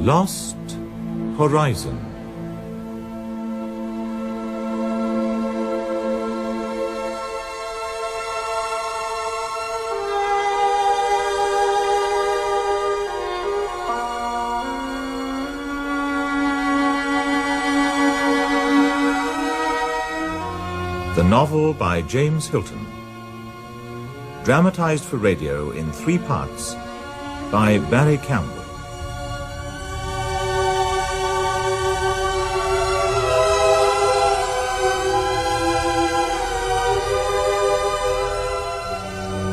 Lost Horizon. The novel by James Hilton. Dramatized for radio in 3 parts by Barry Campbell.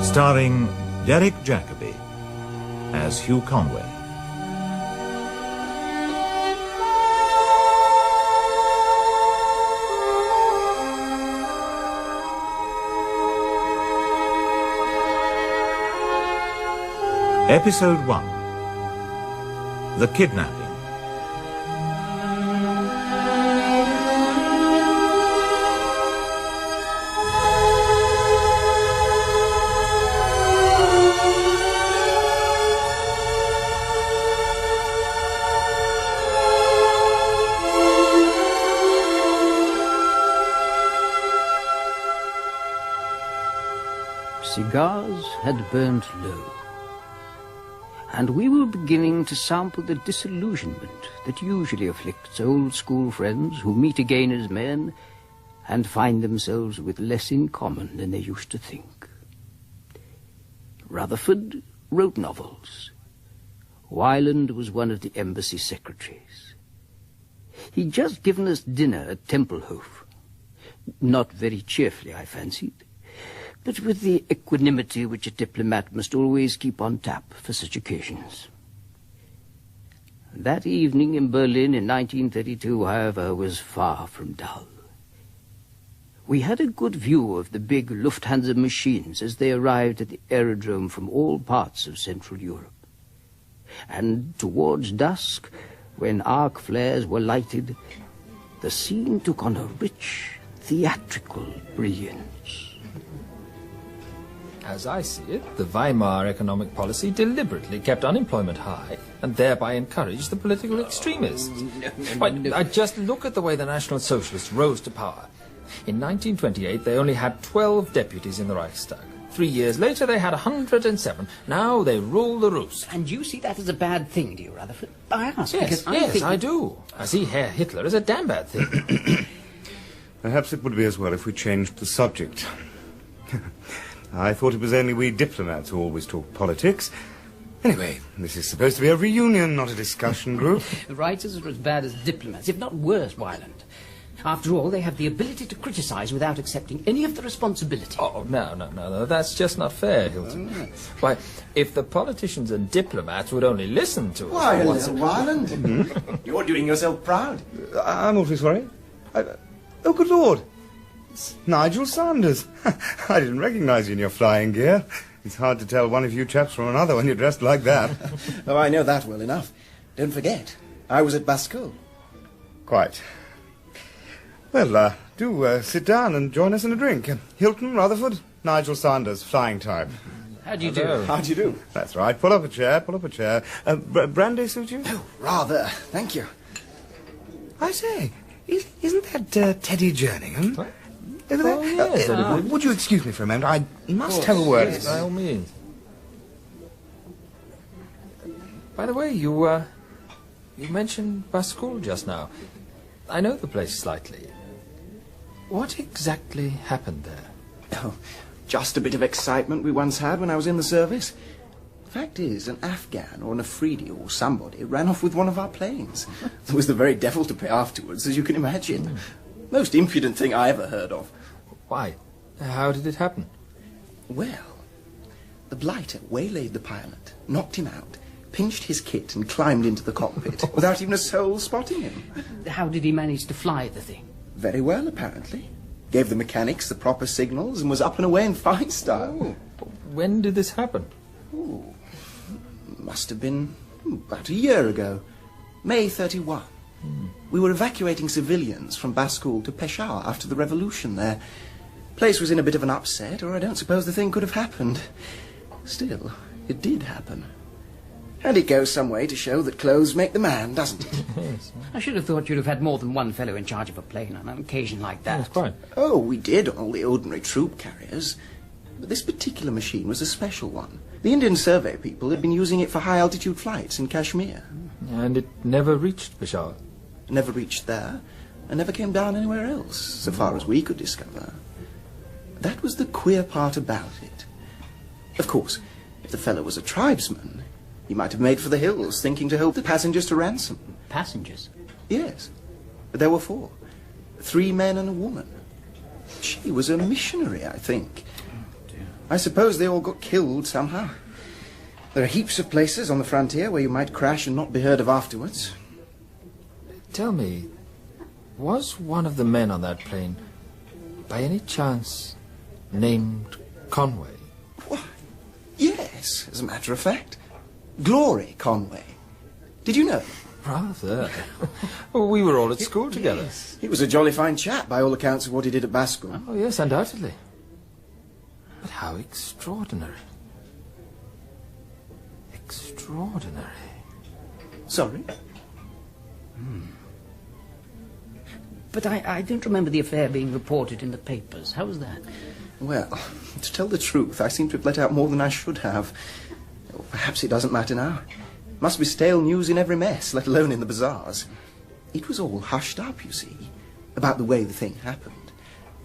Starring Derek Jacobi as Hugh Conway. Episode 1. The Kidnapping. Cigars had burnt low, and we were beginning to sample the disillusionment that usually afflicts old school friends who meet again as men and find themselves with less in common than they used to think. Rutherford wrote novels. Wyland was one of the embassy secretaries. He'd just given us dinner at Templehof. Not very cheerfully, I fancied, but with the equanimity which a diplomat must always keep on tap for such occasions. That evening in Berlin in 1932, however, was far from dull. We had a good view of the big Lufthansa machines as they arrived at the aerodrome from all parts of Central Europe. And towards dusk, when arc flares were lighted, the scene took on a rich, theatrical brilliance. As I see it, the Weimar economic policy deliberately kept unemployment high and thereby encouraged the political extremists. I just look at the way the National Socialists rose to power. In 1928, they only had 12 deputies in the Reichstag. 3 years later, they had 107. Now they rule the roost. And you see that as a bad thing, do you, Rutherford? I ask Yes, because I think... I do. I see Herr Hitler as a damn bad thing. Perhaps it would be as well if we changed the subject. I thought it was only we diplomats who always talk politics. Anyway, this is supposed to be a reunion, not a discussion group. The writers are as bad as diplomats, if not worse, Wyland. After all, they have the ability to criticize without accepting any of the responsibility. Oh, no, that's just not fair, Hilton. Why, if the politicians and diplomats would only listen to us... Why, little Wyland, you're doing yourself proud. I'm awfully sorry. Oh, good Lord. It's Nigel Sanders. I didn't recognize you in your flying gear. It's hard to tell one of you chaps from another when you're dressed like that. Oh, I know that well enough. Don't forget, I was at Bascule. Quite. Well, do sit down and join us in a drink. Hilton, Rutherford, Nigel Sanders, flying type. How do you do? How do you do? That's right. Pull up a chair, pull up a chair. Brandy suit you? Oh, rather. Thank you. I say, isn't that Teddy Jerningham? What? Over there? Yes, would you excuse me for a moment? I must have a word. Yes, by all means. By the way, you mentioned Bascule just now. I know the place slightly. What exactly happened there? Oh, just a bit of excitement we once had when I was in the service. The fact is, an Afghan or an Afridi or somebody ran off with one of our planes. There was the very devil to pay afterwards, as you can imagine. Most impudent thing I ever heard of. Why? How did it happen? Well, the blighter waylaid the pilot, knocked him out, pinched his kit and climbed into the cockpit without even a soul spotting him. How did he manage to fly the thing? Very well, apparently. Gave the mechanics the proper signals and was up and away in fine style. Oh, when did this happen? Oh, must have been about a year ago. May 31. We were evacuating civilians from Bascule to Peshawar after the revolution there. Place was in a bit of an upset, or I don't suppose the thing could have happened. Still, it did happen. And it goes some way to show that clothes make the man, doesn't it? Yes. I should have thought you'd have had more than one fellow in charge of a plane on an occasion like that. That's quite. Oh, we did on all the ordinary troop carriers. But this particular machine was a special one. The Indian survey people had been using it for high-altitude flights in Kashmir. And it never reached Peshawar. Never reached there, and never came down anywhere else, so far as we could discover. That was the queer part about it. Of course, if the fellow was a tribesman, he might have made for the hills, thinking to hold the passengers to ransom. Passengers? Yes. There were 4. 3 men and a woman. She was a missionary, I think. I suppose they all got killed somehow. There are heaps of places on the frontier where you might crash and not be heard of afterwards. Tell me, was one of the men on that plane, by any chance, named Conway? What? Yes, as a matter of fact. Glory Conway. Did you know? Rather. Well, we were all at school together. Yes. He was a jolly fine chap, by all accounts of what he did at Bascom. Oh, yes, undoubtedly. But how extraordinary. Extraordinary. Sorry? But I don't remember the affair being reported in the papers. How was that? Well, to tell the truth, I seem to have let out more than I should have. Or perhaps it doesn't matter now. Must be stale news in every mess, let alone in the bazaars. It was all hushed up, you see, about the way the thing happened.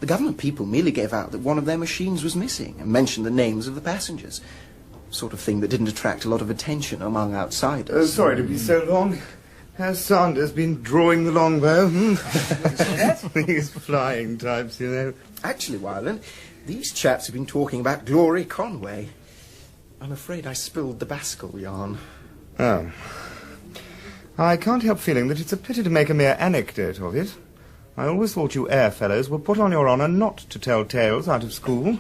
The government people merely gave out that one of their machines was missing and mentioned the names of the passengers. Sort of thing that didn't attract a lot of attention among outsiders. Sorry to be so long. Has Sanders been drawing the longbow? These flying types, you know. Actually, Wyland, these chaps have been talking about Glory Conway. I'm afraid I spilled the Bascal yarn. Oh. I can't help feeling that it's a pity to make a mere anecdote of it. I always thought you air fellows were put on your honour not to tell tales out of school.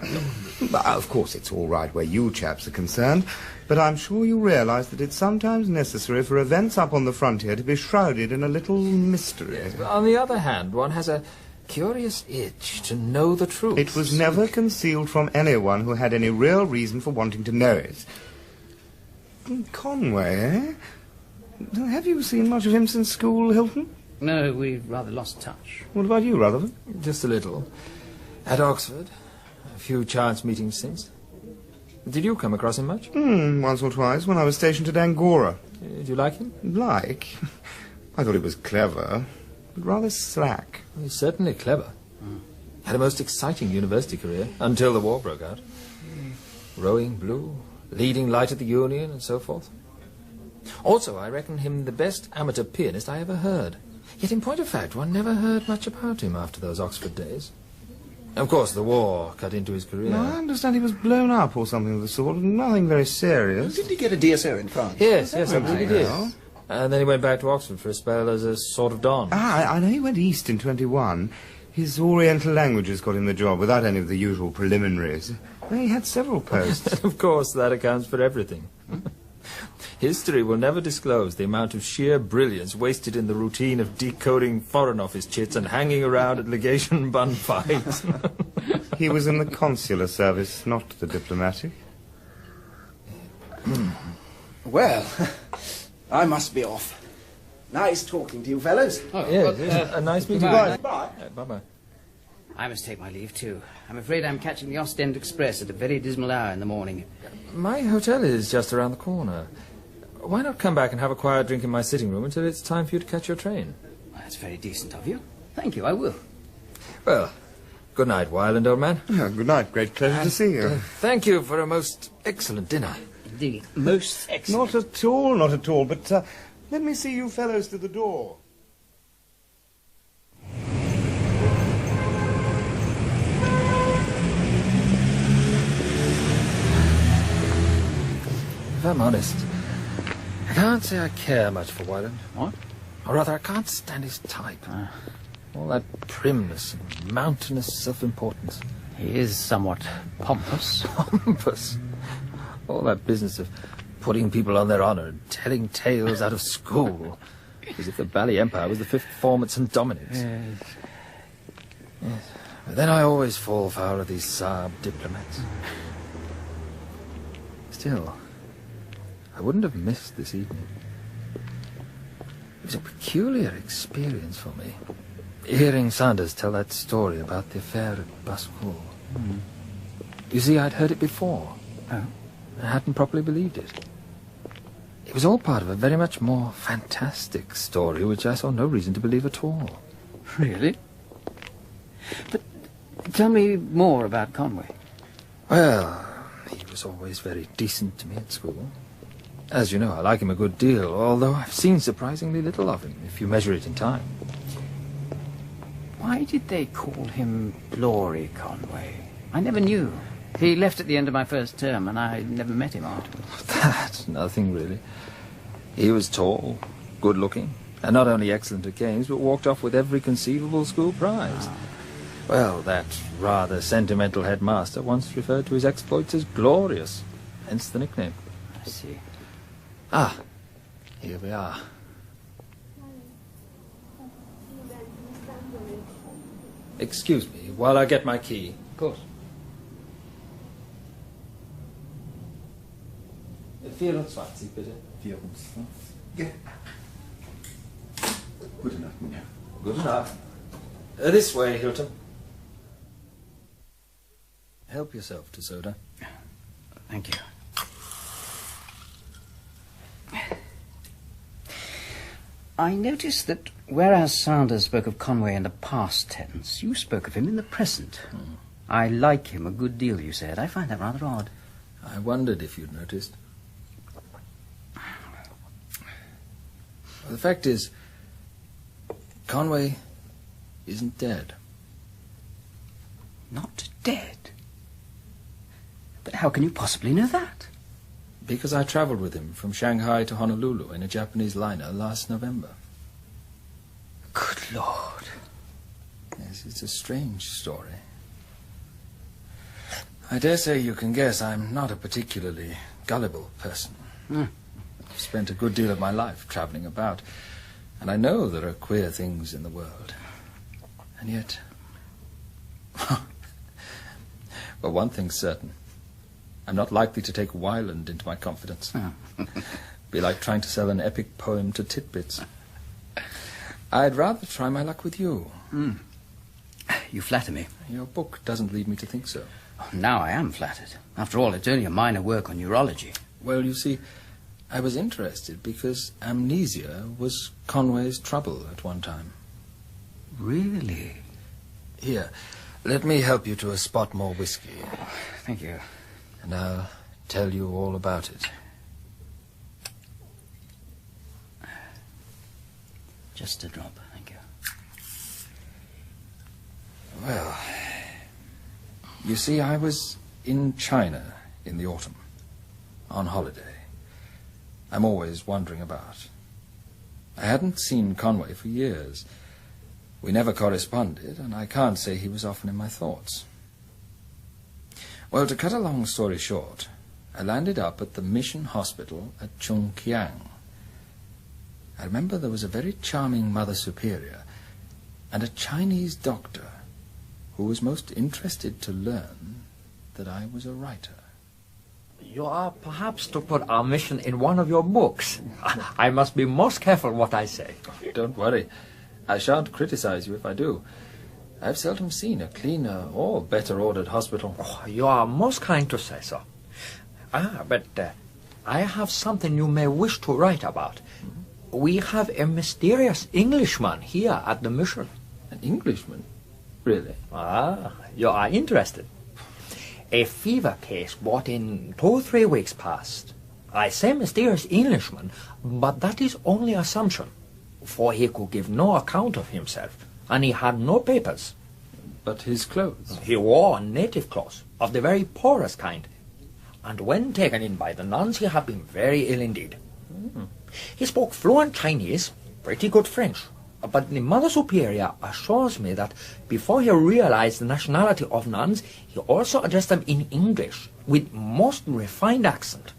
Of course, it's all right where you chaps are concerned, but I'm sure you realise that it's sometimes necessary for events up on the frontier to be shrouded in a little mystery. Yes, but on the other hand, one has a curious itch to know the truth. It was never concealed from anyone who had any real reason for wanting to know it. Conway, eh? Have you seen much of him since school, Hilton? No, we've rather lost touch. What about you, Rutherford? Just a little. At Oxford. A few chance meetings since. Did you come across him much? Once or twice when I was stationed at Angora. Did you like him? Like? I thought he was clever, but rather slack. Well, he's certainly clever. Had a most exciting university career, until the war broke out. Rowing blue, leading light at the Union, and so forth. Also, I reckon him the best amateur pianist I ever heard. Yet, in point of fact, one never heard much about him after those Oxford days. Of course, the war cut into his career. No, I understand he was blown up or something of the sort. Nothing very serious. Didn't he get a DSO in France? Yes, I believe he did. Well. And then he went back to Oxford for a spell as a sort of don. I know he went east in 21. His Oriental languages got him the job without any of the usual preliminaries. He had several posts. Of course, that accounts for everything. History will never disclose the amount of sheer brilliance wasted in the routine of decoding Foreign Office chits and hanging around at legation bun fights. He was in the consular service, not the diplomatic. Well, I must be off. Nice talking to you, fellows. Oh, Yes, a nice meeting. goodbye. Bye. Bye-bye. I must take my leave, too. I'm afraid I'm catching the Ostend Express at a very dismal hour in the morning. My hotel is just around the corner. Why not come back and have a quiet drink in my sitting room until it's time for you to catch your train? That's very decent of you. Thank you, I will. Well, good night, Wyland, old man. Good night. Great pleasure to see you. Thank you for a most excellent dinner. Indeed. Most excellent. Not at all, not at all. But let me see you fellows to the door. If I'm honest, I can't say I care much for Wyland. What? Or rather, I can't stand his type. All that primness and mountainous self-importance. He is somewhat pompous. Pompous. All that business of putting people on their honour and telling tales out of school. As if the Bally Empire was the fifth form at St. Dominic's. Yes. But then I always fall foul of these Saab diplomats. Still, I wouldn't have missed this evening. It was a peculiar experience for me, hearing Sanders tell that story about the affair at Bascour. You see, I'd heard it before. Oh? I hadn't properly believed it. It was all part of a very much more fantastic story, which I saw no reason to believe at all. Really? But tell me more about Conway. Well, he was always very decent to me at school. As you know, I like him a good deal, although I've seen surprisingly little of him, if you measure it in time. Why did they call him Glory Conway? I never knew. He left at the end of my first term, and I never met him afterwards. That's nothing, really. He was tall, good-looking, and not only excellent at games, but walked off with every conceivable school prize. Well, that rather sentimental headmaster once referred to his exploits as glorious, hence the nickname. I see. Ah, here we are. Excuse me, while I get my key. Of course. 24, bitte. 24. Yeah. Good enough, Mina. Good enough. This way, Hilton. Help yourself to soda. Thank you. I noticed that whereas Sanders spoke of Conway in the past tense, you spoke of him in the present. I like him a good deal, you said. I find that rather odd. I wondered if you'd noticed. Well, the fact is, Conway isn't dead. Not dead? But how can you possibly know that? Because I travelled with him from Shanghai to Honolulu in a Japanese liner last November. Good Lord. Yes, it's a strange story. I dare say you can guess I'm not a particularly gullible person. I've spent a good deal of my life travelling about, and I know there are queer things in the world. And yet... well, one thing's certain. I'm not likely to take Wyland into my confidence. Be like trying to sell an epic poem to Titbits. I'd rather try my luck with you. You flatter me. Your book doesn't lead me to think so. Now I am flattered. After all, it's only a minor work on neurology. Well, you see, I was interested because amnesia was Conway's trouble at one time. Really? Here, let me help you to a spot more whiskey. Thank you. And I'll tell you all about it. Just a drop, thank you. Well, you see, I was in China in the autumn, on holiday. I'm always wandering about. I hadn't seen Conway for years. We never corresponded, and I can't say he was often in my thoughts. Well, to cut a long story short, I landed up at the mission hospital at Chungkiang. I remember there was a very charming Mother Superior and a Chinese doctor who was most interested to learn that I was a writer. You are perhaps to put our mission in one of your books. I must be most careful what I say. Don't worry. I shan't criticize you if I do. I've seldom seen a cleaner or better ordered hospital. Oh, you are most kind to say so. But I have something you may wish to write about. We have a mysterious Englishman here at the mission. An Englishman? Really? You are interested. A fever case brought in 2 or 3 weeks past. I say mysterious Englishman, but that is only assumption, for he could give no account of himself, and he had no papers. But his clothes? He wore native clothes, of the very poorest kind, and when taken in by the nuns, he had been very ill indeed. He spoke fluent Chinese, pretty good French, but the Mother Superior assures me that before he realized the nationality of nuns, he also addressed them in English, with most refined accent.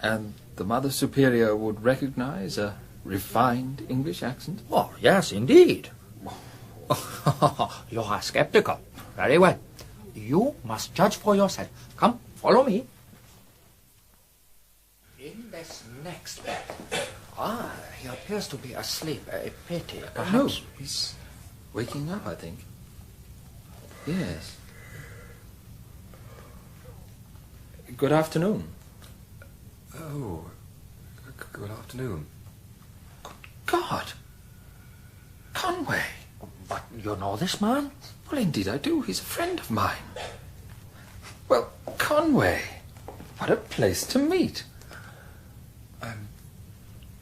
And the Mother Superior would recognize a refined English accent? Oh, yes, indeed. You are skeptical. Very well. You must judge for yourself. Come, follow me. this next bed? Ah, he appears to be asleep. A pity. No, he's waking up, I think. Yes. Good afternoon. Oh, good afternoon. God! Conway! But you know this man? Well, indeed I do. He's a friend of mine. Well, Conway, what a place to meet. I'm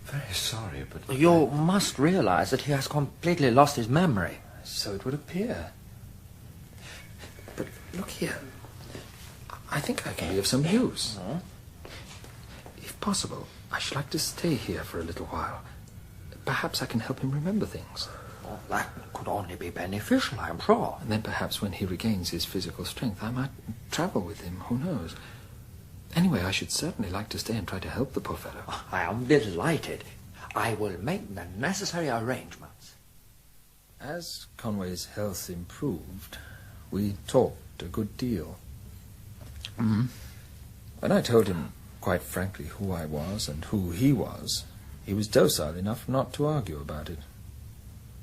very sorry, but... You must realize that he has completely lost his memory. So it would appear. But look here. I think I can be of some use. If possible, I should like to stay here for a little while. Perhaps I can help him remember things. Well, that could only be beneficial, I'm sure. And then perhaps when he regains his physical strength, I might travel with him. Who knows? Anyway, I should certainly like to stay and try to help the poor fellow. I am delighted. I will make the necessary arrangements. As Conway's health improved, we talked a good deal. When I told him, quite frankly, who I was and who he was docile enough not to argue about it.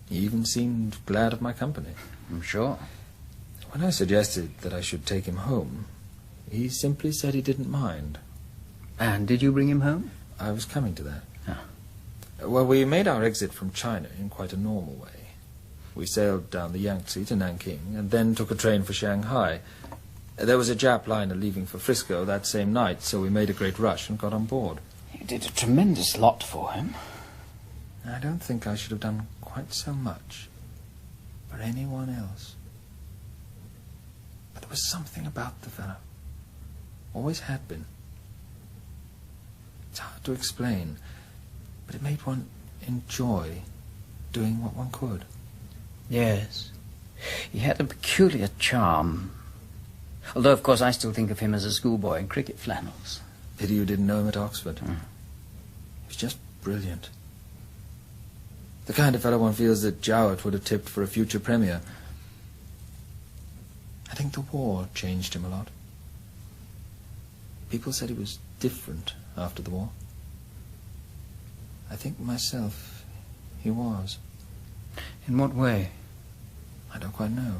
He even seemed glad of my company. I'm sure. When I suggested that I should take him home, he simply said he didn't mind. And did you bring him home? I was coming to that. Ah. Well, we made our exit from China in quite a normal way. We sailed down the Yangtze to Nanking and then took a train for Shanghai. There was a Jap liner leaving for Frisco that same night, so we made a great rush and got on board. You did a tremendous lot for him. I don't think I should have done quite so much for anyone else. But there was something about the fellow. Always had been. It's hard to explain, but it made one enjoy doing what one could. Yes. He had a peculiar charm. Although, of course, I still think of him as a schoolboy in cricket flannels. Pity you didn't know him at Oxford. He was just brilliant. The kind of fellow one feels that Jowett would have tipped for a future premier. I think the war changed him a lot. People said he was different after the war. I think myself he was. In what way? I don't quite know.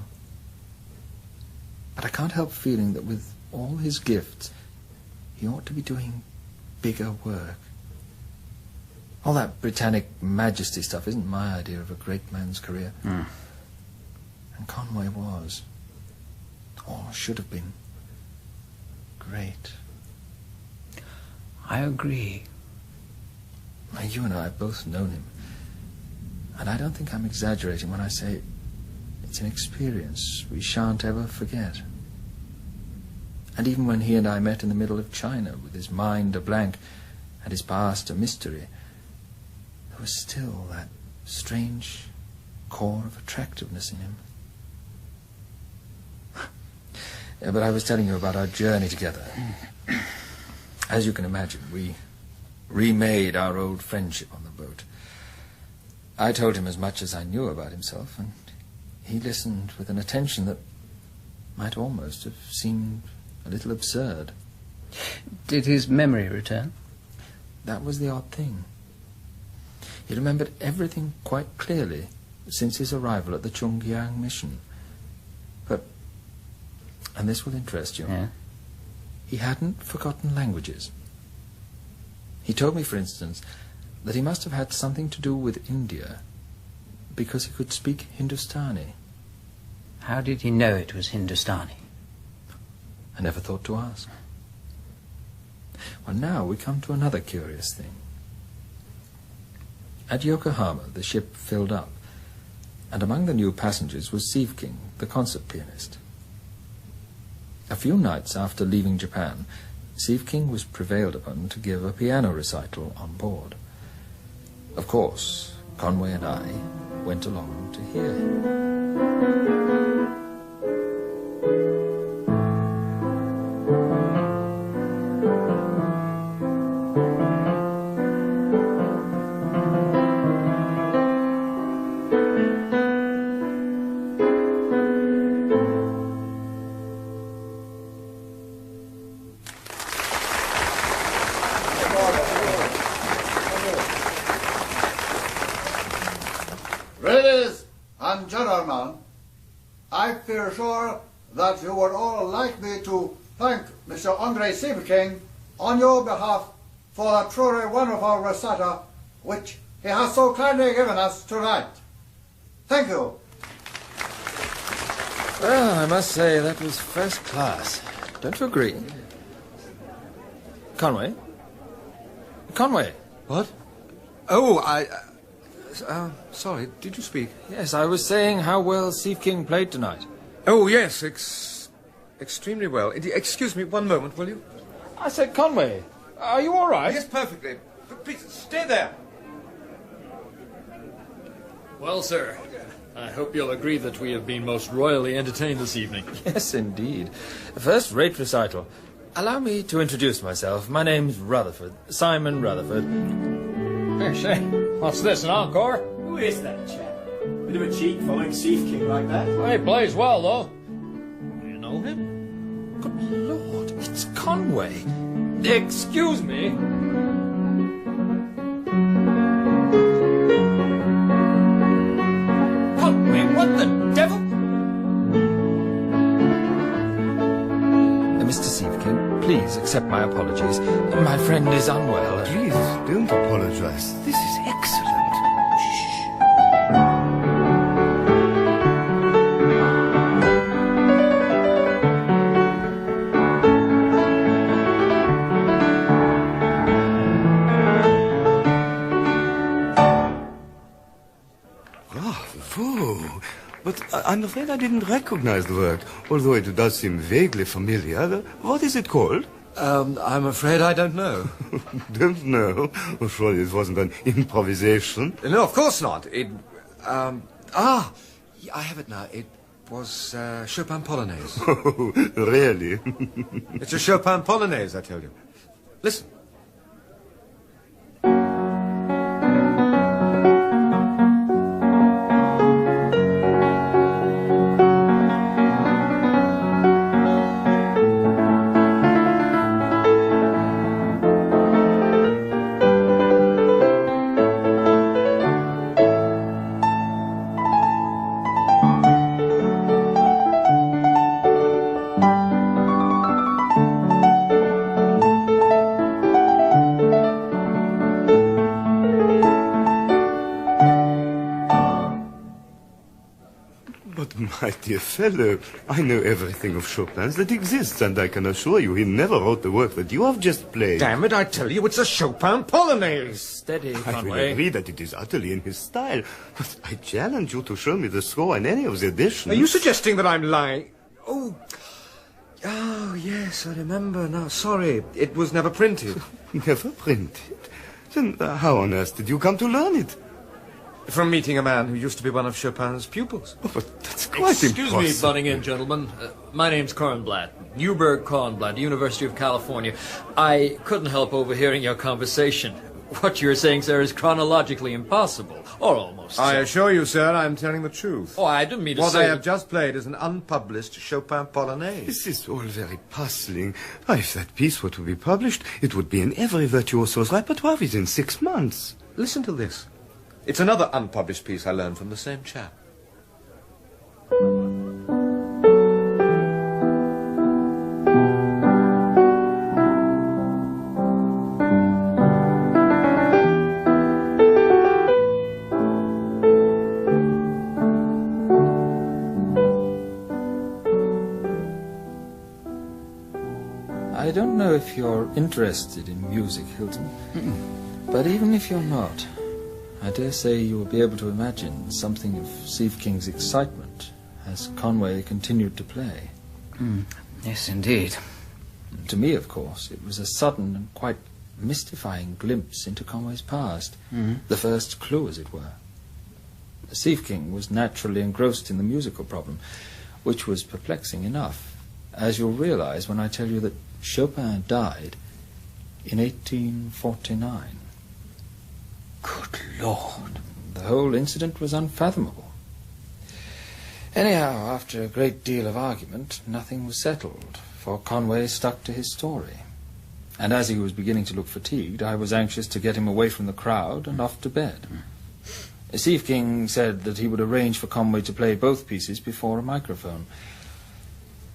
But I can't help feeling that with all his gifts, he ought to be doing bigger work. All that Britannic Majesty stuff isn't my idea of a great man's career. And Conway was, or should have been, great. I agree. Now, you and I have both known him. And I don't think I'm exaggerating when I say it's an experience we shan't ever forget. And even when he and I met in the middle of China, with his mind a blank and his past a mystery, there was still that strange core of attractiveness in him. Yeah, but I was telling you about our journey together. As you can imagine, we remade our old friendship on the boat. I told him as much as I knew about himself, and he listened with an attention that might almost have seemed a little absurd. Did his memory return? That was the odd thing. He remembered everything quite clearly since his arrival at the Chungyang mission. But, and this will interest you, he hadn't forgotten languages. He told me, for instance, that he must have had something to do with India because he could speak Hindustani. How did he know it was Hindustani? I never thought to ask. Well, now we come to another curious thing. At Yokohama, the ship filled up, and among the new passengers was Sieve King, the concert pianist. A few nights after leaving Japan, Sieve King was prevailed upon to give a piano recital on board. Of course, Conway and I went along to hear him. Ladies and gentlemen, I feel sure that you would all like me to thank Mr. Andre Siebeking on your behalf for the truly wonderful reciter which he has so kindly given us tonight. Thank you. Well, I must say that was first class. Don't you agree? Conway? Conway? What? Oh, sorry, did you speak? Yes, I was saying how well Siebeking played tonight. Oh, yes, extremely well. Excuse me, one moment, will you? I said, Conway, are you all right? Yes, perfectly. But please, stay there. Well, sir, I hope you'll agree that we have been most royally entertained this evening. Yes, indeed. A first-rate recital. Allow me to introduce myself. My name's Rutherford. Simon Rutherford. Hey, say, what's this, an encore? Who is that chap? Bit of a cheek following Siebeking like that. Well, he plays well, though. Do you know him? Good Lord, it's Conway. Excuse me. Conway, what the devil? Mr. Siebeking, please accept my apologies. My friend is unwell. Please, don't apologize. This is excellent. Bravo. But I'm afraid I didn't recognize the work, although it does seem vaguely familiar. What is it called? I'm afraid I don't know. Don't know? Well, surely it wasn't an improvisation. No, of course not. I have it now. It was Chopin Polonaise. Oh, really? It's a Chopin Polonaise, I tell you. Listen. My dear fellow, I know everything of Chopin's that exists, and I can assure you he never wrote the work that you have just played. Damn it, I tell you, it's a Chopin Polonaise. Steady, I will Conway. agree that it is utterly in his style, but I challenge you to show me the score in any of the editions. Are you suggesting that I'm lying? Oh, yes, I remember now. Sorry, it was never printed. Never printed? Then how on earth did you come to learn it? From meeting a man who used to be one of Chopin's pupils. Oh, but that's quite Excuse impossible. me, butting in, gentlemen. My name's Kornblatt, Newberg Kornblatt, University of California. I couldn't help overhearing your conversation. What you're saying, sir, is chronologically impossible, or almost I so. assure you, sir, I'm telling the truth. Oh, I didn't mean to What say... I have just played is an unpublished Chopin Polonaise. This is all very puzzling. If that piece were to be published, it would be in every virtuoso's repertoire within 6 months. Listen to this. It's another unpublished piece I learned from the same chap. I don't know if you're interested in music, Hilton, but even if you're not, I dare say you will be able to imagine something of Sieveking's excitement as Conway continued to play. Yes, indeed. To me, of course, it was a sudden and quite mystifying glimpse into Conway's past, the first clue, as it were. Sieveking was naturally engrossed in the musical problem, which was perplexing enough, as you'll realize when I tell you that Chopin died in 1849. Good Lord. The whole incident was unfathomable. Anyhow, after a great deal of argument, nothing was settled, for Conway stuck to his story. And as he was beginning to look fatigued, I was anxious to get him away from the crowd and off to bed. Steve King said that he would arrange for Conway to play both pieces before a microphone.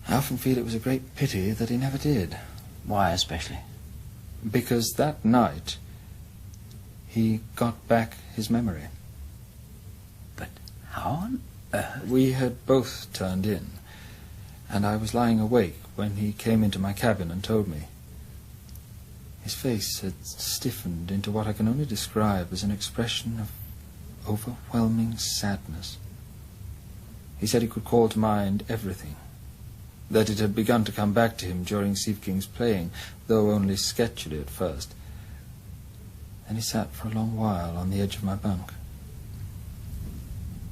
I often feel it was a great pity that he never did. Why especially? Because that night he got back his memory. But how on earth? We had both turned in, and I was lying awake when he came into my cabin and told me. His face had stiffened into what I can only describe as an expression of overwhelming sadness. He said he could call to mind everything, that it had begun to come back to him during Steve King's playing, though only sketchily at first. Then he sat for a long while on the edge of my bunk.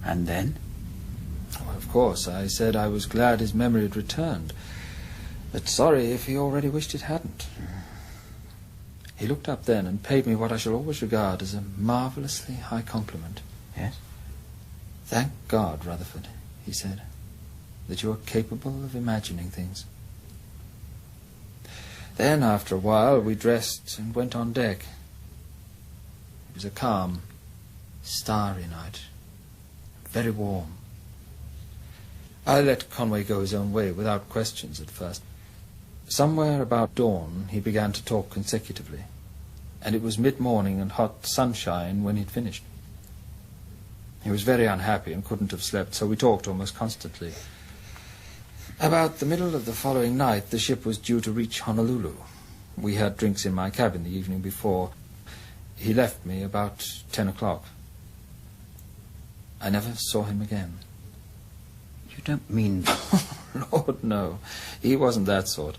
And then? Well, of course, I said I was glad his memory had returned, but sorry if he already wished it hadn't. He looked up then and paid me what I shall always regard as a marvellously high compliment. Yes? Thank God, Rutherford, he said, that you are capable of imagining things. Then, after a while, we dressed and went on deck. It was a calm, starry night, very warm. I let Conway go his own way without questions at first. Somewhere about dawn he began to talk consecutively, and it was mid-morning and hot sunshine when he'd finished. He was very unhappy and couldn't have slept, so we talked almost constantly. About the middle of the following night the ship was due to reach Honolulu. We had drinks in my cabin the evening before. He left me about 10 o'clock. I never saw him again. You don't mean... Lord, no. He wasn't that sort.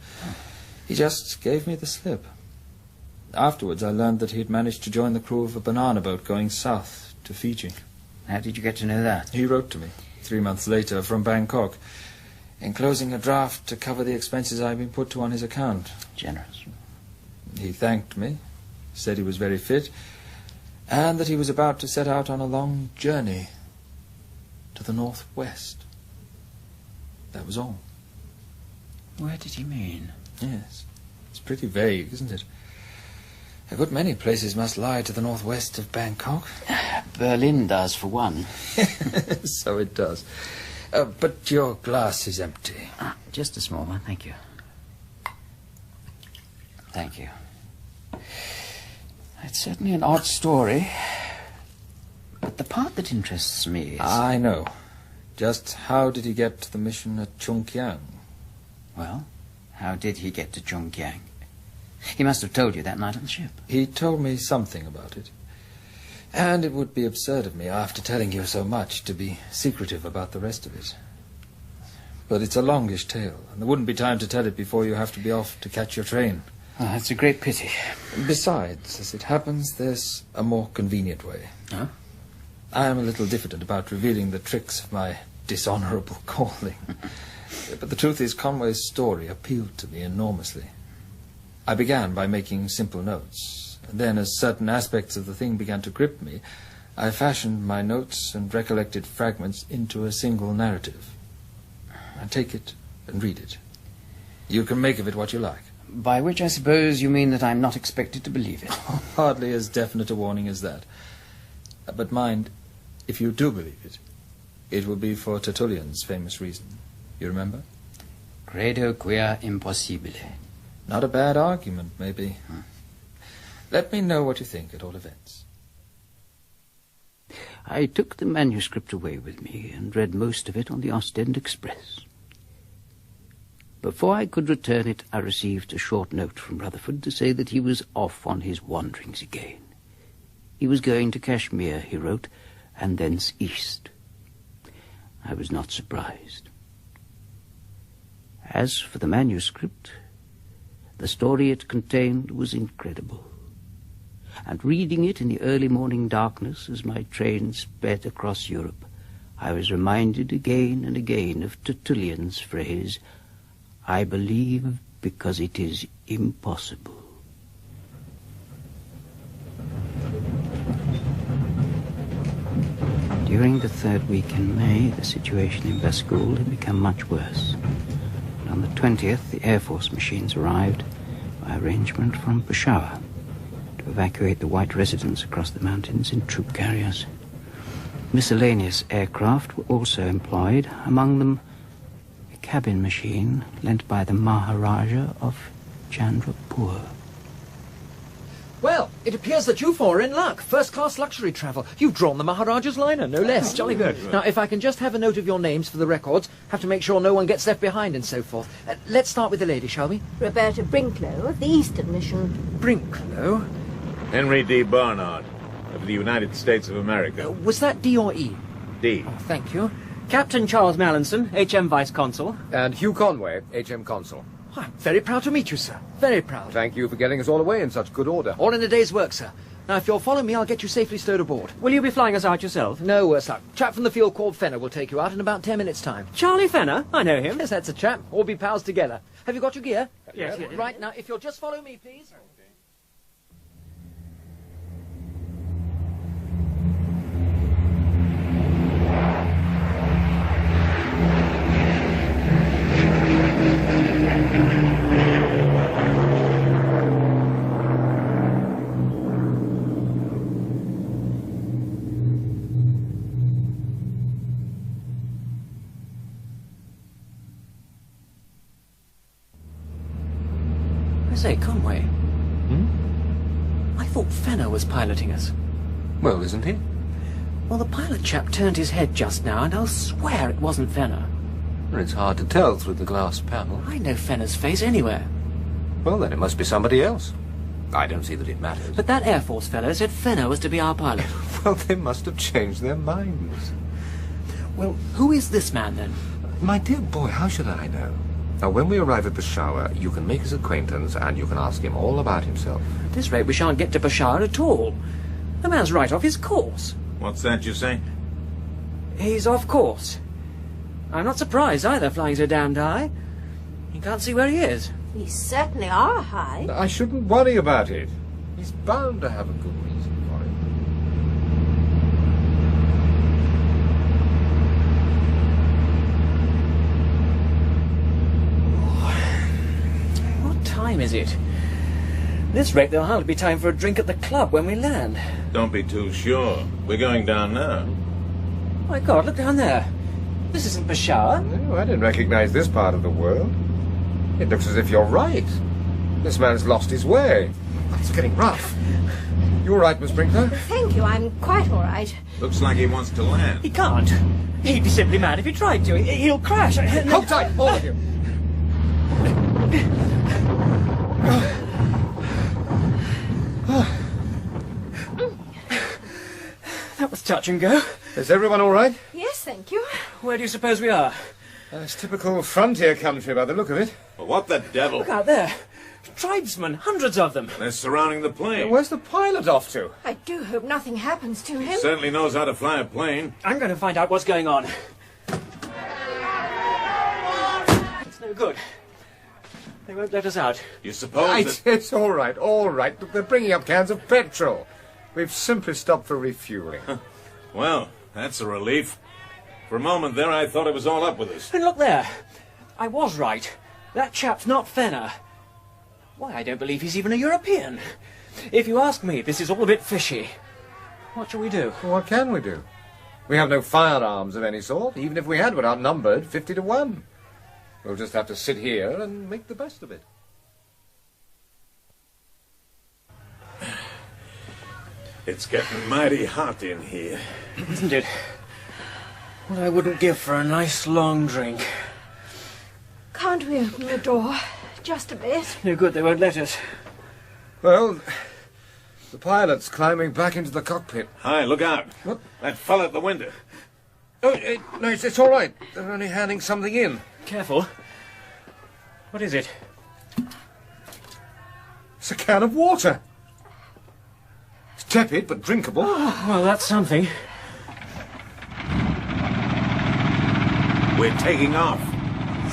He just gave me the slip. Afterwards, I learned that he had managed to join the crew of a banana boat going south to Fiji. How did you get to know that? He wrote to me 3 months later from Bangkok, enclosing a draft to cover the expenses I had been put to on his account. Generous. He thanked me, said he was very fit, and that he was about to set out on a long journey to the northwest. That was all. Where did he mean? Yes. It's pretty vague, isn't it? A good many places must lie to the northwest of Bangkok. Berlin does, for one. So it does. But your glass is empty. Just a small one, thank you. Thank you. It's certainly an odd story. But the part that interests me is... I know. Just how did he get to the mission at Chungkiang? Well, how did he get to Chungkiang? He must have told you that night on the ship. He told me something about it. And it would be absurd of me, after telling you so much, to be secretive about the rest of it. But it's a longish tale, and there wouldn't be time to tell it before you have to be off to catch your train. Oh, that's a great pity. Besides, as it happens, there's a more convenient way. Huh? I am a little diffident about revealing the tricks of my dishonourable calling. But the truth is, Conway's story appealed to me enormously. I began by making simple notes, and then as certain aspects of the thing began to grip me, I fashioned my notes and recollected fragments into a single narrative. I take it and read it. You can make of it what you like. By which I suppose you mean that I'm not expected to believe it. Hardly as definite a warning as that. But mind, if you do believe it, it will be for Tertullian's famous reason. You remember? Credo quia impossibile. Not a bad argument, maybe. Let me know what you think, at all events. I took the manuscript away with me and read most of it on the Ostend Express. Before I could return it, I received a short note from Rutherford to say that he was off on his wanderings again. He was going to Kashmir, he wrote, and thence east. I was not surprised. As for the manuscript, the story it contained was incredible. And reading it in the early morning darkness as my train sped across Europe, I was reminded again and again of Tertullian's phrase, "I believe because it is impossible." During the third week in May, the situation in Baskool had become much worse. And on the 20th, the Air Force machines arrived by arrangement from Peshawar to evacuate the white residents across the mountains in troop carriers. Miscellaneous aircraft were also employed, among them a cabin machine lent by the Maharaja of Chandrapur. Well, it appears that you four are in luck. First-class luxury travel. You've drawn the Maharaja's liner, no less. Jolly good. Now, if I can just have a note of your names for the records, have to make sure no one gets left behind and so forth. Let's start with the lady, shall we? Roberta Brinklow of the Eastern Mission. Brinklow? Henry D. Barnard of the United States of America. Was that D or E? D. Oh, thank you. Captain Charles Mallinson, HM Vice Consul. And Hugh Conway, HM Consul. I'm very proud to meet you, sir. Very proud. Thank you for getting us all away in such good order. All in a day's work, sir. Now, if you'll follow me, I'll get you safely stowed aboard. Will you be flying us out yourself? No, worse luck. Chap from the field called Fenner will take you out in about 10 minutes' time. Charlie Fenner? I know him. Yes, that's a chap. All be pals together. Have you got your gear? Yes. Right, now, if you'll just follow me, please. Say, Conway. I thought Fenner was piloting us. Well, isn't he? Well, the pilot chap turned his head just now, and I'll swear it wasn't Fenner. Well, it's hard to tell through the glass panel. I know Fenner's face anywhere. Well, then it must be somebody else. I don't see that it matters. But that Air Force fellow said Fenner was to be our pilot. Well, they must have changed their minds. Well, who is this man, then? My dear boy, how should I know? Now, when we arrive at Peshawar, you can make his acquaintance and you can ask him all about himself. At this rate, we shan't get to Peshawar at all. The man's right off his course. What's that you say? He's off course. I'm not surprised either, flying so damned high. You can't see where he is. We certainly are high. I shouldn't worry about it. He's bound to have a good reason for it. What time is it? At this rate, there'll hardly be time for a drink at the club when we land. Don't be too sure. We're going down now. My God, look down there. This isn't Peshawar. No, I didn't recognize this part of the world. It looks as if you're right. This man's lost his way. It's getting rough. You all right, Miss Brinklow? Thank you, I'm quite all right. Looks like he wants to land. He can't. He'd be simply mad if he tried to. He'll crash. Hold tight, all of you. That was touch and go. Is everyone all right? Yes, thank you. Where do you suppose we are? It's typical frontier country by the look of it. Well, what the devil? Look out there. Tribesmen, hundreds of them. They're surrounding the plane. Where's the pilot off to? I do hope nothing happens to him. Certainly knows how to fly a plane. I'm going to find out what's going on. It's no good. They won't let us out. You suppose Right, that... it's all right, all right. Look, they're bringing up cans of petrol. We've simply stopped for refueling. Well, that's a relief. For a moment there, I thought it was all up with us. And look there. I was right. That chap's not Fenner. Why, I don't believe he's even a European. If you ask me, this is all a bit fishy. What shall we do? Well, what can we do? We have no firearms of any sort. Even if we had, we're outnumbered 50-1. We'll just have to sit here and make the best of it. It's getting mighty hot in here. Isn't it? What I wouldn't give for a nice long drink. Can't we open the door? Just a bit. No good, they won't let us. Well, the pilot's climbing back into the cockpit. Hi, look out. What? That fell at the window. Oh, no, it's all right. They're only handing something in. Careful. What is it? It's a can of water. It's tepid, but drinkable. Oh, well, that's something. We're taking off.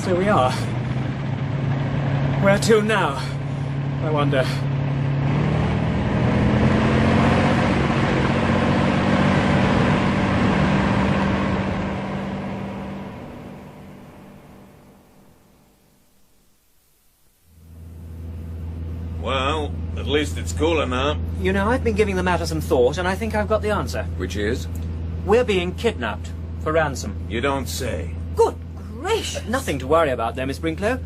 So we are. Where to now? I wonder. Well, at least it's cooler now. You know, I've been giving the matter some thought, and I think I've got the answer. Which is? We're being kidnapped for ransom. You don't say. Good gracious. Nothing to worry about there, Miss Brinklow.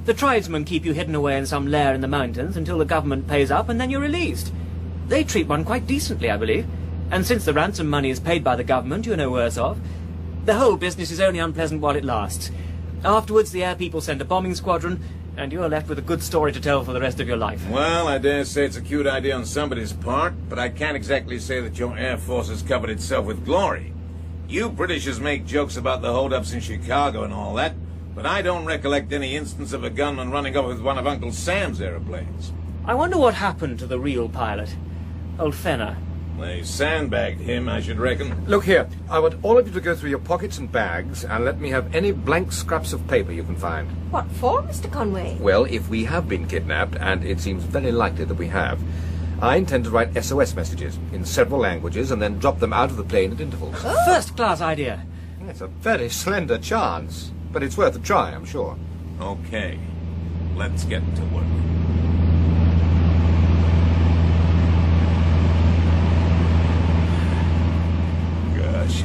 The tribesmen keep you hidden away in some lair in the mountains until the government pays up, and then you're released. They treat one quite decently, I believe. And since the ransom money is paid by the government, you're no worse off. The whole business is only unpleasant while it lasts. Afterwards, the air people send a bombing squadron, and you're left with a good story to tell for the rest of your life. Well, I dare say it's a cute idea on somebody's part, but I can't exactly say that your Air Force has covered itself with glory. You Britishers make jokes about the hold-ups in Chicago and all that, but I don't recollect any instance of a gunman running off with one of Uncle Sam's aeroplanes. I wonder what happened to the real pilot, old Fenner. They sandbagged him, I should reckon. Look here, I want all of you to go through your pockets and bags and let me have any blank scraps of paper you can find. What for, Mr. Conway? Well, if we have been kidnapped, and it seems very likely that we have, I intend to write SOS messages in several languages and then drop them out of the plane at intervals. Oh. First-class idea. It's a very slender chance, but it's worth a try, I'm sure. Okay, let's get to work. Gosh,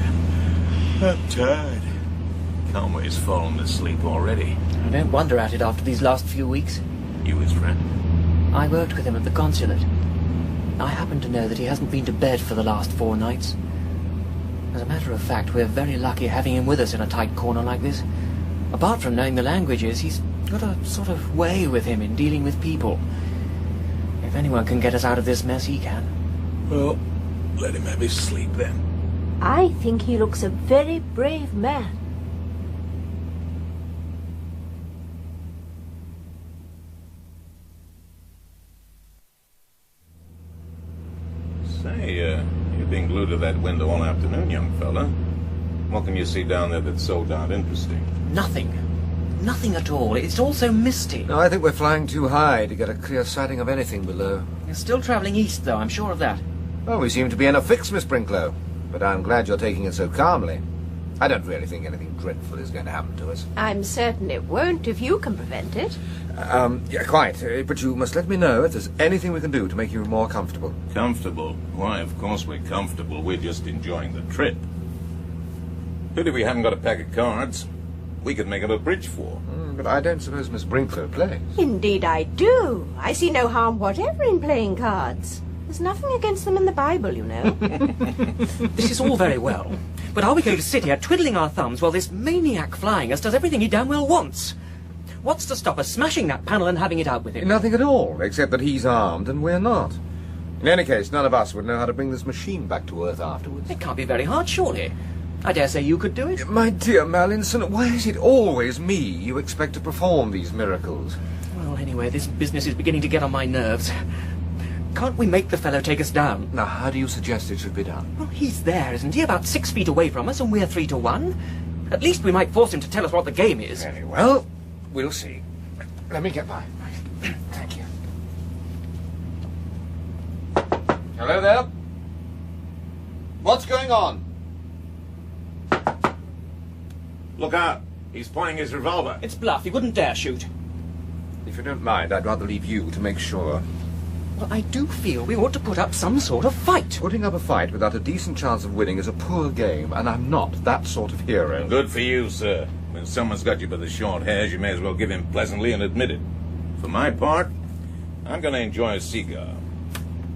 I'm tired. Conway's fallen asleep already. I don't wonder at it after these last few weeks. You his friend? I worked with him at the consulate. I happen to know that he hasn't been to bed for the last 4 nights. As a matter of fact, we're very lucky having him with us in a tight corner like this. Apart from knowing the languages, he's got a sort of way with him in dealing with people. If anyone can get us out of this mess, he can. Well, let him have his sleep then. I think he looks a very brave man. Say, you've been glued to that window all afternoon, young fella. What can you see down there that's so darn interesting? Nothing. Nothing at all. It's all so misty. No, I think we're flying too high to get a clear sighting of anything below. You're still travelling east, though, I'm sure of that. Well, we seem to be in a fix, Miss Brinklow. But I'm glad you're taking it so calmly. I don't really think anything dreadful is going to happen to us. I'm certain it won't if you can prevent it. Yeah, quite. But you must let me know if there's anything we can do to make you more comfortable. Comfortable? Why, of course we're comfortable. We're just enjoying the trip. Pity we haven't got a pack of cards. We could make up a bridge for. But I don't suppose Miss Brinklow plays. Indeed I do. I see no harm whatever in playing cards. There's nothing against them in the Bible, you know. This is all very well, but are we going to sit here twiddling our thumbs while this maniac flying us does everything he damn well wants? What's to stop us smashing that panel and having it out with him? Nothing at all, except that he's armed and we're not. In any case, none of us would know how to bring this machine back to Earth afterwards. It can't be very hard, surely. I dare say you could do it. My dear Mallinson, why is it always me you expect to perform these miracles? Well, anyway, this business is beginning to get on my nerves. Can't we make the fellow take us down? Now, how do you suggest it should be done? Well, he's there, isn't he? About 6 feet away from us, and we're 3 to 1. At least we might force him to tell us what the game is. Very well. We'll see. Let me get by. Thank you. Hello there. What's going on? Look out! He's pointing his revolver. It's bluff. He wouldn't dare shoot. If you don't mind, I'd rather leave you to make sure. Well, I do feel we ought to put up some sort of fight. Putting up a fight without a decent chance of winning is a poor game, and I'm not that sort of hero. Good for you, sir. When someone's got you by the short hairs, you may as well give in pleasantly and admit it. For my part, I'm going to enjoy a cigar.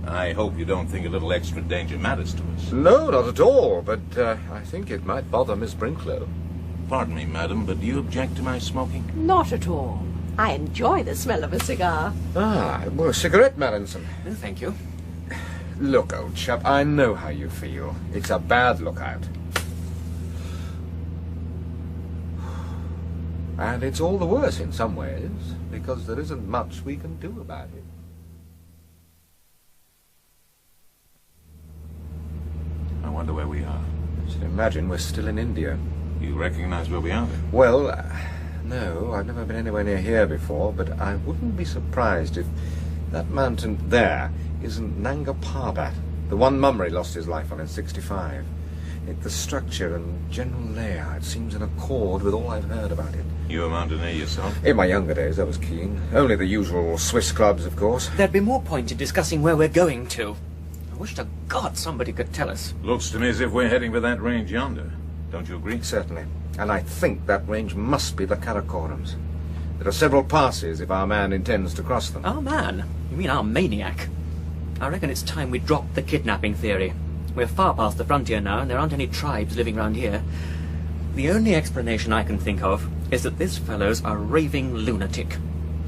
I hope you don't think a little extra danger matters to us. No, not at all, but I think it might bother Miss Brinklow. Pardon me, madam, but do you object to my smoking? Not at all. I enjoy the smell of a cigar. Ah, well, a cigarette, Mallinson. No, thank you. Look, old chap, I know how you feel. It's a bad lookout. And it's all the worse in some ways, because there isn't much we can do about it. I wonder where we are. I should imagine we're still in India. You recognize where we are then? Well, no, I've never been anywhere near here before, but I wouldn't be surprised if that mountain there isn't Nanga Parbat, the one Mummery lost his life on in '65. The structure and general layout seems in accord with all I've heard about it. You a mountaineer yourself? In my younger days, I was keen. Only the usual Swiss clubs, of course. There'd be more point in discussing where we're going to. I wish to God somebody could tell us. Looks to me as if we're heading for that range yonder. Don't you agree? Certainly. And I think that range must be the Karakorums. There are several passes if our man intends to cross them. Our man? You mean our maniac? I reckon it's time we dropped the kidnapping theory. We're far past the frontier now, and there aren't any tribes living round here. The only explanation I can think of is that this fellow's a raving lunatic.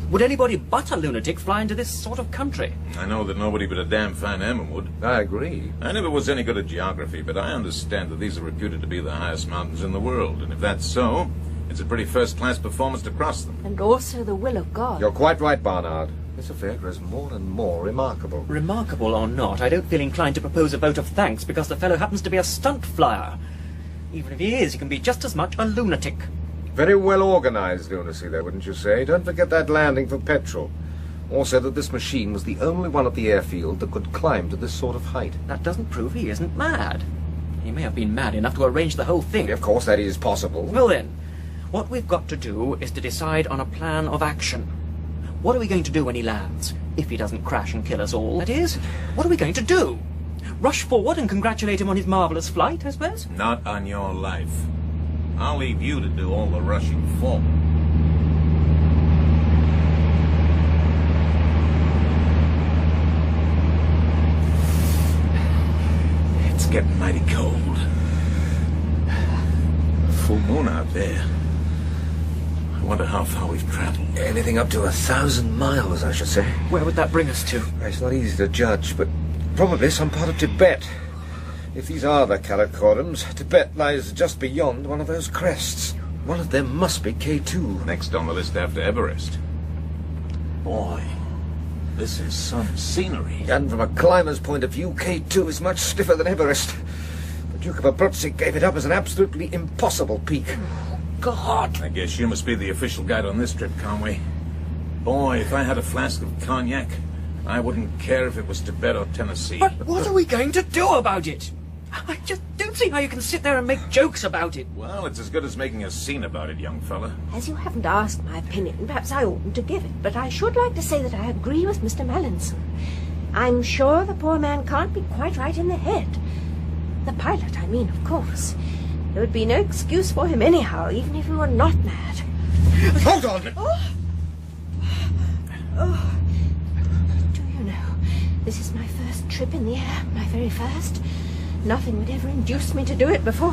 Would anybody but a lunatic fly into this sort of country? I know that nobody but a damn fine Emma would. I agree. I never was any good at geography, but I understand that these are reputed to be the highest mountains in the world, and if that's so, it's a pretty first-class performance to cross them. And also the will of God. You're quite right, Barnard. This affair grows more and more remarkable. Remarkable or not, I don't feel inclined to propose a vote of thanks because the fellow happens to be a stunt flyer. Even if he is, he can be just as much a lunatic. Very well organized lunacy, though, wouldn't you say? Don't forget that landing for petrol. Also that this machine was the only one at the airfield that could climb to this sort of height. That doesn't prove he isn't mad. He may have been mad enough to arrange the whole thing. Of course, that is possible. Well then, what we've got to do is to decide on a plan of action. What are we going to do when he lands? If he doesn't crash and kill us all, that is. What are we going to do? Rush forward and congratulate him on his marvellous flight, I suppose? Not on your life. I'll leave you to do all the rushing forward. It's getting mighty cold. Full moon out there. I wonder how far we've traveled. Anything up to 1,000 miles, I should say. Where would that bring us to? It's not easy to judge, but probably some part of Tibet. If these are the Karakorums, Tibet lies just beyond one of those crests. One of them must be K2. Next on the list after Everest. Boy, this is some scenery. And from a climber's point of view, K2 is much stiffer than Everest. The Duke of Abruzzi gave it up as an absolutely impossible peak. God! I guess you must be the official guide on this trip, Conway. Boy, if I had a flask of cognac, I wouldn't care if it was Tibet or Tennessee. But what are we going to do about it? I just don't see how you can sit there and make jokes about it. Well, it's as good as making a scene about it, young fella. As you haven't asked my opinion, perhaps I oughtn't to give it, but I should like to say that I agree with Mr. Mallinson. I'm sure the poor man can't be quite right in the head. The pilot, I mean, of course. There would be no excuse for him anyhow, even if he were not mad. Hold on! Oh. Do you know, this is my first trip in the air, my very first. Nothing would ever induce me to do it before,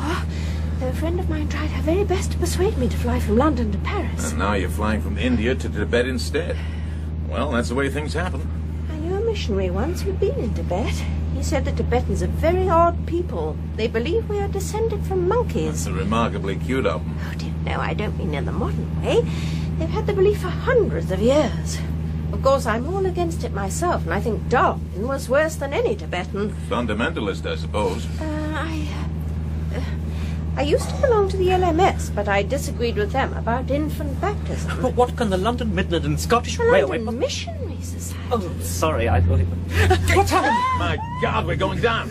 though a friend of mine tried her very best to persuade me to fly from London to Paris. And now you're flying from India to Tibet instead. Well, that's the way things happen. I knew a missionary once who'd been in Tibet. He said the Tibetans are very odd people. They believe we are descended from monkeys. That's remarkably cute of them. Oh, dear, no, I don't mean in the modern way. They've had the belief for hundreds of years. Of course, I'm all against it myself, and I think Darwin was worse than any Tibetan. Fundamentalist, I suppose. I used to belong to the LMS, but I disagreed with them about infant baptism. But what can the London, Midland and Scottish The Railway... London Missionary Society. Oh, sorry, I thought it was... What's happened? My God, we're going down.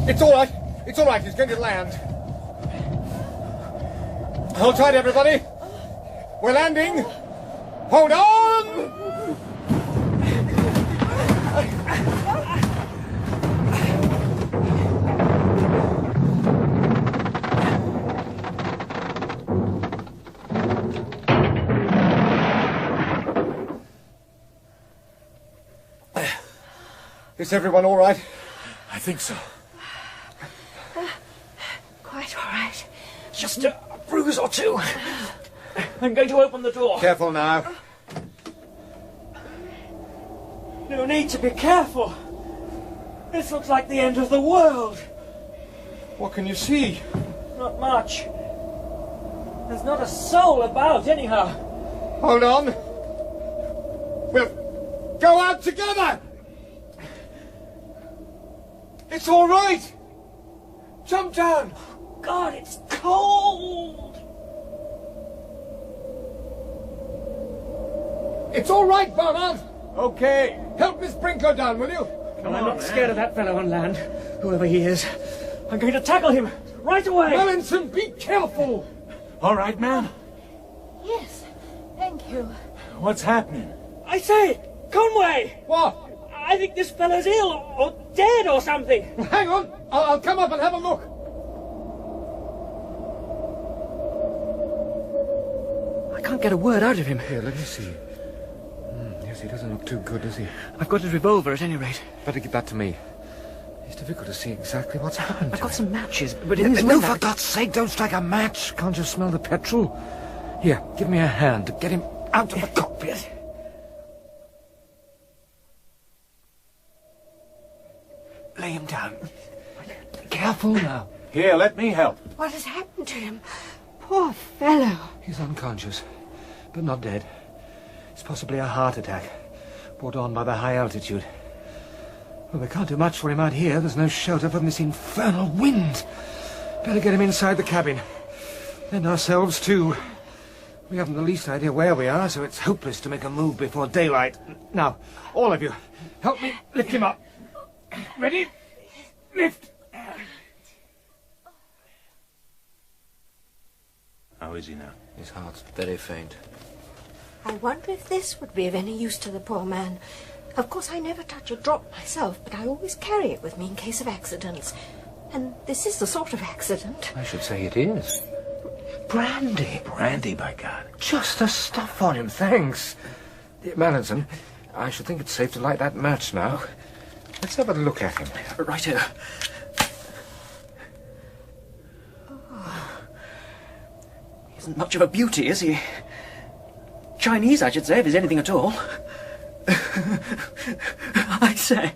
It's all right. It's all right. He's going to land. Hold tight, everybody. We're landing. Hold on! Is everyone all right? I think so. Quite all right. Just a bruise or two. I'm going to open the door. Careful now. No need to be careful. This looks like the end of the world. What can you see? Not much. There's not a soul about, anyhow. Hold on. We'll go out together. It's all right. Jump down. God, it's cold. It's all right, Barnard. Okay. Help Miss Brinker down, will you? I'm not scared of that fellow on land, whoever he is. I'm going to tackle him right away. Mallinson, be careful. All right, man. Yes, thank you. What's happening? I say, Conway! What? I think this fellow's ill, or dead, or something. Hang on, I'll come up and have a look. I can't get a word out of him. Here, let me see. Yes, he doesn't look too good, does he? I've got his revolver at any rate. Better give that to me. It's difficult to see exactly what's happened to I've got him. some matches, but in his No, window... for God's sake, don't strike a match. Can't you smell the petrol? Here, give me a hand to get him out of the cockpit. Lay him down. Careful now. Here, let me help. What has happened to him? Poor fellow. He's unconscious, but not dead. It's possibly a heart attack, brought on by the high altitude. Well, we can't do much for him out here. There's no shelter from this infernal wind. Better get him inside the cabin. And ourselves, too. We haven't the least idea where we are, so it's hopeless to make a move before daylight. Now, all of you, help me lift him up. Ready? Lift! How is he now? His heart's very faint. I wonder if this would be of any use to the poor man. Of course, I never touch a drop myself, but I always carry it with me in case of accidents. And this is the sort of accident. I should say it is. Brandy. Brandy, by God. Just the stuff for him, thanks. Mallinson, I should think it's safe to light that match now. Let's have a look at him. Righto. He isn't much of a beauty, is he? Chinese, I should say, if he's anything at all. I say,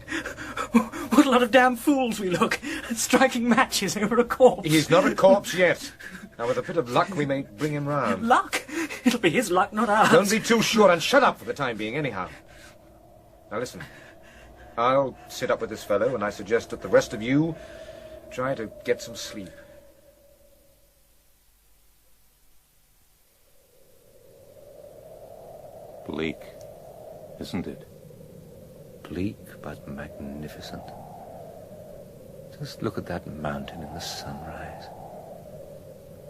what a lot of damn fools we look, striking matches over a corpse. He's not a corpse yet. Now, with a bit of luck, we may bring him round. Luck? It'll be his luck, not ours. Don't be too sure, and shut up for the time being, anyhow. Now, listen. I'll sit up with this fellow, and I suggest that the rest of you try to get some sleep. Bleak, isn't it? Bleak, but magnificent. Just look at that mountain in the sunrise.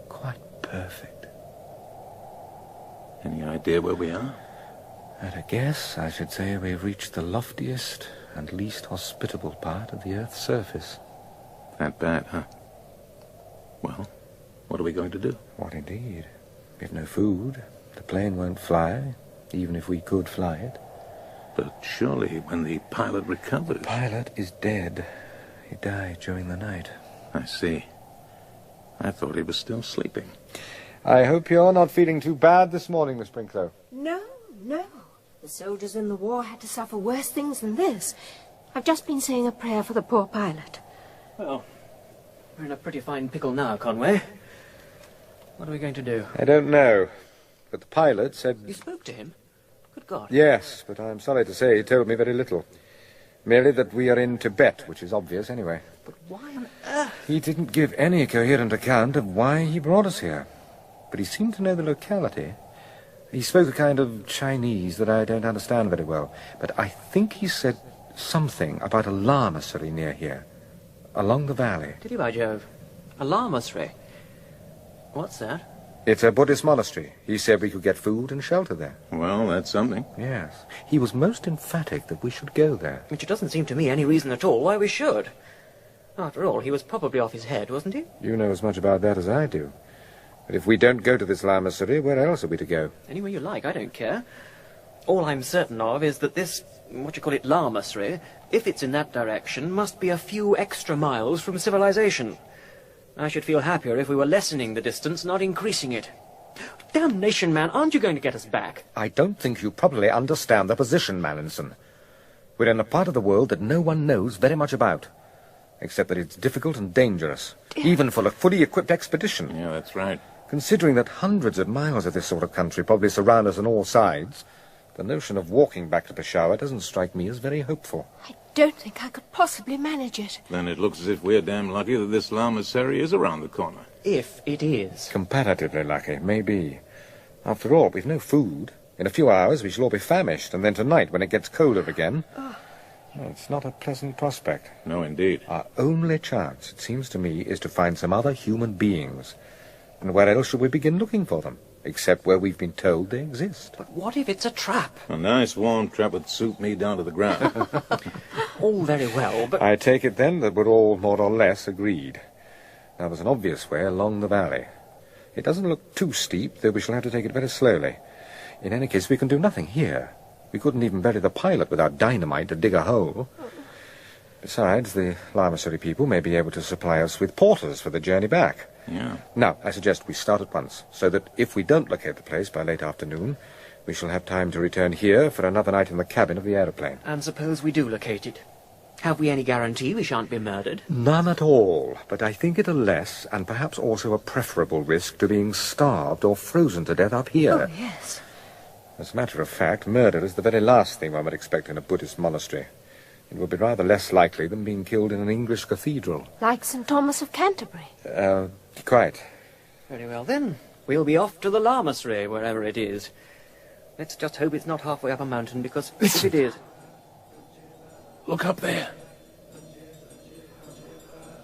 Quite perfect. Any idea where we are? At a guess, I should say we've reached the loftiest and least hospitable part of the Earth's surface. That bad, huh? Well, what are we going to do? What indeed? We have no food. The plane won't fly, even if we could fly it. But surely when the pilot recovers... The pilot is dead. He died during the night. I see. I thought he was still sleeping. I hope you're not feeling too bad this morning, Miss Brinklow. No, no. The soldiers in the war had to suffer worse things than this. I've just been saying a prayer for the poor pilot. Well, we're in a pretty fine pickle now, Conway. What are we going to do? I don't know. But the pilot said... You spoke to him? Good God. Yes, but I'm sorry to say he told me very little. Merely that we are in Tibet, which is obvious anyway. But why on earth? He didn't give any coherent account of why he brought us here. But he seemed to know the locality. He spoke a kind of Chinese that I don't understand very well. But I think he said something about a lamasery near here, along the valley. Did he, by Jove? A lamasery? What's that? It's a Buddhist monastery. He said we could get food and shelter there. Well, that's something. Yes. He was most emphatic that we should go there. Which it doesn't seem to me any reason at all why we should. After all, he was probably off his head, wasn't he? You know as much about that as I do. But if we don't go to this lamasery, where else are we to go? Anywhere you like, I don't care. All I'm certain of is that this, lamasery, if it's in that direction, must be a few extra miles from civilization. I should feel happier if we were lessening the distance, not increasing it. Damnation, man, aren't you going to get us back? I don't think you probably understand the position, Mallinson. We're in a part of the world that no one knows very much about, except that it's difficult and dangerous, even for a fully equipped expedition. Yeah, that's right. Considering that hundreds of miles of this sort of country probably surround us on all sides, the notion of walking back to Peshawar doesn't strike me as very hopeful. I don't think I could possibly manage it. Then it looks as if we're damn lucky that this lamasery is around the corner. If it is. Comparatively lucky, maybe. After all, we've no food. In a few hours we shall all be famished, and then tonight, when it gets colder again... Well, it's not a pleasant prospect. No, indeed. Our only chance, it seems to me, is to find some other human beings. And where else should we begin looking for them, except where we've been told they exist. But what if it's a trap? A nice warm trap would suit me down to the ground. All very well, but... I take it then that we're all more or less agreed. Now, there's an obvious way along the valley. It doesn't look too steep, though we shall have to take it very slowly. In any case, we can do nothing here. We couldn't even bury the pilot without dynamite to dig a hole. Besides, the lamasery people may be able to supply us with porters for the journey back. Yeah. Now, I suggest we start at once, so that if we don't locate the place by late afternoon, we shall have time to return here for another night in the cabin of the aeroplane. And suppose we do locate it? Have we any guarantee we shan't be murdered? None at all, but I think it a less, and perhaps also a preferable risk to being starved or frozen to death up here. Oh, yes. As a matter of fact, murder is the very last thing one would expect in a Buddhist monastery. It would be rather less likely than being killed in an English cathedral. Like St. Thomas of Canterbury. Quite. Very well, then. We'll be off to the lamasery, wherever it is. Let's just hope it's not halfway up a mountain, because if it is... Look up there.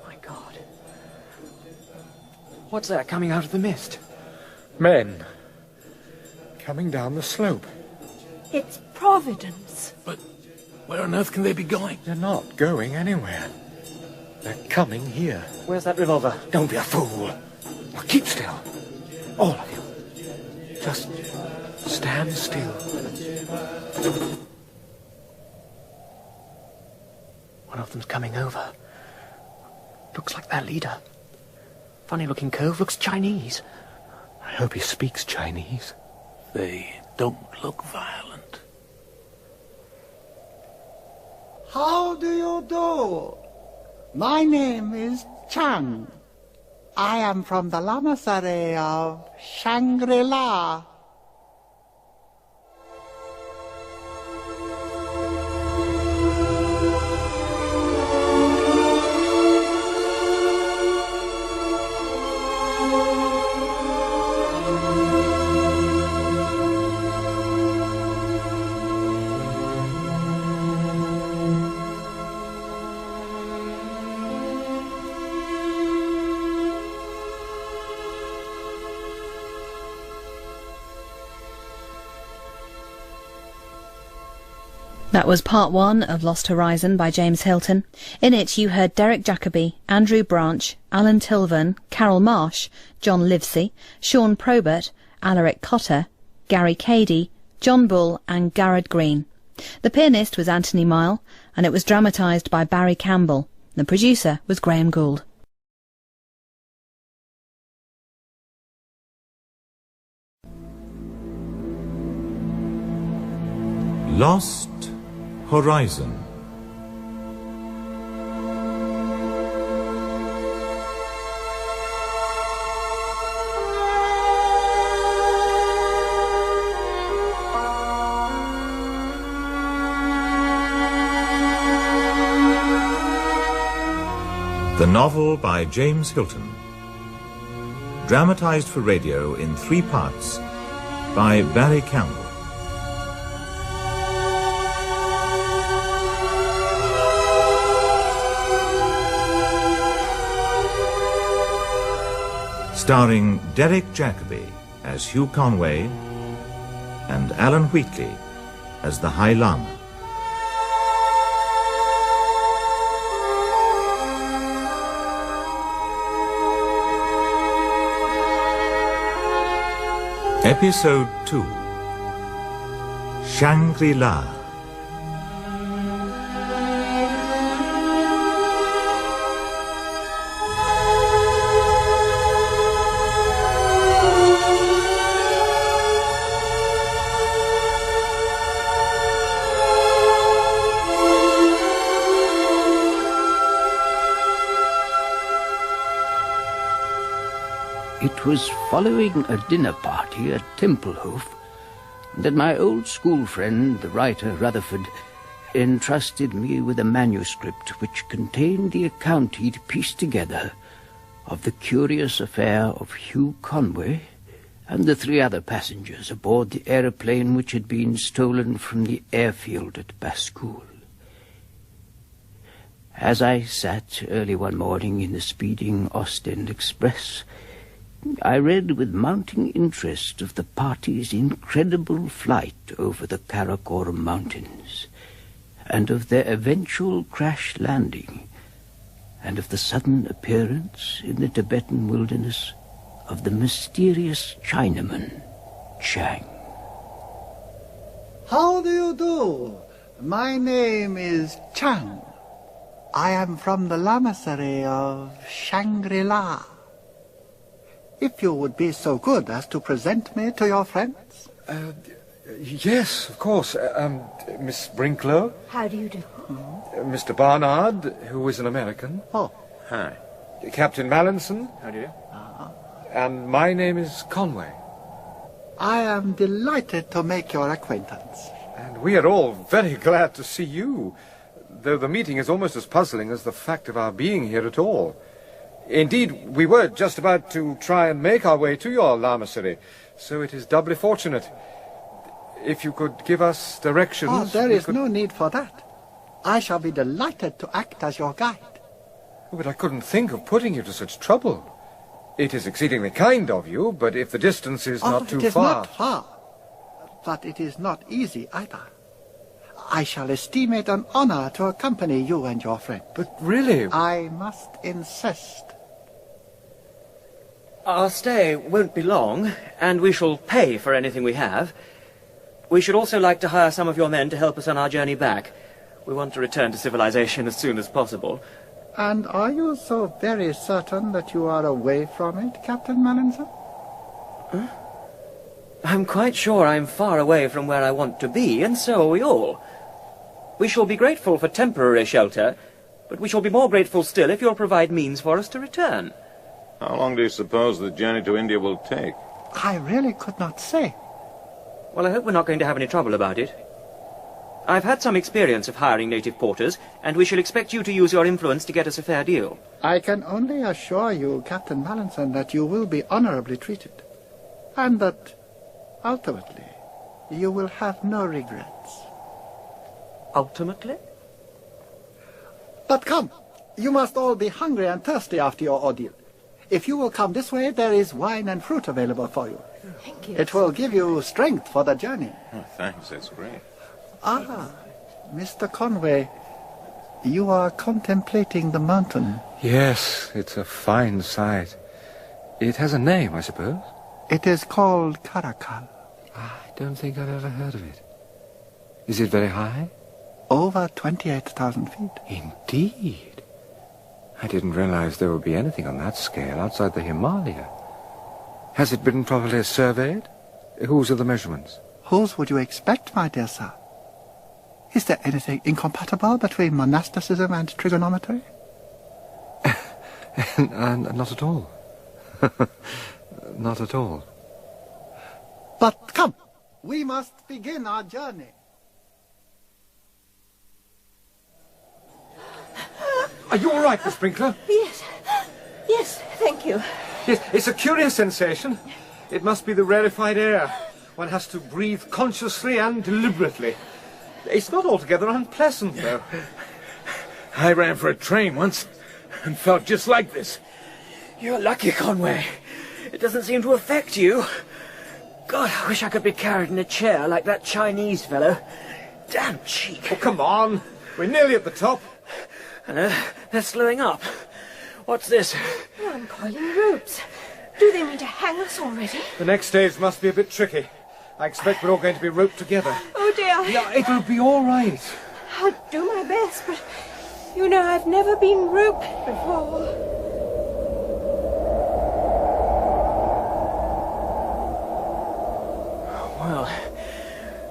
My God. What's that coming out of the mist? Men. Coming down the slope. It's Providence. But where on earth can they be going? They're not going anywhere. They're coming here. Where's that revolver? Don't be a fool. Keep still. All of you. Just stand still. One of them's coming over. Looks like their leader. Funny-looking cove, looks Chinese. I hope he speaks Chinese. They don't look violent. How do you do? My name is Chang. I am from the lamasery of Shangri-La. That was part one of Lost Horizon by James Hilton. In it you heard Derek Jacobi, Andrew Branch, Alan Tilvern, Carol Marsh, John Livesey, Sean Probert, Alaric Cotter, Gary Cady, John Bull and Garrett Green. The pianist was Anthony Mile, and it was dramatised by Barry Campbell. The producer was Graham Gould. Lost Horizon. The novel by James Hilton. Dramatized for radio in 3 parts by Barry Campbell. Starring Derek Jacobi as Hugh Conway and Alan Wheatley as the High Lama. Episode 2, Shangri-La. It was following a dinner party at Templehof that my old school friend, the writer Rutherford, entrusted me with a manuscript which contained the account he'd pieced together of the curious affair of Hugh Conway and the 3 other passengers aboard the aeroplane which had been stolen from the airfield at Baskool. As I sat early one morning in the speeding Ostend Express, I read with mounting interest of the party's incredible flight over the Karakoram Mountains, and of their eventual crash landing, and of the sudden appearance in the Tibetan wilderness of the mysterious Chinaman, Chang. How do you do? My name is Chang. I am from the lamasery of Shangri-La. If you would be so good as to present me to your friends. Yes, of course. Miss Brinklow. How do you do? Mr. Barnard, who is an American. Oh. Hi. Captain Mallinson. How do you do? And my name is Conway. I am delighted to make your acquaintance. And we are all very glad to see you, though the meeting is almost as puzzling as the fact of our being here at all. Indeed, we were just about to try and make our way to your lamasery, so it is doubly fortunate. If you could give us directions... Oh, there is no need for that. I shall be delighted to act as your guide. But I couldn't think of putting you to such trouble. It is exceedingly kind of you, but if the distance is not too far... It is not far, but it is not easy either. I shall esteem it an honor to accompany you and your friend. But really... I must insist. Our stay won't be long, and we shall pay for anything we have. We should also like to hire some of your men to help us on our journey back. We want to return to civilization as soon as possible. And are you so very certain that you are away from it, Captain Mallinson? Huh? I'm quite sure I'm far away from where I want to be, and so are we all. We shall be grateful for temporary shelter, but we shall be more grateful still if you'll provide means for us to return. How long do you suppose the journey to India will take? I really could not say. Well, I hope we're not going to have any trouble about it. I've had some experience of hiring native porters, and we shall expect you to use your influence to get us a fair deal. I can only assure you, Captain Mallinson, that you will be honorably treated, and that, ultimately, you will have no regrets. Ultimately? But come, you must all be hungry and thirsty after your ordeal. If you will come this way, there is wine and fruit available for you. Thank you. It will give you strength for the journey. Oh, thanks, that's great. Ah, Mr. Conway, you are contemplating the mountain. Yes, it's a fine sight. It has a name, I suppose? It is called Karakal. I don't think I've ever heard of it. Is it very high? Over 28,000 feet. Indeed. I didn't realize there would be anything on that scale outside the Himalaya. Has it been properly surveyed? Whose are the measurements? Whose would you expect, my dear sir? Is there anything incompatible between monasticism and trigonometry? Not at all. Not at all. But come, we must begin our journey. Are you all right, Miss Brinklow? Yes. Yes, thank you. Yes, it's a curious sensation. It must be the rarefied air. One has to breathe consciously and deliberately. It's not altogether unpleasant, though. I ran for a train once and felt just like this. You're lucky, Conway. It doesn't seem to affect you. God, I wish I could be carried in a chair like that Chinese fellow. Damn cheek. Oh, come on. We're nearly at the top. And they're slowing up. What's this? Oh, I'm coiling ropes. Do they mean to hang us already? The next stage must be a bit tricky. I expect we're all going to be roped together. Oh, dear. Yeah, it'll be all right. I'll do my best, but you know I've never been roped before. Well,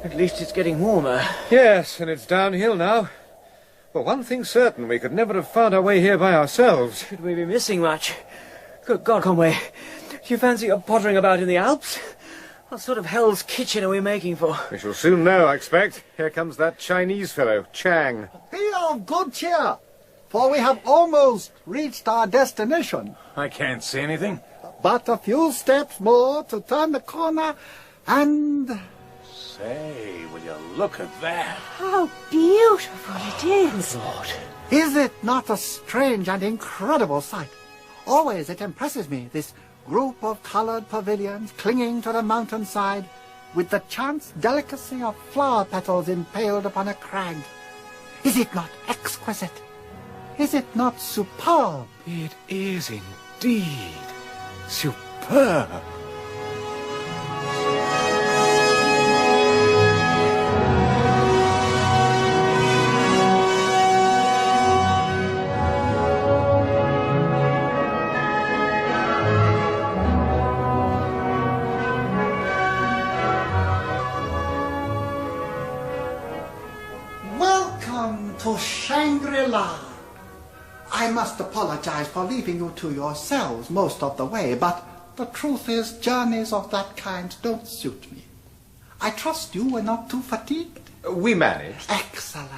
at least it's getting warmer. Yes, and it's downhill now. Well, one thing's certain, we could never have found our way here by ourselves. Should we be missing much? Good God, Conway. Do you fancy you're pottering about in the Alps? What sort of hell's kitchen are we making for? We shall soon know, I expect. Here comes that Chinese fellow, Chang. Be of good cheer, for we have almost reached our destination. I can't see anything. But a few steps more to turn the corner, and... Say, will you look at that? How beautiful it is. Lord. Is it not a strange and incredible sight? Always it impresses me, this group of coloured pavilions clinging to the mountainside, with the chance delicacy of flower petals impaled upon a crag. Is it not exquisite? Is it not superb? It is indeed superb. Welcome to Shangri-La. I must apologize for leaving you to yourselves most of the way, but the truth is journeys of that kind don't suit me. I trust you were not too fatigued? We managed. Excellent.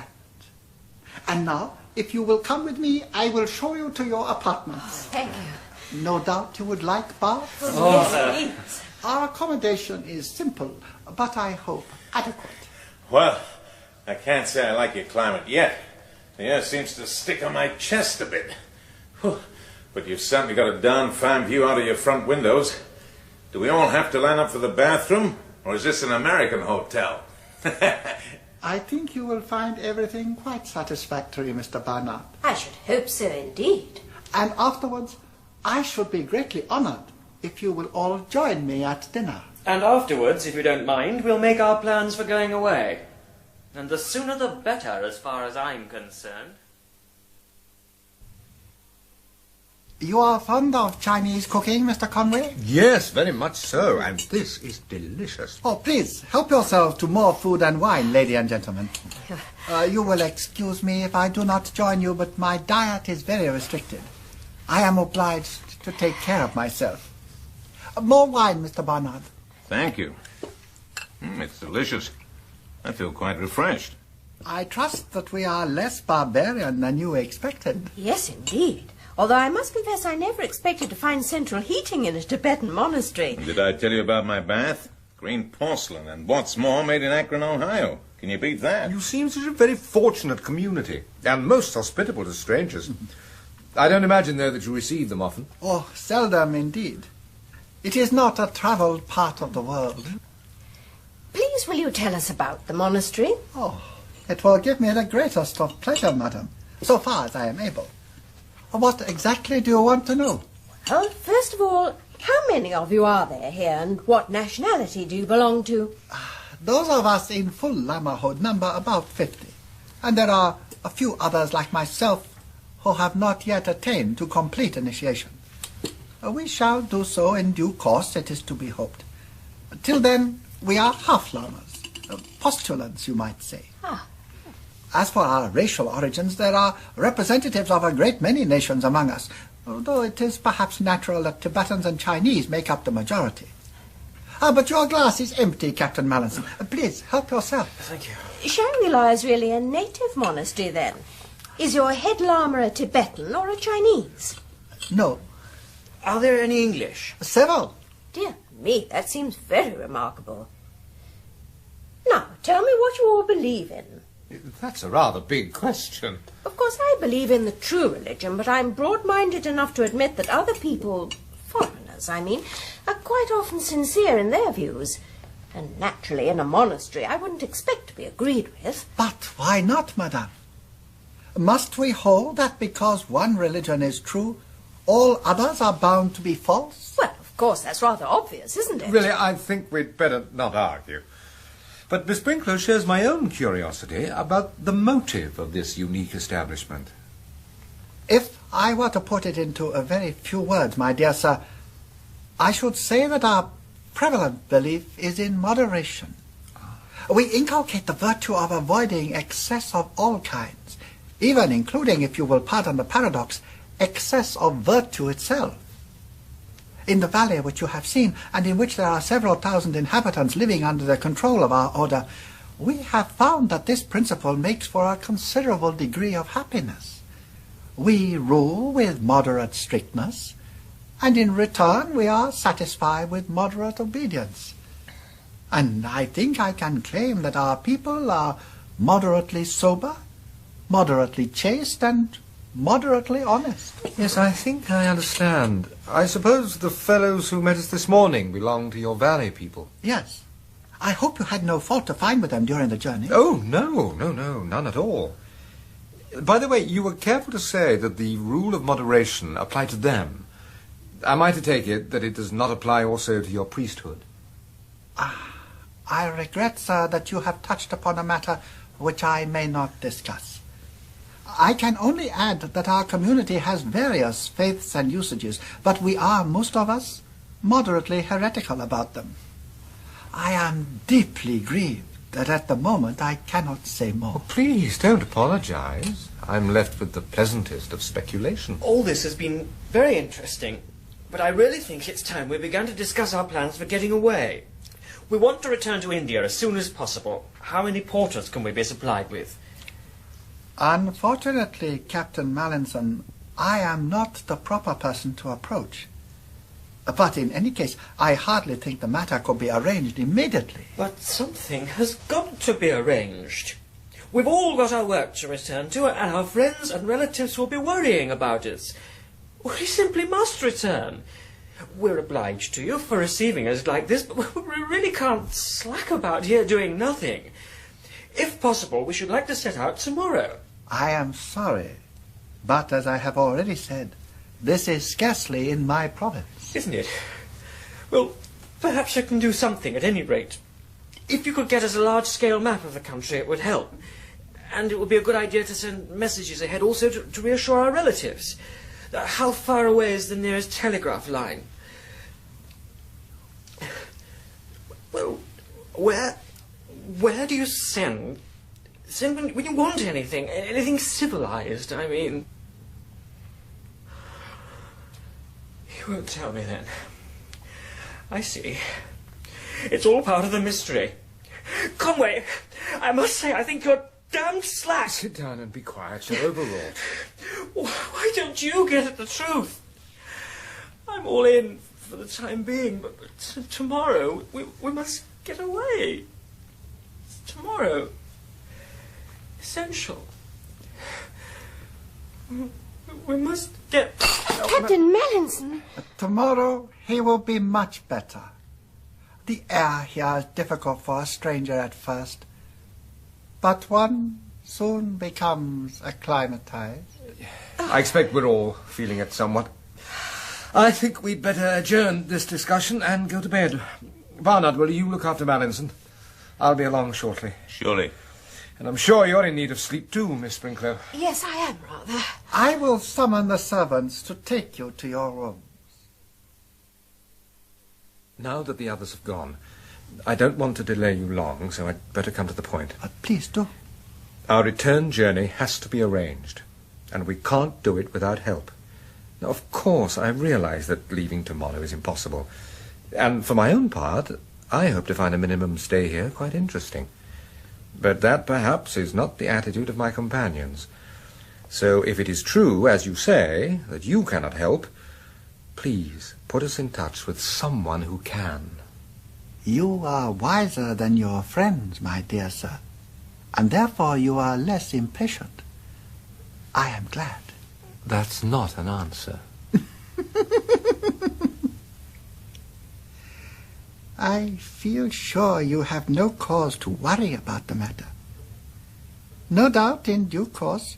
And now, if you will come with me, I will show you to your apartments. Thank you. No doubt you would like baths? Yes, please. Our accommodation is simple, but I hope adequate. Well, I can't say I like your climate yet. The air seems to stick on my chest a bit. Whew. But you've certainly got a darn fine view out of your front windows. Do we all have to line up for the bathroom, or is this an American hotel? I think you will find everything quite satisfactory, Mr. Barnard. I should hope so indeed. And afterwards, I should be greatly honored if you will all join me at dinner. And afterwards, if you don't mind, we'll make our plans for going away. And the sooner the better, as far as I'm concerned. You are fond of Chinese cooking, Mr. Conway? Yes, very much so, and this is delicious. Oh, please, help yourselves to more food and wine, ladies and gentlemen. You will excuse me if I do not join you, but my diet is very restricted. I am obliged to take care of myself. More wine, Mr. Barnard. Thank you. It's delicious. I feel quite refreshed. I trust that we are less barbarian than you expected. Yes, indeed. Although I must confess I never expected to find central heating in a Tibetan monastery. Did I tell you about my bath? Green porcelain, and what's more, made in Akron, Ohio. Can you beat that? You seem such a very fortunate community, and most hospitable to strangers. I don't imagine, though, that you receive them often. Oh, seldom indeed. It is not a travelled part of the world. Please will you tell us about the monastery? Oh, it will give me the greatest of pleasure, madam, so far as I am able. What exactly do you want to know? Well, first of all, how many of you are there here, and what nationality do you belong to? Those of us in full Lamahood number about 50, and there are a few others like myself who have not yet attained to complete initiation. We shall do so in due course, it is to be hoped. Till then, we are half-lamas, postulants, you might say. As for our racial origins, there are representatives of a great many nations among us, though it is perhaps natural that Tibetans and Chinese make up the majority. But your glass is empty, Captain Mallinson. Please, help yourself. Thank you. Shangri-La is really a native monastery, then. Is your head lama a Tibetan or a Chinese? No. Are there any English? Several. Dear me, that seems very remarkable. Now, tell me what you all believe in. That's a rather big question. Of course, I believe in the true religion, but I'm broad-minded enough to admit that other people, foreigners, I mean, are quite often sincere in their views. And naturally, in a monastery, I wouldn't expect to be agreed with. But why not, madame? Must we hold that because one religion is true, all others are bound to be false? Well, of course, that's rather obvious, isn't it? Really, I think we'd better not argue. But Miss Brinklow shows my own curiosity about the motive of this unique establishment. If I were to put it into a very few words, my dear sir, I should say that our prevalent belief is in moderation. We inculcate the virtue of avoiding excess of all kinds, even including, if you will pardon the paradox, excess of virtue itself. In the valley which you have seen, and in which there are several thousand inhabitants living under the control of our order, we have found that this principle makes for a considerable degree of happiness. We rule with moderate strictness, and in return we are satisfied with moderate obedience. And I think I can claim that our people are moderately sober, moderately chaste, and moderately honest. Yes, I think I understand. I suppose the fellows who met us this morning belong to your valley people. Yes. I hope you had no fault to find with them during the journey. Oh, no, none at all. By the way, you were careful to say that the rule of moderation applied to them. Am I to take it that it does not apply also to your priesthood? I regret, sir, that you have touched upon a matter which I may not discuss. I can only add that our community has various faiths and usages, but we are, most of us, moderately heretical about them. I am deeply grieved that at the moment I cannot say more. Oh, please, don't apologize. I'm left with the pleasantest of speculation. All this has been very interesting, but I really think it's time we began to discuss our plans for getting away. We want to return to India as soon as possible. How many porters can we be supplied with? Unfortunately, Captain Mallinson, I am not the proper person to approach. But in any case, I hardly think the matter could be arranged immediately. But something has got to be arranged. We've all got our work to return to, and our friends and relatives will be worrying about us. We simply must return. We're obliged to you for receiving us like this, but we really can't slack about here doing nothing. If possible, we should like to set out tomorrow. I am sorry, but as I have already said, this is scarcely in my province. Isn't it? Well, perhaps I can do something at any rate. If you could get us a large-scale map of the country, it would help. And it would be a good idea to send messages ahead also to reassure our relatives. How far away is the nearest telegraph line? Well, where do you send? Send when you want anything civilized, I mean. You won't tell me then. I see. It's all part of the mystery. Conway, I must say I think you're damned slack. Sit down and be quiet. You're overwrought. Why don't you get at the truth? I'm all in for the time being, but tomorrow we must get away. Tomorrow. Essential. We must get... Captain Mallinson! Tomorrow he will be much better. The air here is difficult for a stranger at first, but one soon becomes acclimatized. I expect we're all feeling it somewhat. I think we'd better adjourn this discussion and go to bed. Barnard, will you look after Mallinson? I'll be along shortly. Surely. And I'm sure you're in need of sleep too, Miss Sprinkler. Yes, I am, rather. I will summon the servants to take you to your room. Now that the others have gone, I don't want to delay you long, so I'd better come to the point. Please do. Our return journey has to be arranged, and we can't do it without help. Now, of course, I realize that leaving tomorrow is impossible. And for my own part, I hope to find a minimum stay here quite interesting. But that, perhaps, is not the attitude of my companions. So if it is true, as you say, that you cannot help, please put us in touch with someone who can. You are wiser than your friends, my dear sir, and therefore you are less impatient. I am glad. That's not an answer. I feel sure you have no cause to worry about the matter. No doubt, in due course,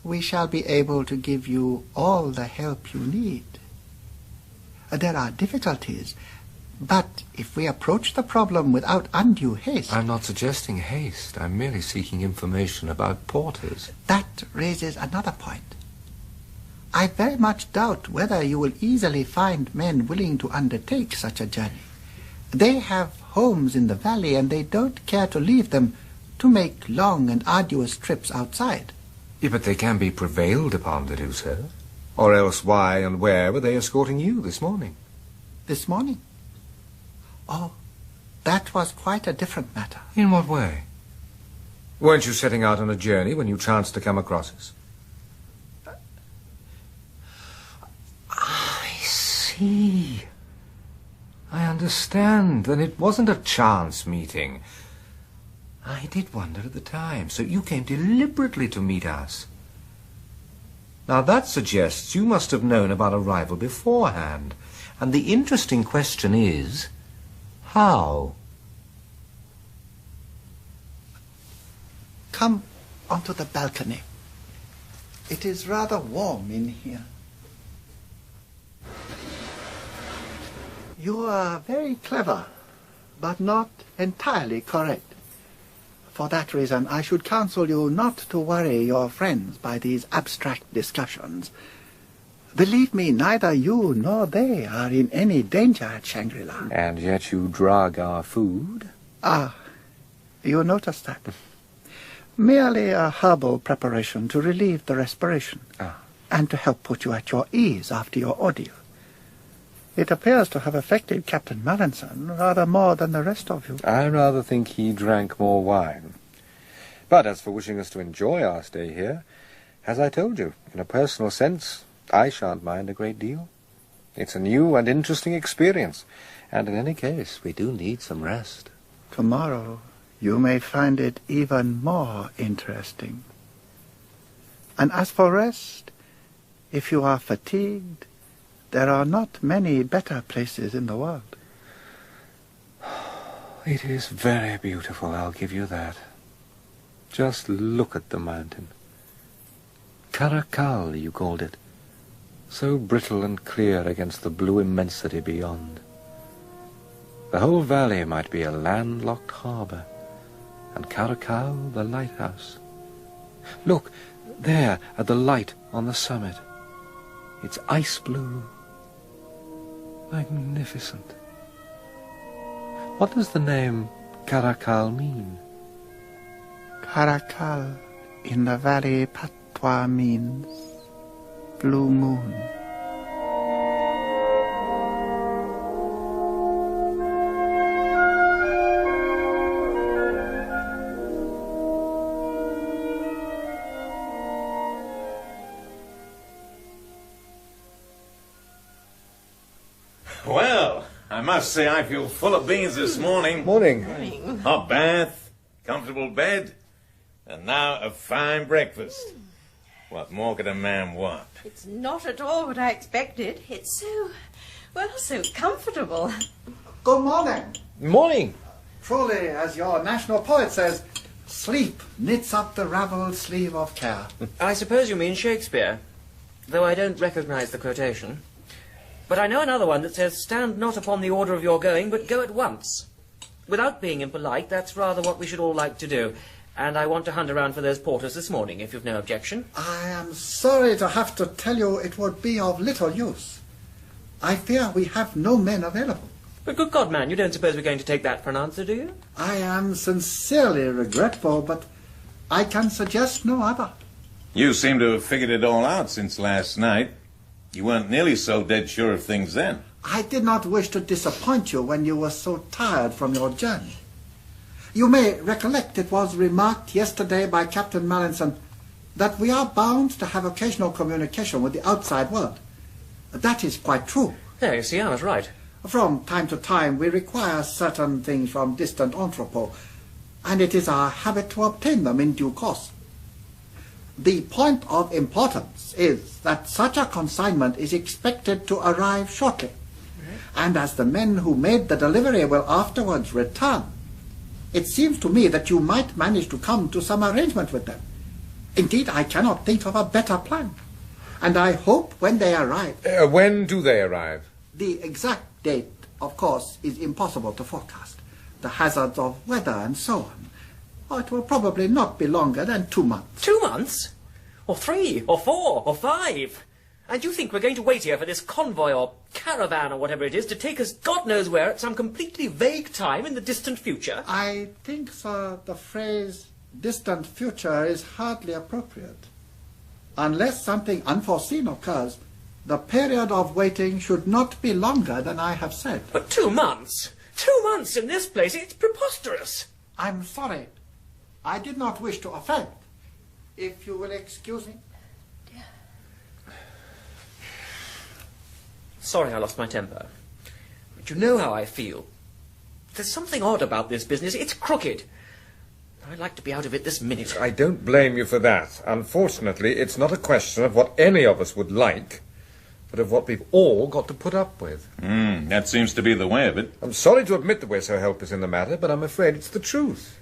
we shall be able to give you all the help you need. There are difficulties, but if we approach the problem without undue haste... I'm not suggesting haste. I'm merely seeking information about porters. That raises another point. I very much doubt whether you will easily find men willing to undertake such a journey. They have homes in the valley, and they don't care to leave them to make long and arduous trips outside. Yeah, but they can be prevailed upon to do so. Or else why and where were they escorting you this morning? This morning? Oh, that was quite a different matter. In what way? Weren't you setting out on a journey when you chanced to come across us? I see. I understand. Then it wasn't a chance meeting. I did wonder at the time. So you came deliberately to meet us. Now that suggests you must have known of our arrival beforehand. And the interesting question is, how? Come onto the balcony. It is rather warm in here. You are very clever, but not entirely correct. For that reason, I should counsel you not to worry your friends by these abstract discussions. Believe me, neither you nor they are in any danger at Shangri-La. And yet you drug our food? Ah, you noticed that. Merely a herbal preparation to relieve the respiration and to help put you at your ease after your ordeal. It appears to have affected Captain Mallinson rather more than the rest of you. I rather think he drank more wine. But as for wishing us to enjoy our stay here, as I told you, in a personal sense, I shan't mind a great deal. It's a new and interesting experience, and in any case, we do need some rest. Tomorrow, you may find it even more interesting. And as for rest, if you are fatigued, there are not many better places in the world. It is very beautiful, I'll give you that. Just look at the mountain. Caracal, you called it. So brittle and clear against the blue immensity beyond. The whole valley might be a landlocked harbour, and Caracal the lighthouse. Look, there at the light on the summit. It's ice blue. Magnificent. What does the name Caracal mean? Caracal in the valley patois means blue moon. Well, I must say I feel full of beans this morning. Morning. Hot bath, comfortable bed, and now a fine breakfast. What more could a man want? It's not at all what I expected. It's so comfortable. Good morning. Morning. Truly, as your national poet says, sleep knits up the ravelled sleeve of care. I suppose you mean Shakespeare, though I don't recognize the quotation. But I know another one that says, stand not upon the order of your going, but go at once. Without being impolite, that's rather what we should all like to do. And I want to hunt around for those porters this morning, if you've no objection. I am sorry to have to tell you it would be of little use. I fear we have no men available. But good God, man, you don't suppose we're going to take that for an answer, do you? I am sincerely regretful, but I can suggest no other. You seem to have figured it all out since last night. You weren't nearly so dead sure of things then. I did not wish to disappoint you when you were so tired from your journey. You may recollect it was remarked yesterday by Captain Mallinson that we are bound to have occasional communication with the outside world. That is quite true. Yeah, you see, I was right. From time to time we require certain things from distant entrepôts, and it is our habit to obtain them in due course. The point of importance is that such a consignment is expected to arrive shortly, and as the men who made the delivery will afterwards return, it seems to me that you might manage to come to some arrangement with them. Indeed, I cannot think of a better plan, and I hope when they arrive... When do they arrive? The exact date, of course, is impossible to forecast. The hazards of weather and so on. Oh, it will probably not be longer than 2 months. 2 months? Or 3, or 4, or 5? And you think we're going to wait here for this convoy or caravan or whatever it is to take us God knows where at some completely vague time in the distant future? I think, sir, the phrase distant future is hardly appropriate. Unless something unforeseen occurs, the period of waiting should not be longer than I have said. But 2 months? 2 months in this place? It's preposterous. I'm sorry. I did not wish to offend. If you will excuse me. Sorry I lost my temper. But you know how I feel. There's something odd about this business. It's crooked. I'd like to be out of it this minute. I don't blame you for that. Unfortunately, it's not a question of what any of us would like, but of what we've all got to put up with. That seems to be the way of it. I'm sorry to admit that we're so helpless in the matter, but I'm afraid it's the truth.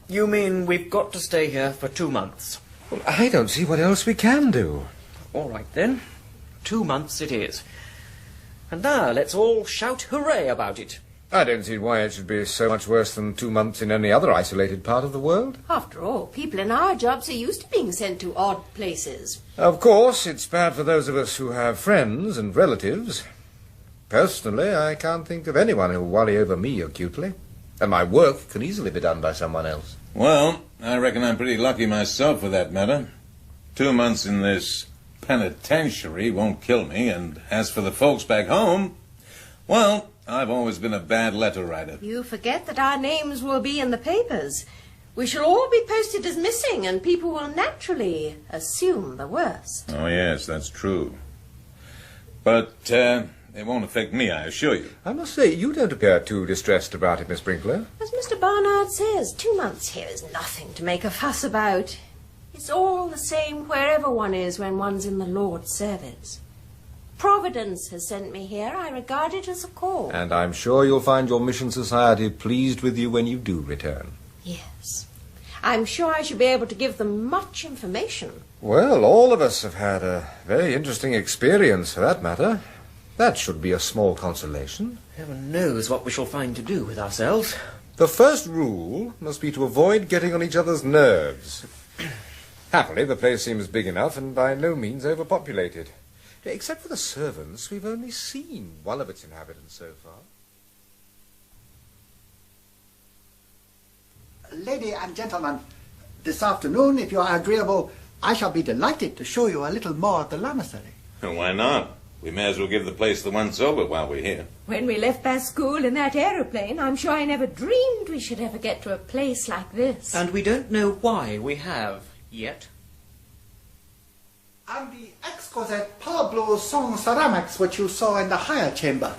You mean we've got to stay here for 2 months? Well, I don't see what else we can do. All right, then. 2 months it is. And now let's all shout hooray about it. I don't see why it should be so much worse than 2 months in any other isolated part of the world. After all, people in our jobs are used to being sent to odd places. Of course, it's bad for those of us who have friends and relatives. Personally, I can't think of anyone who'll worry over me acutely. And my work can easily be done by someone else. Well, I reckon I'm pretty lucky myself for that matter. 2 months in this penitentiary won't kill me, and as for the folks back home, well, I've always been a bad letter writer. You forget that our names will be in the papers. We shall all be posted as missing, and people will naturally assume the worst. Oh, yes, that's true. But it won't affect me, I assure you. I must say, you don't appear too distressed about it, Miss Sprinkler. As Mr. Barnard says, 2 months here is nothing to make a fuss about. It's all the same wherever one is when one's in the Lord's service. Providence has sent me here. I regard it as a call. And I'm sure you'll find your mission society pleased with you when you do return. Yes. I'm sure I shall be able to give them much information. Well, all of us have had a very interesting experience, for that matter. That should be a small consolation. Heaven knows what we shall find to do with ourselves. The first rule must be to avoid getting on each other's nerves. Happily, the place seems big enough and by no means overpopulated. Except for the servants, we've only seen one of its inhabitants so far. Lady and gentlemen, this afternoon, if you are agreeable, I shall be delighted to show you a little more of the lamasery. Why not? We may as well give the place the once over while we're here. When we left Bascoul in that aeroplane, I'm sure I never dreamed we should ever get to a place like this. And we don't know why we have yet. And the exquisite pearl blue song ceramics which you saw in the higher chamber.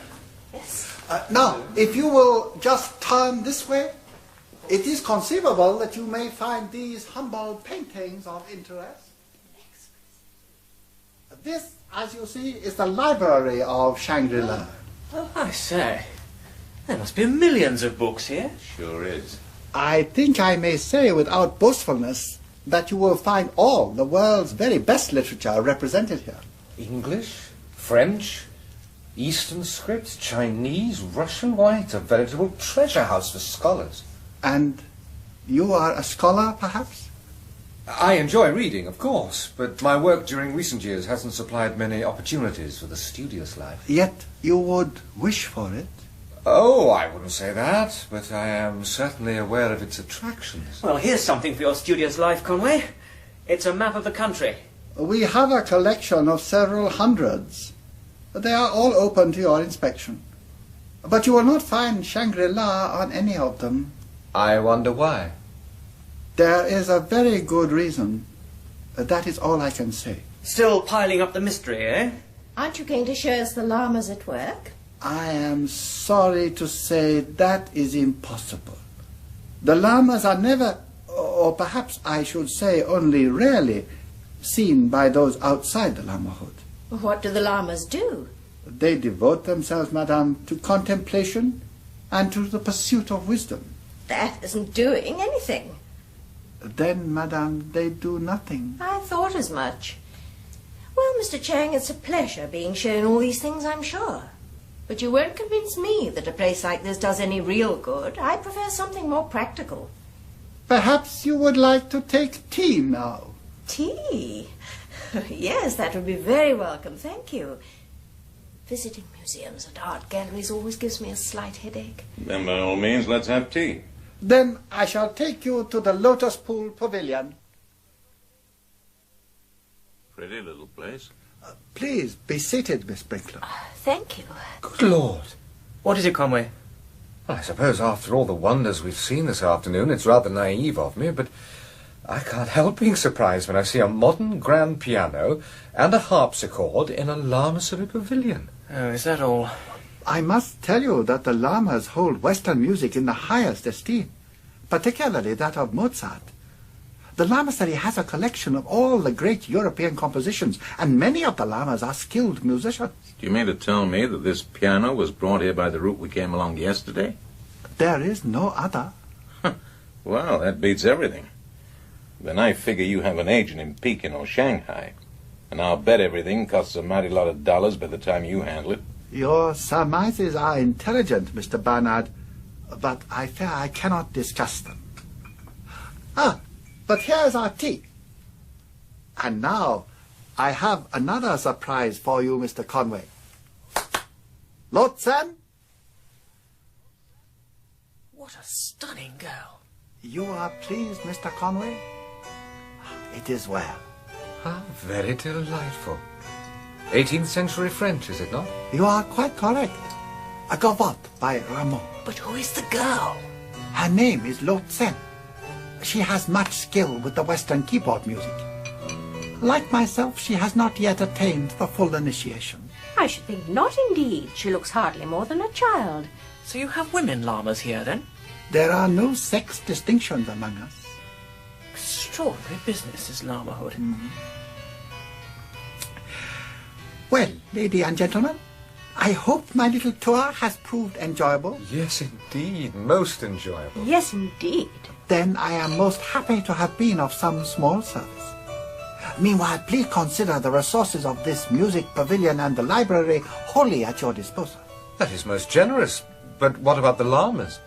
Yes. Now, if you will just turn this way, it is conceivable that you may find these humble paintings of interest. This, as you see, is the library of Shangri-La. Oh, I say. There must be millions of books here. Sure is. I think I may say without boastfulness that you will find all the world's very best literature represented here. English, French, Eastern scripts, Chinese, Russian. Why, it's a veritable treasure house for scholars. And you are a scholar, perhaps? I enjoy reading, of course, but my work during recent years hasn't supplied many opportunities for the studious life. Yet you would wish for it? Oh, I wouldn't say that, but I am certainly aware of its attractions. Well, here's something for your studious life, Conway. It's a map of the country. We have a collection of several hundreds. They are all open to your inspection. But you will not find Shangri-La on any of them. I wonder why. There is a very good reason. That is all I can say. Still piling up the mystery, eh? Aren't you going to show us the llamas at work? I am sorry to say that is impossible. The llamas are never, or perhaps I should say only rarely, seen by those outside the lamahood. What do the llamas do? They devote themselves, madame, to contemplation and to the pursuit of wisdom. That isn't doing anything. Then, madame, they do nothing. I thought as much. Well, Mr. Chang, it's a pleasure being shown all these things, I'm sure. But you won't convince me that a place like this does any real good. I prefer something more practical. Perhaps you would like to take tea now. Tea? Yes, that would be very welcome, thank you. Visiting museums and art galleries always gives me a slight headache. Then by all means, let's have tea. Then I shall take you to the Lotus Pool Pavilion. Pretty little place. Please be seated, Miss Sprinkler. Thank you. Good Lord. What is it, Conway? I suppose after all the wonders we've seen this afternoon, it's rather naive of me, but I can't help being surprised when I see a modern grand piano and a harpsichord in a lamasery pavilion. Oh, is that all? I must tell you that the lamas hold Western music in the highest esteem. particularly that of Mozart. The lamasery has a collection of all the great European compositions, and many of the lamas are skilled musicians. Do you mean to tell me that this piano was brought here by the route we came along yesterday? There is no other. Well, that beats everything. Then I figure you have an agent in Pekin or Shanghai, and I'll bet everything costs a mighty lot of dollars by the time you handle it. Your surmises are intelligent, Mr. Barnard, but I fear I cannot discuss them. But here's our tea. And now, I have another surprise for you, Mr. Conway. Lotsen? What a stunning girl. You are pleased, Mr. Conway? It is well. How very delightful. 18th century French, is it not? You are quite correct. A gavotte by Rameau. But who is the girl? Her name is Lotsen. She has much skill with the Western keyboard music. Like myself, she has not yet attained the full initiation. I should think not, indeed. She looks hardly more than a child. So you have women lamas here, then? There are no sex distinctions among us. Extraordinary business is lamahood. Well, ladies and gentlemen, I hope my little tour has proved enjoyable. Yes, indeed. Most enjoyable. Yes, indeed. Then I am most happy to have been of some small service. Meanwhile, please consider the resources of this music pavilion and the library wholly at your disposal. That is most generous. But what about the lamas?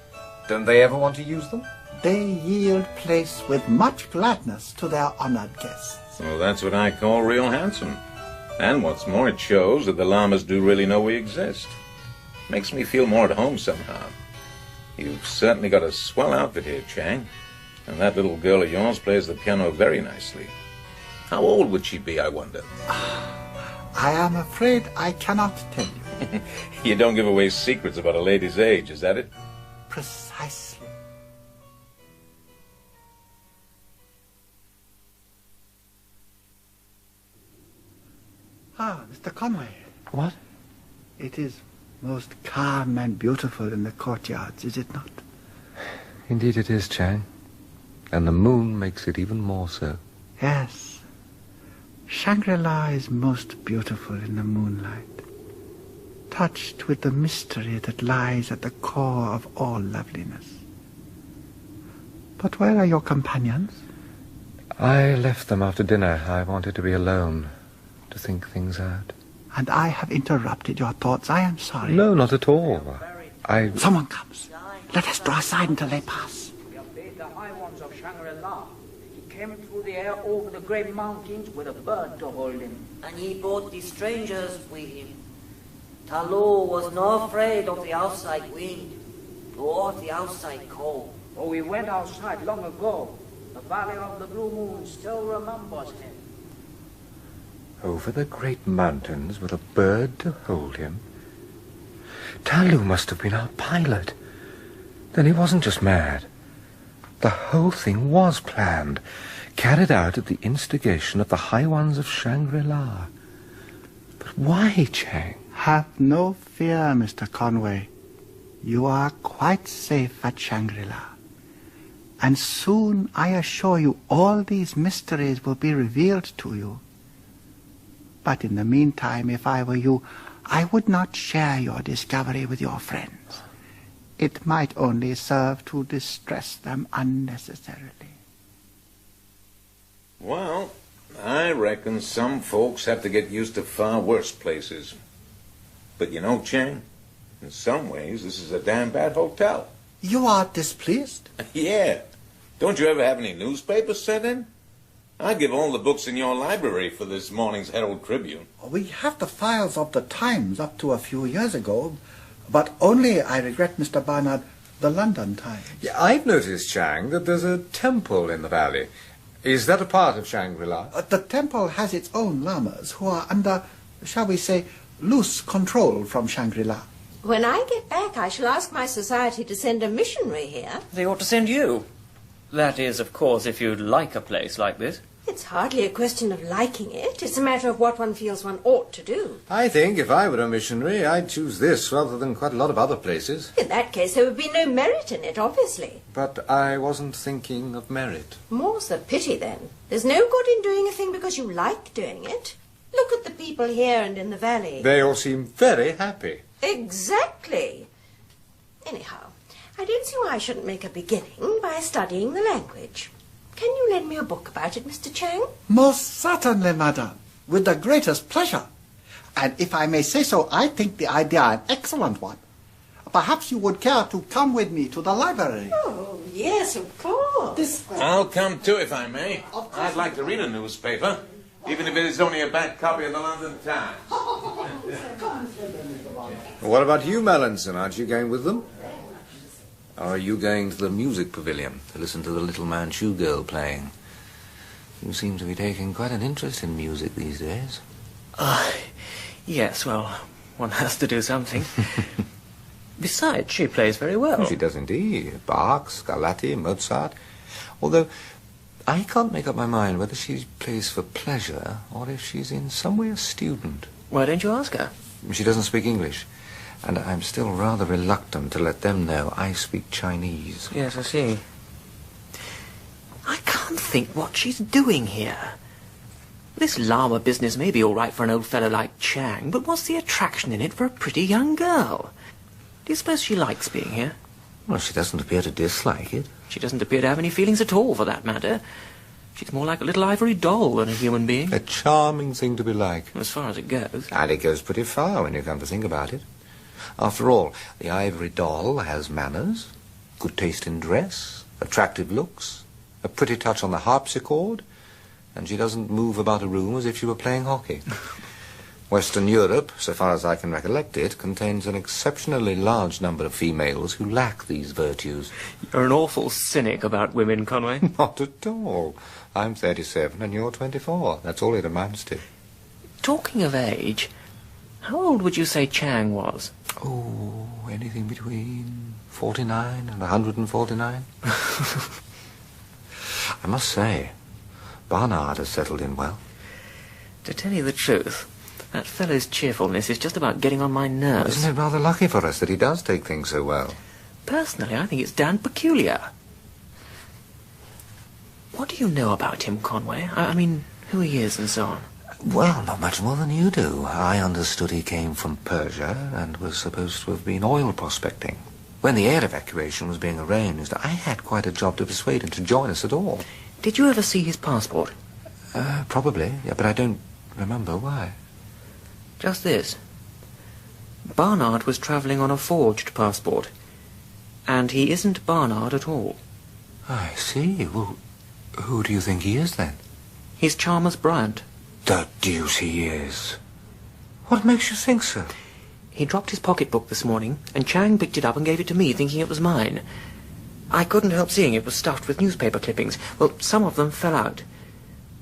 Don't they ever want to use them? They yield place with much gladness to their honored guests. Well, that's what I call real handsome. And what's more, it shows that the lamas do really know we exist. Makes me feel more at home somehow. You've certainly got a swell outfit here, Chang. And that little girl of yours plays the piano very nicely. How old would she be, I wonder? I am afraid I cannot tell you. You don't give away secrets about a lady's age, is that it? Precisely. Mr. Conway. What? It is most calm and beautiful in the courtyards, is it not? Indeed it is, Chang. And the moon makes it even more so. Yes. Shangri-La is most beautiful in the moonlight, touched with the mystery that lies at the core of all loveliness. But where are your companions? I left them after dinner. I wanted to be alone, to think things out. And I have interrupted your thoughts. I am sorry. No, not at all. Someone comes. Let us draw aside until they pass. We obeyed the high ones of Shangri-La. He came through the air over the great mountains with a bird to hold him. And he brought the strangers with him. Talo was not afraid of the outside wind or the outside cold. Oh, we went outside long ago. The Valley of the Blue Moon still remembers him. Over the great mountains with a bird to hold him. Talu must have been our pilot. Then he wasn't just mad. The whole thing was planned, carried out at the instigation of the High Ones of Shangri-La. But why, Chang? Have no fear, Mr. Conway. You are quite safe at Shangri-La. And soon, I assure you, all these mysteries will be revealed to you. But in the meantime, if I were you, I would not share your discovery with your friends. It might only serve to distress them unnecessarily. Well, I reckon some folks have to get used to far worse places. But you know, Chang, in some ways, this is a damn bad hotel. You are displeased? Yeah. Don't you ever have any newspapers sent in? I'd give all the books in your library for this morning's Herald Tribune. We have the files of the Times up to a few years ago, but only, I regret, Mr. Barnard, the London Times. Yeah, I've noticed, Chang, that there's a temple in the valley. Is that a part of Shangri-La? The temple has its own lamas who are under, shall we say, loose control from Shangri-La. When I get back, I shall ask my society to send a missionary here. They ought to send you. That is, of course, if you'd like a place like this. It's hardly a question of liking it. It's a matter of what one feels one ought to do. I think if I were a missionary, I'd choose this rather than quite a lot of other places. In that case, there would be no merit in it, obviously. But I wasn't thinking of merit. More's the pity, then. There's no good in doing a thing because you like doing it. Look at the people here and in the valley. They all seem very happy. Exactly. Anyhow, I don't see why I shouldn't make a beginning by studying the language. Can you lend me a book about it, Mr. Chang? Most certainly, madam. With the greatest pleasure. And if I may say so, I think the idea an excellent one. Perhaps you would care to come with me to the library. Oh, yes, of course. This way. I'll come too, if I may. I'd like to read a newspaper, even if it is only a back copy of the London Times. What about you, Mallinson? Aren't you going with them? Or are you going to the music pavilion to listen to the little Manchu girl playing? You seem to be taking quite an interest in music these days. Yes, well, one has to do something. Besides, she plays very well. She does indeed. Bach, Scarlatti, Mozart. Although I can't make up my mind whether she plays for pleasure or if she's in some way a student. Why don't you ask her? She doesn't speak English. And I'm still rather reluctant to let them know I speak Chinese. Yes, I see. I can't think what she's doing here. This Lama business may be all right for an old fellow like Chang, but what's the attraction in it for a pretty young girl? Do you suppose she likes being here? Well, she doesn't appear to dislike it. She doesn't appear to have any feelings at all, for that matter. She's more like a little ivory doll than a human being. A charming thing to be like. As far as it goes. And it goes pretty far when you come to think about it. After all, the ivory doll has manners, good taste in dress, attractive looks, a pretty touch on the harpsichord, and she doesn't move about a room as if she were playing hockey. Western Europe, so far as I can recollect it, contains an exceptionally large number of females who lack these virtues. You're an awful cynic about women, Conway. Not at all. I'm 37 and you're 24. That's all it amounts to. Talking of age, how old would you say Chang was? Oh, anything between 49 and 149. I must say, Barnard has settled in well. To tell you the truth, that fellow's cheerfulness is just about getting on my nerves. Isn't it rather lucky for us that he does take things so well? Personally, I think it's damned peculiar. What do you know about him, Conway? I mean, who he is and so on. Well, not much more than you do. I understood he came from Persia and was supposed to have been oil prospecting. When the air evacuation was being arranged, I had quite a job to persuade him to join us at all. Did you ever see his passport? Probably, yeah, but I don't remember why. Just this. Barnard was travelling on a forged passport. And he isn't Barnard at all. I see. Well, who do you think he is, then? He's Chalmers Bryant. The deuce he is. What makes you think so? He dropped his pocketbook this morning, and Chang picked it up and gave it to me, thinking it was mine. I couldn't help seeing it was stuffed with newspaper clippings. Well, some of them fell out.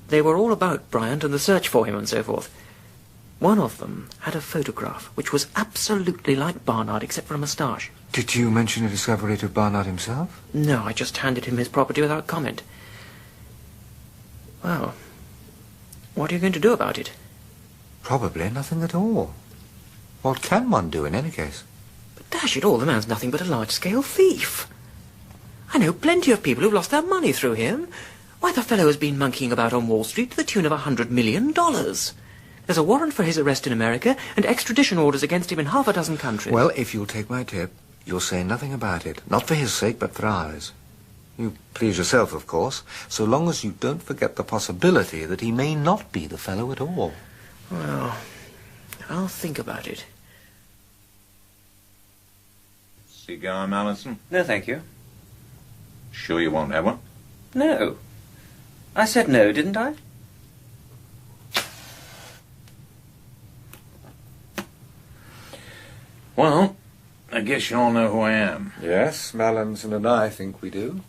They were all about Bryant and the search for him and so forth. One of them had a photograph, which was absolutely like Barnard, except for a moustache. Did you mention a discovery to Barnard himself? No, I just handed him his property without comment. Well, what are you going to do about it? Probably nothing at all. What can one do in any case? But dash it all, the man's nothing but a large-scale thief. I know plenty of people who've lost their money through him. Why, the fellow has been monkeying about on Wall Street to the tune of $100 million. There's a warrant for his arrest in America and extradition orders against him in half a dozen countries. Well, if you'll take my tip, you'll say nothing about it. Not for his sake, but for ours. You please yourself, of course, so long as you don't forget the possibility that he may not be the fellow at all. Well, I'll think about it. Cigar, Mallinson? No, thank you. Sure you won't have one? No. I said no, didn't I? Well, I guess you all know who I am. Yes, Mallinson and I think we do.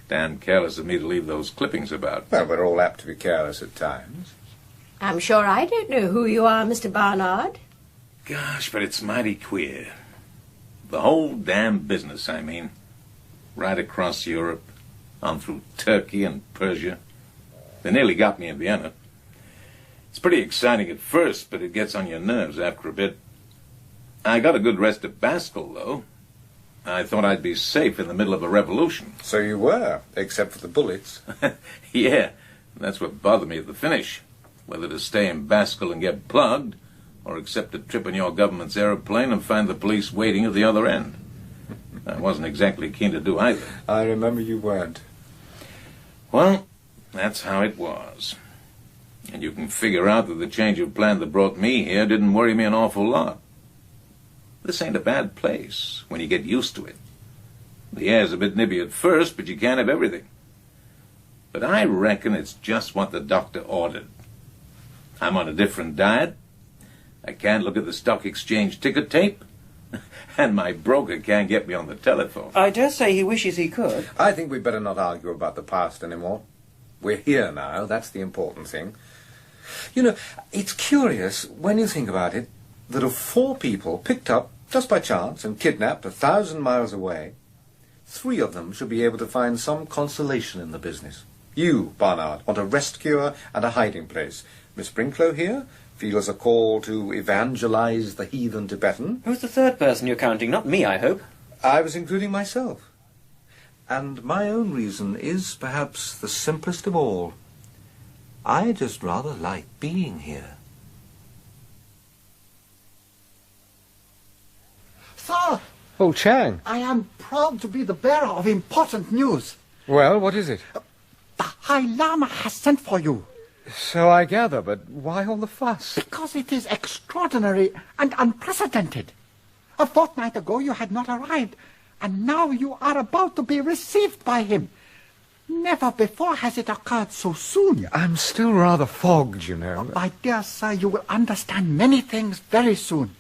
Damn careless of me to leave those clippings about. Well, we're all apt to be careless at times. I'm sure I don't know who you are, Mr. Barnard. Gosh, but it's mighty queer. The whole damn business, I mean. Right across Europe, on through Turkey and Persia. They nearly got me in Vienna. It's pretty exciting at first, but it gets on your nerves after a bit. I got a good rest at Baskel, though. I thought I'd be safe in the middle of a revolution. So you were, except for the bullets. Yeah, that's what bothered me at the finish. Whether to stay in Baskel and get plugged, or accept a trip in your government's aeroplane and find the police waiting at the other end. I wasn't exactly keen to do either. I remember you weren't. Well, that's how it was. And you can figure out that the change of plan that brought me here didn't worry me an awful lot. This ain't a bad place when you get used to it. The air's a bit nibby at first, but you can't have everything. But I reckon it's just what the doctor ordered. I'm on a different diet. I can't look at the stock exchange ticker tape. And my broker can't get me on the telephone. I dare say he wishes he could. I think we'd better not argue about the past anymore. We're here now, that's the important thing. You know, it's curious, when you think about it, that of 4 people picked up, just by chance, and kidnapped 1,000 miles away, 3 of them should be able to find some consolation in the business. You, Barnard, want a rest cure and a hiding place. Miss Brinklow here feels a call to evangelize the heathen Tibetan. Who's the third person you're counting? Not me, I hope. I was including myself. And my own reason is perhaps the simplest of all. I just rather like being here. Sir! Oh, Chang. I am proud to be the bearer of important news. Well, what is it? The High Lama has sent for you. So I gather, but why all the fuss? Because it is extraordinary and unprecedented. A fortnight ago you had not arrived, and now you are about to be received by him. Never before has it occurred so soon. I'm still rather fogged, you know. My dear sir, you will understand many things very soon.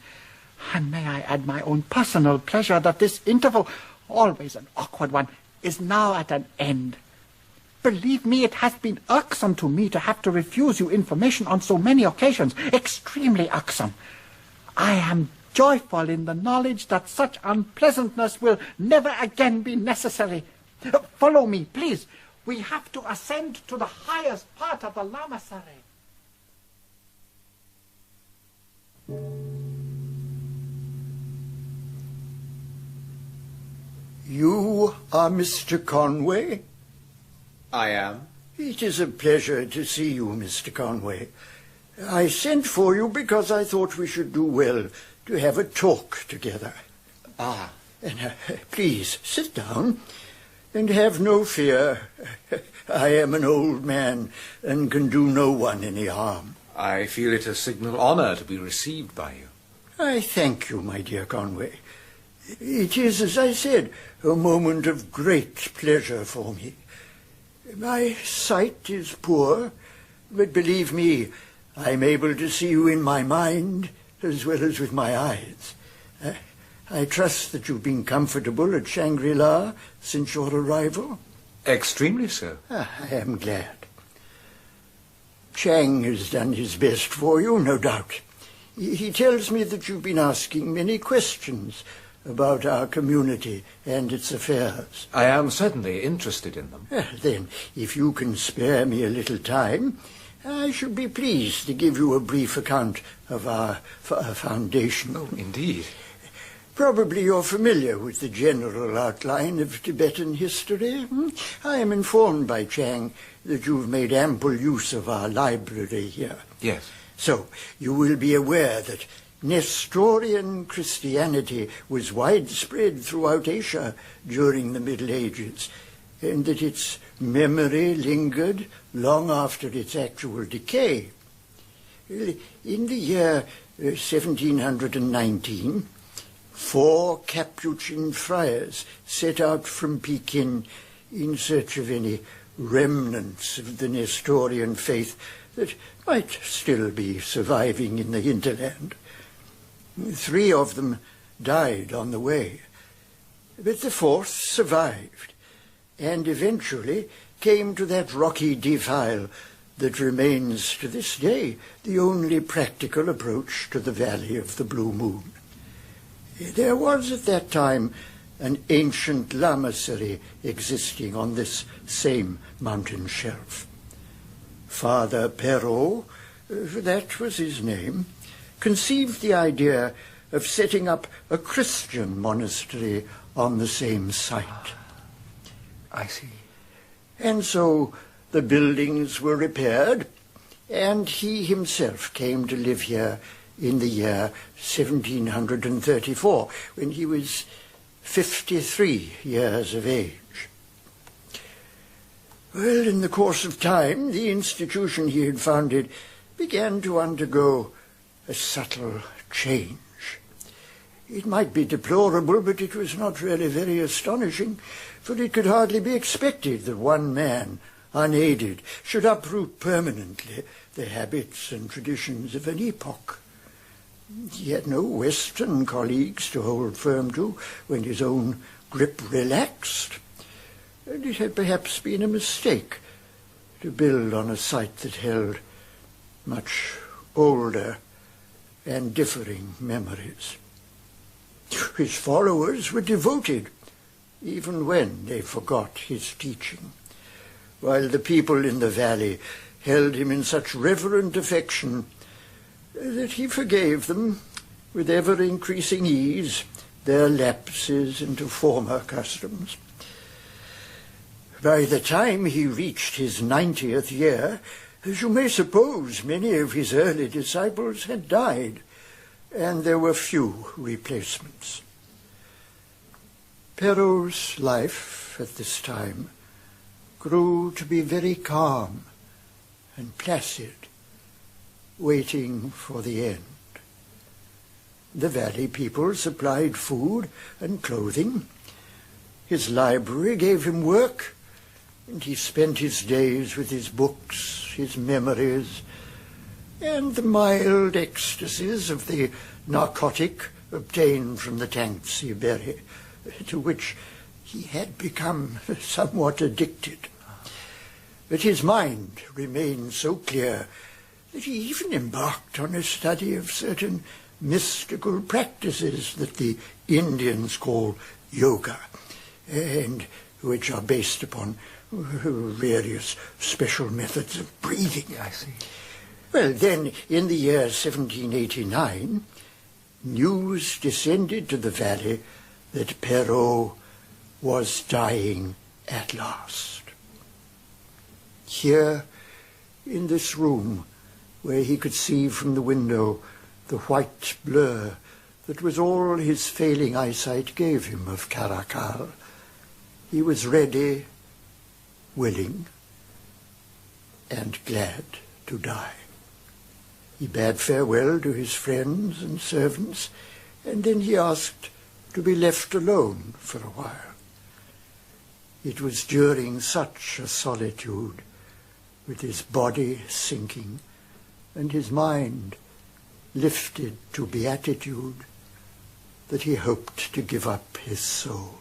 And may I add my own personal pleasure that this interval, always an awkward one, is now at an end. Believe me, it has been irksome to me to have to refuse you information on so many occasions. Extremely irksome. I am joyful in the knowledge that such unpleasantness will never again be necessary. Follow me, please. We have to ascend to the highest part of the lamasery. You are Mr. Conway? I am. It is a pleasure to see you, Mr. Conway. I sent for you because I thought we should do well to have a talk together. Ah. And, please, sit down, and have no fear. I am an old man, and can do no one any harm. I feel it a signal honor to be received by you. I thank you, my dear Conway. It is, as I said, a moment of great pleasure for me. My sight is poor, but believe me, I'm able to see you in my mind as well as with my eyes. I trust that you've been comfortable at Shangri-La since your arrival? Extremely so. I am glad. Chang has done his best for you, no doubt. He tells me that you've been asking many questions about our community and its affairs. I am certainly interested in them. Then, if you can spare me a little time, I should be pleased to give you a brief account of our foundation. Oh, indeed. Probably you're familiar with the general outline of Tibetan history. I am informed by Chang that you've made ample use of our library here. Yes. So, you will be aware that Nestorian Christianity was widespread throughout Asia during the Middle Ages, and that its memory lingered long after its actual decay. In the year 1719, 4 Capuchin friars set out from Pekin in search of any remnants of the Nestorian faith that might still be surviving in the hinterland. 3 of them died on the way, but the 4th survived, and eventually came to that rocky defile that remains to this day the only practical approach to the Valley of the Blue Moon. There was at that time an ancient lamasery existing on this same mountain shelf. Father Perrault, that was his name, conceived the idea of setting up a Christian monastery on the same site. I see. And so the buildings were repaired, and he himself came to live here in the year 1734, when he was 53 years of age. Well, in the course of time, the institution he had founded began to undergo a subtle change. It might be deplorable, but it was not really very astonishing, for it could hardly be expected that one man, unaided, should uproot permanently the habits and traditions of an epoch. He had no Western colleagues to hold firm to when his own grip relaxed, and it had perhaps been a mistake to build on a site that held much older and differing memories. His followers were devoted, even when they forgot his teaching, while the people in the valley held him in such reverent affection that he forgave them with ever-increasing ease their lapses into former customs. By the time he reached his 90th year, as you may suppose, many of his early disciples had died, and there were few replacements. Perrault's life at this time grew to be very calm and placid, waiting for the end. The valley people supplied food and clothing. His library gave him work, and he spent his days with his books, his memories, and the mild ecstasies of the narcotic obtained from the Yangtze berry, to which he had become somewhat addicted. But his mind remained so clear that he even embarked on a study of certain mystical practices that the Indians call yoga, and which are based upon various special methods of breathing. I see. Well, then, in the year 1789, news descended to the valley that Perrault was dying at last. Here, in this room, where he could see from the window the white blur that was all his failing eyesight gave him of Caracal, he was ready, willing, and glad to die. He bade farewell to his friends and servants, and then he asked to be left alone for a while. It was during such a solitude, with his body sinking and his mind lifted to beatitude, that he hoped to give up his soul.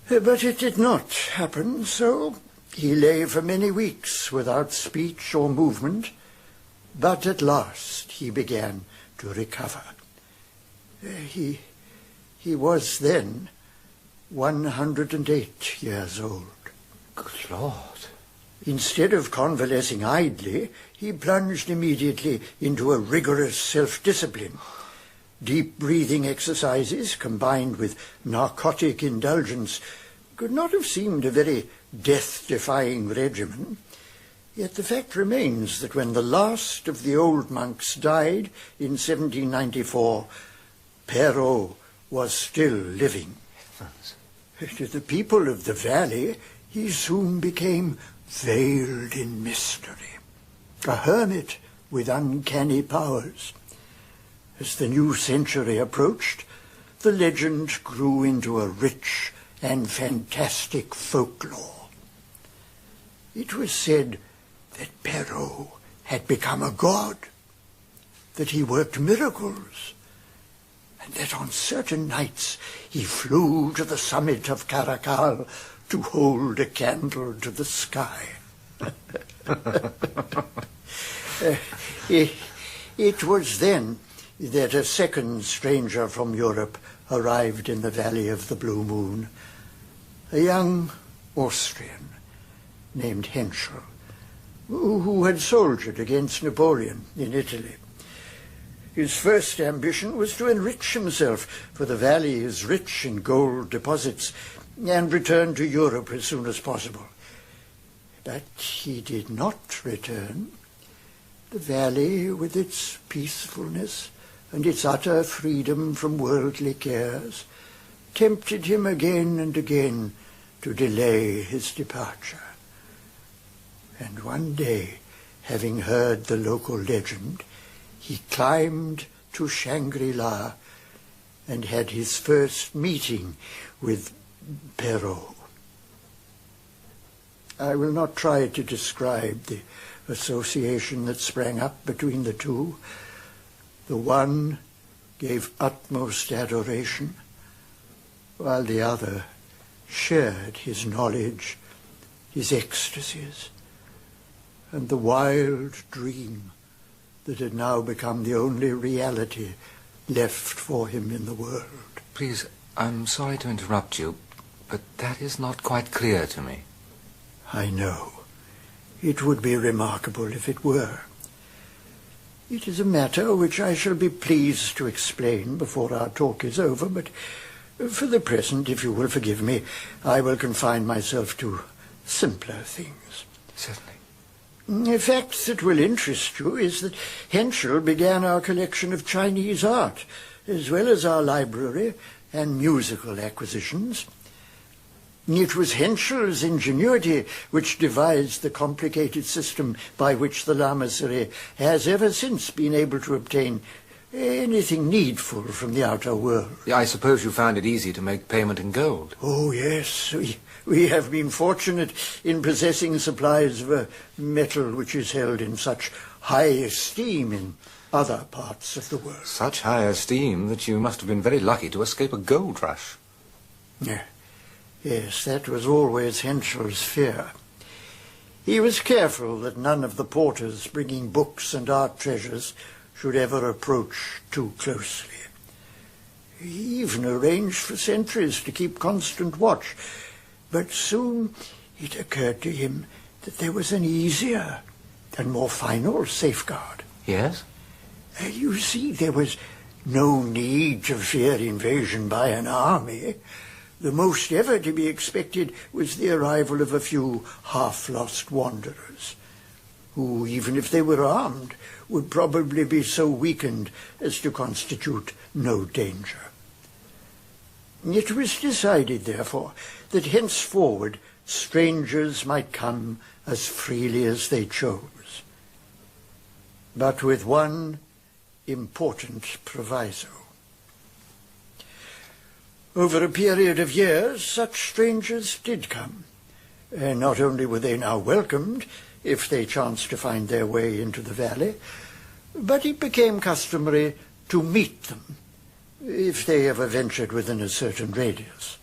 But it did not happen so. He lay for many weeks without speech or movement, but at last he began to recover. He was then 108 years old. Good Lord. Instead of convalescing idly, he plunged immediately into a rigorous self-discipline. Deep breathing exercises combined with narcotic indulgence could not have seemed a very death-defying regimen. Yet the fact remains that when the last of the old monks died in 1794, Perrault was still living. To the people of the valley, he soon became veiled in mystery, a hermit with uncanny powers. As the new century approached, the legend grew into a rich and fantastic folklore. It was said that Perrault had become a god, that he worked miracles, and that on certain nights he flew to the summit of Caracal to hold a candle to the sky. It was then that a second stranger from Europe arrived in the Valley of the Blue Moon, a young Austrian named Henschel, who had soldiered against Napoleon in Italy. His first ambition was to enrich himself, for the valley is rich in gold deposits, and return to Europe as soon as possible. But he did not return. The valley, with its peacefulness and its utter freedom from worldly cares, tempted him again and again to delay his departure. And one day, having heard the local legend, he climbed to Shangri-La and had his first meeting with Perrault. I will not try to describe the association that sprang up between the two. The one gave utmost adoration, while the other shared his knowledge, his ecstasies, and the wild dream that had now become the only reality left for him in the world. Please, I'm sorry to interrupt you, but that is not quite clear to me. I know. It would be remarkable if it were. It is a matter which I shall be pleased to explain before our talk is over, but for the present, if you will forgive me, I will confine myself to simpler things. Certainly. A fact that will interest you is that Henschel began our collection of Chinese art, as well as our library and musical acquisitions. It was Henschel's ingenuity which devised the complicated system by which the lamasery has ever since been able to obtain anything needful from the outer world. I suppose you found it easy to make payment in gold. Oh, yes. We have been fortunate in possessing supplies of a metal which is held in such high esteem in other parts of the world. Such high esteem that you must have been very lucky to escape a gold rush. Yeah. Yes, that was always Henschel's fear. He was careful that none of the porters bringing books and art treasures should ever approach too closely. He even arranged for sentries to keep constant watch, but soon it occurred to him that there was an easier and more final safeguard. Yes? You see, there was no need to fear invasion by an army. The most ever to be expected was the arrival of a few half-lost wanderers, who, even if they were armed, would probably be so weakened as to constitute no danger. It was decided, therefore, that henceforward strangers might come as freely as they chose, but with one important proviso. Over a period of years, such strangers did come, and not only were they now welcomed, if they chanced to find their way into the valley, but it became customary to meet them, if they ever ventured within a certain radius.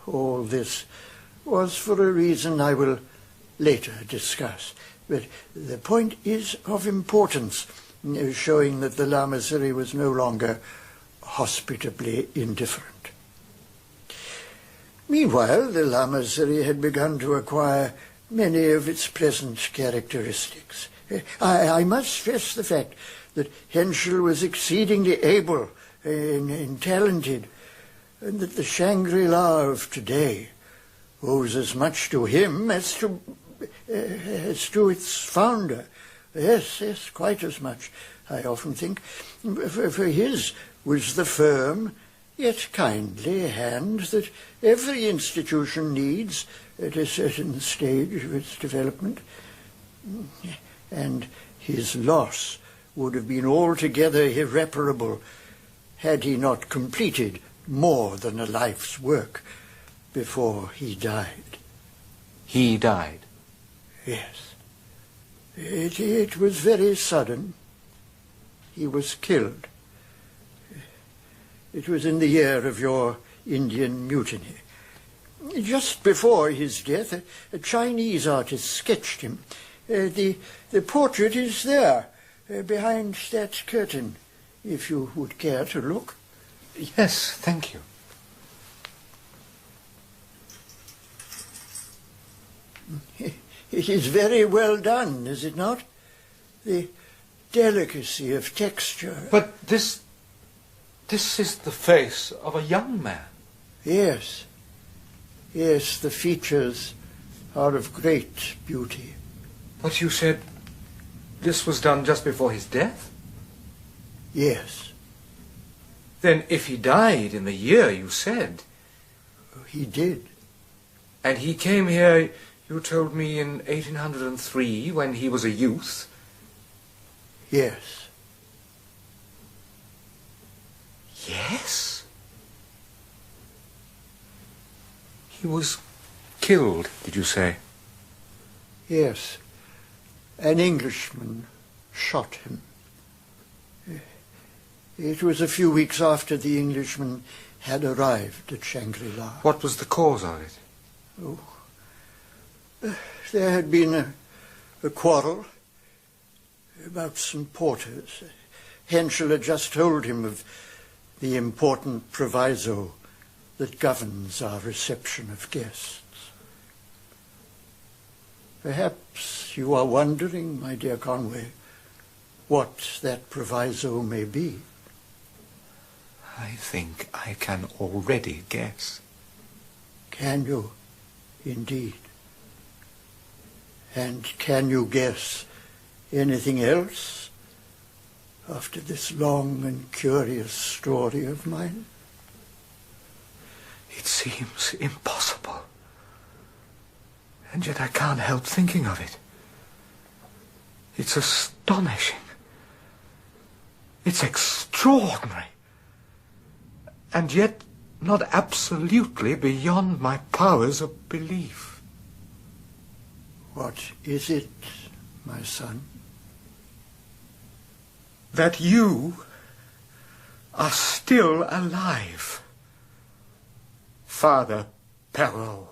All this was for a reason I will later discuss, but the point is of importance, showing that the lamasery was no longer hospitably indifferent. Meanwhile, the lamasery had begun to acquire many of its pleasant characteristics. I must stress the fact that Henschel was exceedingly able and talented, and that the Shangri-La of today owes as much to him as to its founder. Yes, quite as much, I often think, for his was the firm yet kindly hand that every institution needs at a certain stage of its development. And his loss would have been altogether irreparable had he not completed more than a life's work before he died. He died? Yes. It was very sudden. He was killed. It was in the year of your Indian mutiny. Just before his death, a Chinese artist sketched him. The portrait is there, behind that curtain, if you would care to look. Yes, thank you. It is very well done, is it not? The delicacy of texture. But this is the face of a young man. Yes. Yes, the features are of great beauty. But you said this was done just before his death? Yes. Then if he died in the year you said... He did. And he came here, you told me, in 1803 when he was a youth? Yes. Yes? He was killed, did you say? Yes. An Englishman shot him. It was a few weeks after the Englishman had arrived at Shangri-La. What was the cause of it? Oh. There had been a quarrel about some porters. Henschel had just told him of the important proviso that governs our reception of guests. Perhaps you are wondering, my dear Conway, what that proviso may be. I think I can already guess. Can you, indeed? And can you guess anything else after this long and curious story of mine? It seems impossible. And yet I can't help thinking of it. It's astonishing. It's extraordinary. And yet not absolutely beyond my powers of belief. What is it, my son? That you are still alive, Father Perrault.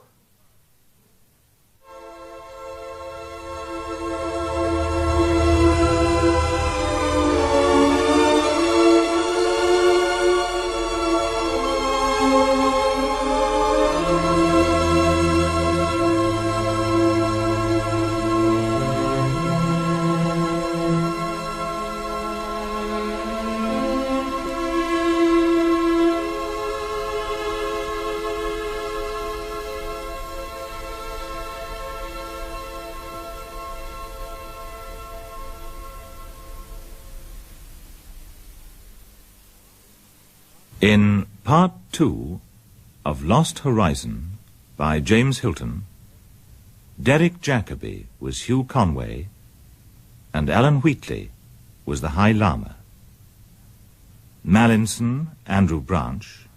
In Part 2 of Lost Horizon by James Hilton, Derek Jacobi was Hugh Conway and Alan Wheatley was the High Lama. Mallinson, Andrew Branch,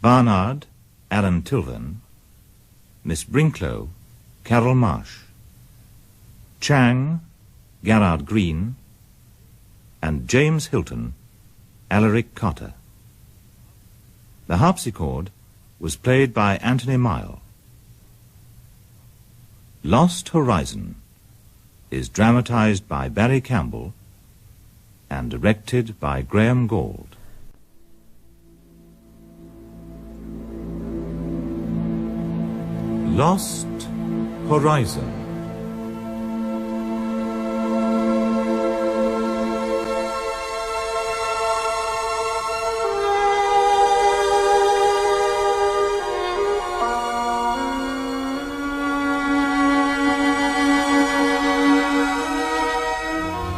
Barnard, Alan Tilvan, Miss Brinklow, Carol Marsh, Chang, Garrard Green, and James Hilton, Alaric Cotter. The harpsichord was played by Anthony Mile. Lost Horizon is dramatized by Barry Campbell and directed by Graham Gould. Lost Horizon.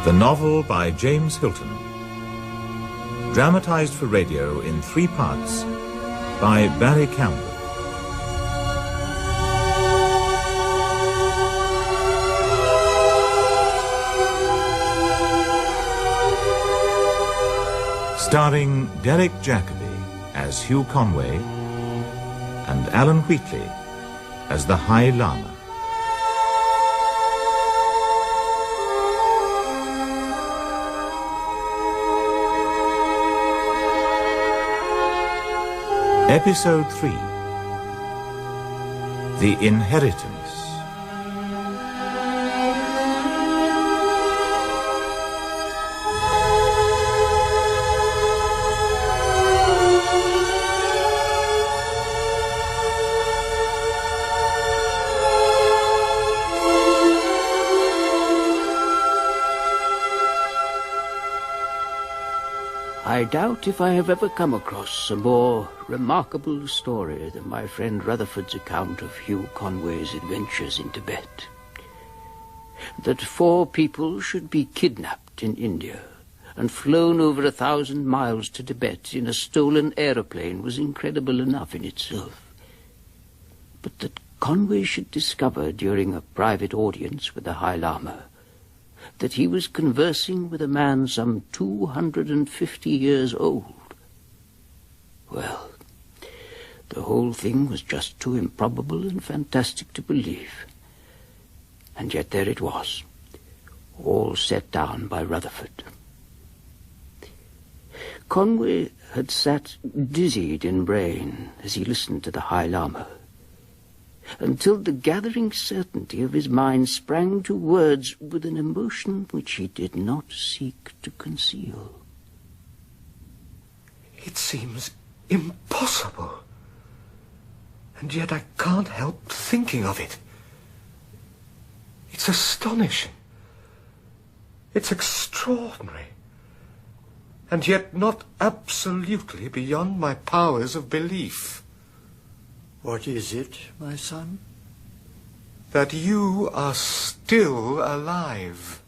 The novel by James Hilton, dramatized for radio in 3 parts by Barry Campbell. Starring Derek Jacobi as Hugh Conway and Alan Wheatley as the High Lama. Episode 3, The Inheritance. I doubt if I have ever come across a more remarkable story than my friend Rutherford's account of Hugh Conway's adventures in Tibet. That 4 people should be kidnapped in India and flown over 1,000 miles to Tibet in a stolen aeroplane was incredible enough in itself. But that Conway should discover during a private audience with the High Lama that he was conversing with a man some 250 years old. Well, the whole thing was just too improbable and fantastic to believe. And yet there it was, all set down by Rutherford. Conway had sat dizzied in brain as he listened to the High Lama, until the gathering certainty of his mind sprang to words with an emotion which he did not seek to conceal. It seems impossible, and yet I can't help thinking of it. It's astonishing. It's extraordinary, and yet not absolutely beyond my powers of belief. What is it, my son? That you are still alive,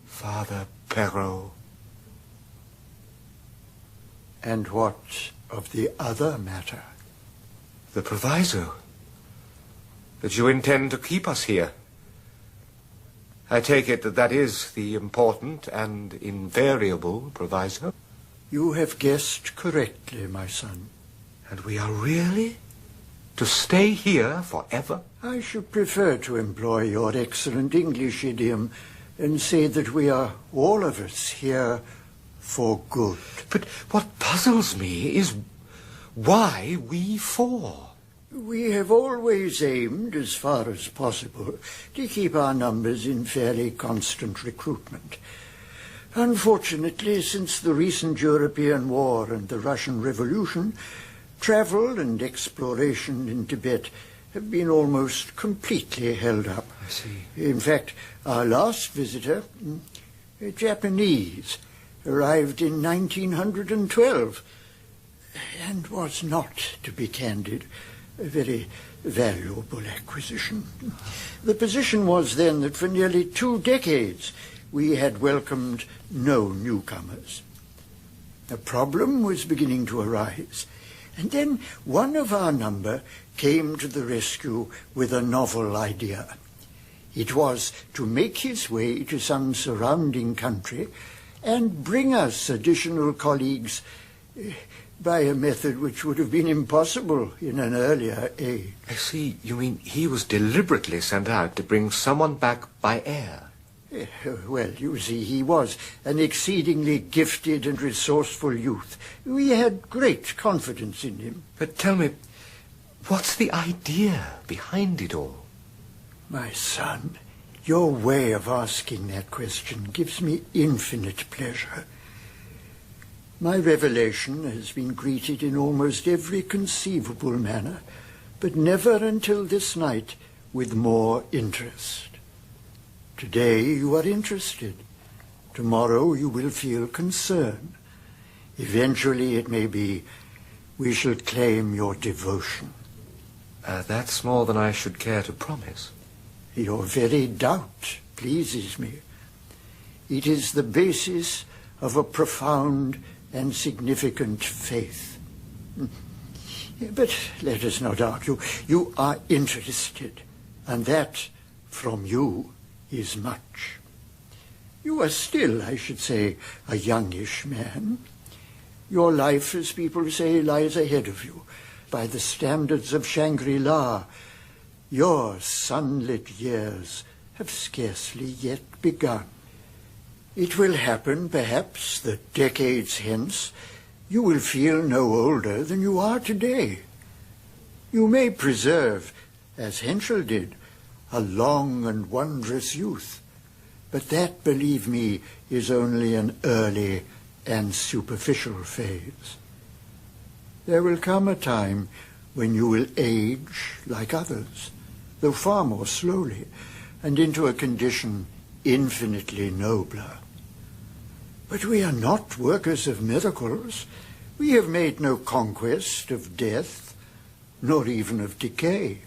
Father Perrault. And what of the other matter? The proviso. That you intend to keep us here. I take it that that is the important and invariable proviso. You have guessed correctly, my son. And we are really to stay here forever? I should prefer to employ your excellent English idiom and say that we are, all of us, here for good. But what puzzles me is why we 4? We have always aimed, as far as possible, to keep our numbers in fairly constant recruitment. Unfortunately, since the recent European war and the Russian Revolution, travel and exploration in Tibet have been almost completely held up. I see. In fact, our last visitor, a Japanese, arrived in 1912 and was not, to be candid, a very valuable acquisition. The position was then that for nearly 2 decades we had welcomed no newcomers. A problem was beginning to arise. And then one of our number came to the rescue with a novel idea. It was to make his way to some surrounding country and bring us additional colleagues by a method which would have been impossible in an earlier age. I see. You mean he was deliberately sent out to bring someone back by air? Well, you see, he was an exceedingly gifted and resourceful youth. We had great confidence in him. But tell me, what's the idea behind it all? My son, your way of asking that question gives me infinite pleasure. My revelation has been greeted in almost every conceivable manner, but never until this night with more interest. Today you are interested. Tomorrow you will feel concern. Eventually, it may be, we shall claim your devotion. That's more than I should care to promise. Your very doubt pleases me. It is the basis of a profound and significant faith. But let us not argue. You are interested, and that, from you, is much. You are still, I should say, a youngish man. Your life, as people say, lies ahead of you. By the standards of Shangri-La, your sunlit years have scarcely yet begun. It will happen, perhaps, that decades hence you will feel no older than you are today. You may preserve, as Henschel did, a long and wondrous youth, but that, believe me, is only an early and superficial phase. There will come a time when you will age like others, though far more slowly, and into a condition infinitely nobler. But we are not workers of miracles. We have made no conquest of death, nor even of decay.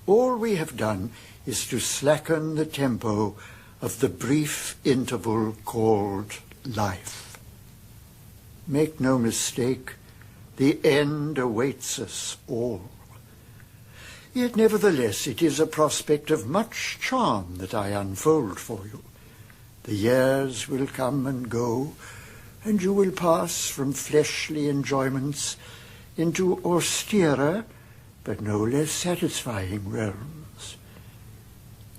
All we have done is to slacken the tempo of the brief interval called life. Make no mistake, the end awaits us all. Yet nevertheless it is a prospect of much charm that I unfold for you. The years will come and go, and you will pass from fleshly enjoyments into austerer, but no less satisfying realms.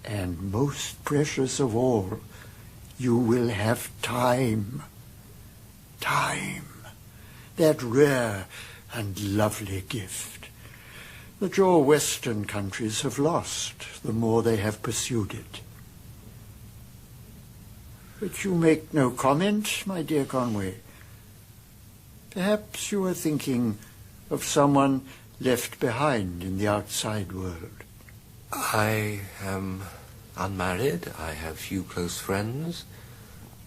And most precious of all, you will have time. Time, that rare and lovely gift that your Western countries have lost the more they have pursued it. But you make no comment, my dear Conway. Perhaps you are thinking of someone left behind in the outside world. I am unmarried, I have few close friends,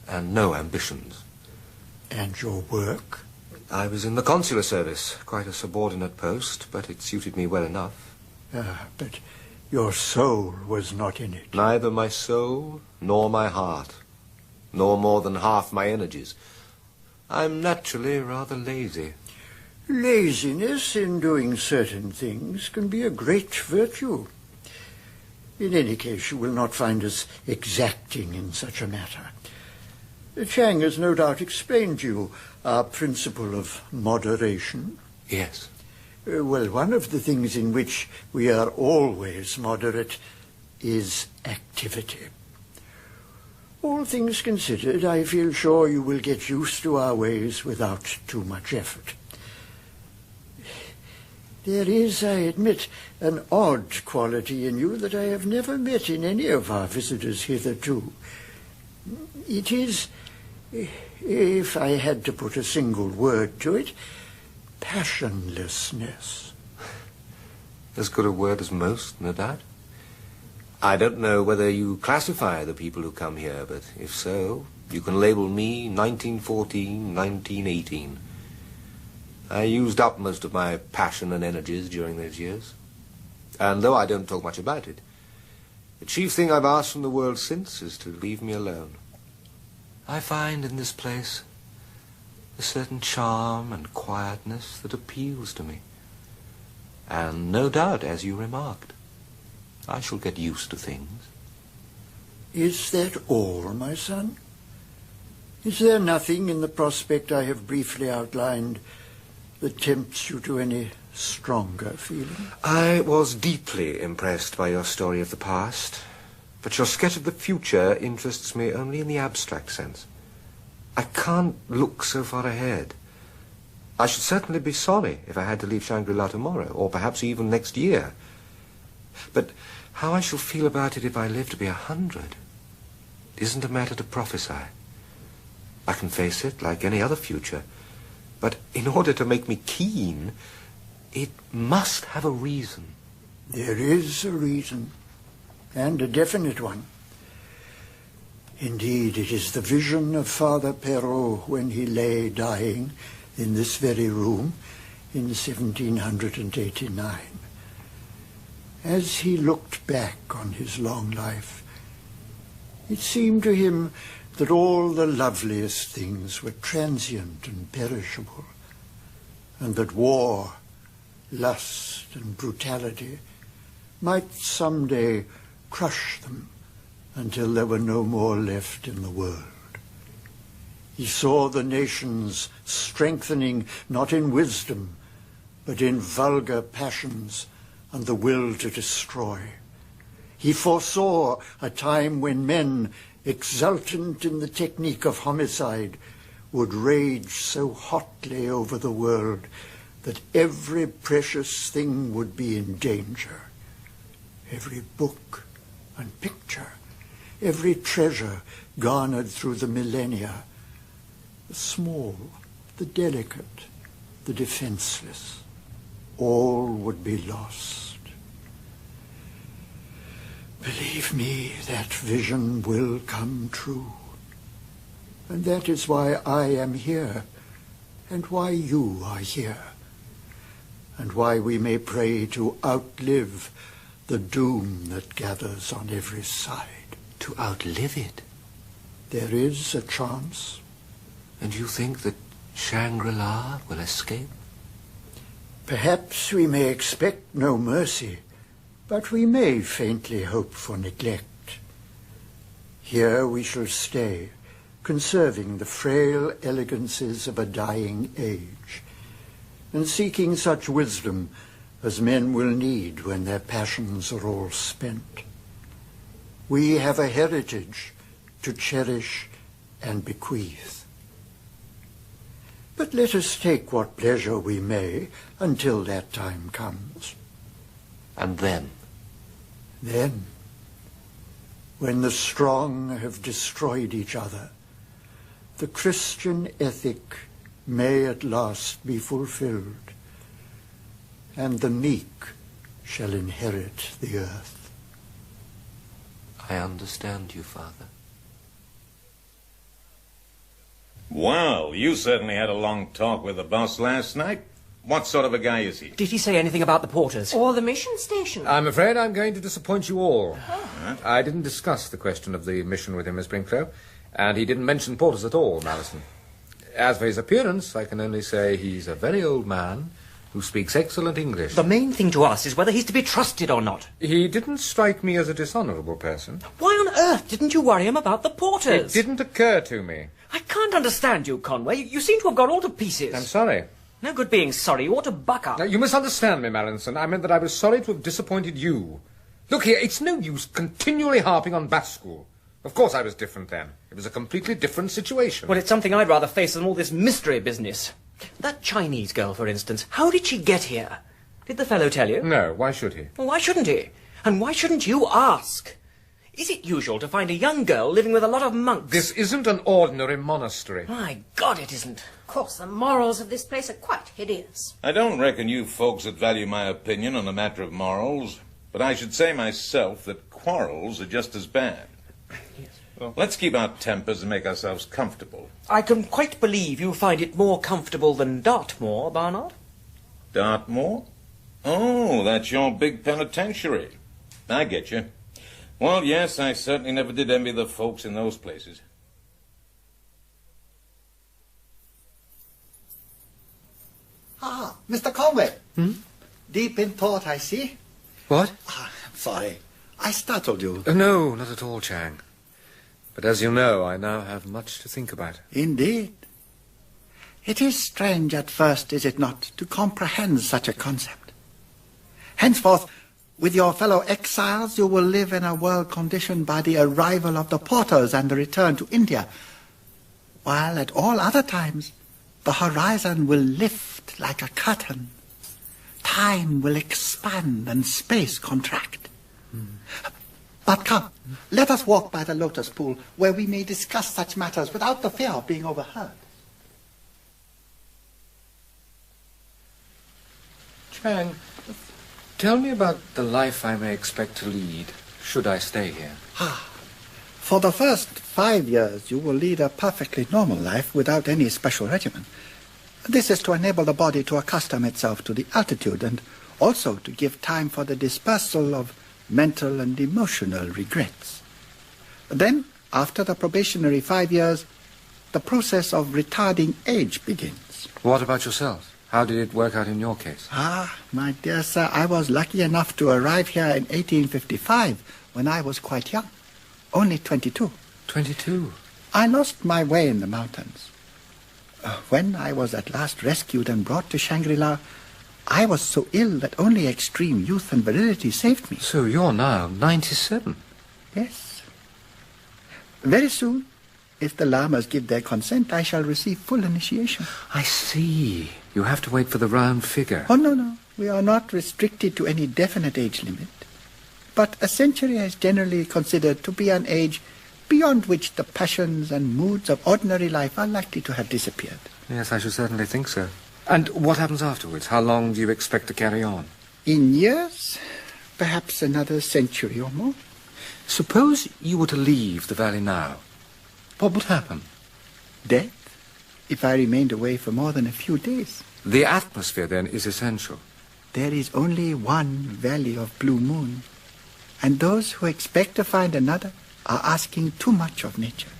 and no ambitions. And your work? I was in the consular service, quite a subordinate post, but it suited me well enough. But your soul was not in it. Neither my soul nor my heart, nor more than half my energies. I'm naturally rather lazy. Laziness in doing certain things can be a great virtue. In any case, you will not find us exacting in such a matter. Chang has no doubt explained to you our principle of moderation. Yes. Well, one of the things in which we are always moderate is activity. All things considered, I feel sure you will get used to our ways without too much effort. There is, I admit, an odd quality in you that I have never met in any of our visitors hitherto. It is, if I had to put a single word to it, passionlessness. As good a word as most, no doubt. I don't know whether you classify the people who come here, but if so, you can label me 1914, 1918. I used up most of my passion and energies during those years. And though I don't talk much about it, the chief thing I've asked from the world since is to leave me alone. I find in this place a certain charm and quietness that appeals to me. And no doubt, as you remarked, I shall get used to things. Is that all, my son? Is there nothing in the prospect I have briefly outlined that tempts you to any stronger feeling? I was deeply impressed by your story of the past, but your sketch of the future interests me only in the abstract sense. I can't look so far ahead. I should certainly be sorry if I had to leave Shangri-La tomorrow, or perhaps even next year. But how I shall feel about it if I live to be 100 isn't a matter to prophesy. I can face it like any other future, but in order to make me keen, it must have a reason. There is a reason, and a definite one. Indeed, it is the vision of Father Perrault when he lay dying in this very room in 1789. As he looked back on his long life, it seemed to him that all the loveliest things were transient and perishable, and that war, lust, and brutality might someday crush them until there were no more left in the world. He saw the nations strengthening not in wisdom, but in vulgar passions and the will to destroy. He foresaw a time when men, exultant in the technique of homicide, would rage so hotly over the world that every precious thing would be in danger. Every book and picture, every treasure garnered through the millennia, the small, the delicate, the defenseless, all would be lost. Believe me, that vision will come true. And that is why I am here, and why you are here, and why we may pray to outlive the doom that gathers on every side. To outlive it? There is a chance. And you think that Shangri-La will escape? Perhaps we may expect no mercy, but we may faintly hope for neglect. Here we shall stay, conserving the frail elegances of a dying age, and seeking such wisdom as men will need when their passions are all spent. We have a heritage to cherish and bequeath. But let us take what pleasure we may until that time comes. And then? Then, when the strong have destroyed each other, the Christian ethic may at last be fulfilled, and the meek shall inherit the earth. I understand you, Father. Well, you certainly had a long talk with the boss last night. What sort of a guy is he? Did he say anything about the porters? Or the mission station? I'm afraid I'm going to disappoint you all. I didn't discuss the question of the mission with him, Miss Brinklow, and he didn't mention porters at all, Malison. As for his appearance, I can only say he's a very old man who speaks excellent English. The main thing to us is whether he's to be trusted or not. He didn't strike me as a dishonourable person. Why on earth didn't you worry him about the porters? It didn't occur to me. I can't understand you, Conway. You seem to have got all to pieces. I'm sorry. No good being sorry. You ought to buck up. Now, you misunderstand me, Mallinson. I meant that I was sorry to have disappointed you. Look here, it's no use continually harping on Bat School. Of course I was different then. It was a completely different situation. Well, it's something I'd rather face than all this mystery business. That Chinese girl, for instance, how did she get here? Did the fellow tell you? No, why should he? Well, why shouldn't he? And why shouldn't you ask? Is it usual to find a young girl living with a lot of monks? This isn't an ordinary monastery. My God, it isn't. Of course, the morals of this place are quite hideous. I don't reckon you folks would value my opinion on a matter of morals, but I should say myself that quarrels are just as bad. Yes. Well, let's keep our tempers and make ourselves comfortable. I can quite believe you find it more comfortable than Dartmoor, Barnard. Dartmoor? Oh, that's your big penitentiary. I get you. Well, yes, I certainly never did envy the folks in those places. Ah, Mr. Conway. Deep in thought, I see. What? I'm sorry. I startled you. No, not at all, Chang. But as you know, I now have much to think about. Indeed. It is strange at first, is it not, to comprehend such a concept. Henceforth, with your fellow exiles, you will live in a world conditioned by the arrival of the porters and the return to India, while at all other times, the horizon will lift like a curtain. Time will expand and space contract. But come, let us walk by the lotus pool, where we may discuss such matters without the fear of being overheard. Chang, tell me about the life I may expect to lead, should I stay here. For the first 5 years, you will lead a perfectly normal life without any special regimen. This is to enable the body to accustom itself to the altitude and also to give time for the dispersal of mental and emotional regrets. Then, after the probationary 5 years, the process of retarding age begins. What about yourself? How did it work out in your case? My dear sir, I was lucky enough to arrive here in 1855 when I was quite young, only 22. 22? I lost my way in the mountains. When I was at last rescued and brought to Shangri-La, I was so ill that only extreme youth and virility saved me. So you're now 97? Yes. Very soon, if the lamas give their consent, I shall receive full initiation. I see. You have to wait for the round figure. Oh, no. We are not restricted to any definite age limit. But a century is generally considered to be an age beyond which the passions and moods of ordinary life are likely to have disappeared. Yes, I should certainly think so. And what happens afterwards? How long do you expect to carry on? In years, perhaps another century or more. Suppose you were to leave the valley now. What would happen? Death, if I remained away for more than a few days. The atmosphere, then, is essential. There is only one valley of Blue Moon, and those who expect to find another are asking too much of nature.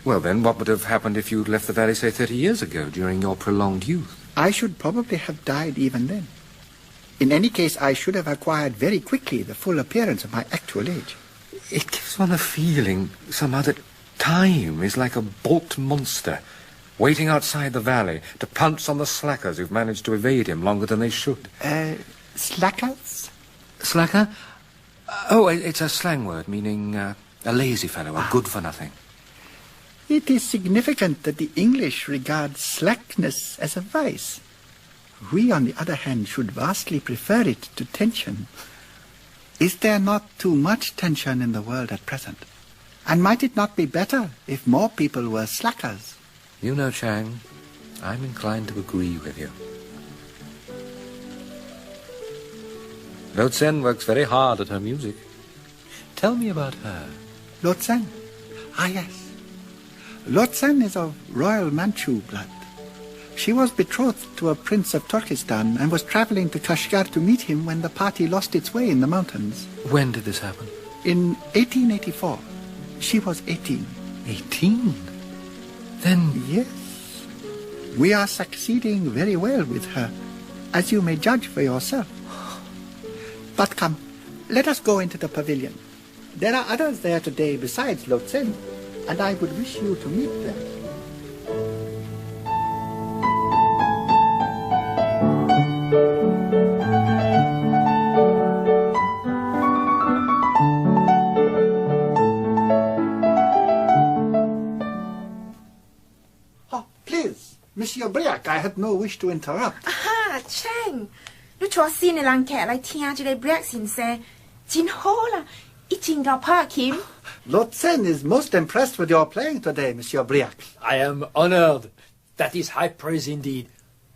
Well, then, what would have happened if you'd left the valley, say, 30 years ago, during your prolonged youth? I should probably have died even then. In any case, I should have acquired very quickly the full appearance of my actual age. It gives one a feeling, somehow, that time is like a balked monster, waiting outside the valley to pounce on the slackers who've managed to evade him longer than they should. Slackers? Slacker? Oh, it's a slang word meaning a lazy fellow, a good-for-nothing. It is significant that the English regard slackness as a vice. We, on the other hand, should vastly prefer it to tension. Is there not too much tension in the world at present? And might it not be better if more people were slackers? You know, Chang, I'm inclined to agree with you. Lo Tsen works very hard at her music. Tell me about her. Lo Tsen? Ah, yes. Lo Tsen is of royal Manchu blood. She was betrothed to a prince of Turkestan and was traveling to Kashgar to meet him when the party lost its way in the mountains. When did this happen? In 1884. She was 18. 18? Then... Yes. We are succeeding very well with her, as you may judge for yourself. But come, let us go into the pavilion. There are others there today besides Lo Tsen, and I would wish you to meet them. Oh, please, Monsieur Briac, I had no wish to interrupt. Ah, Chang, 你坐先嚟人劇嚟聽下住你 Briac 先生，真好啦，一定夠拍劍。Lo Tsen is most impressed with your playing today, Monsieur Briac. I am honored. That is high praise indeed.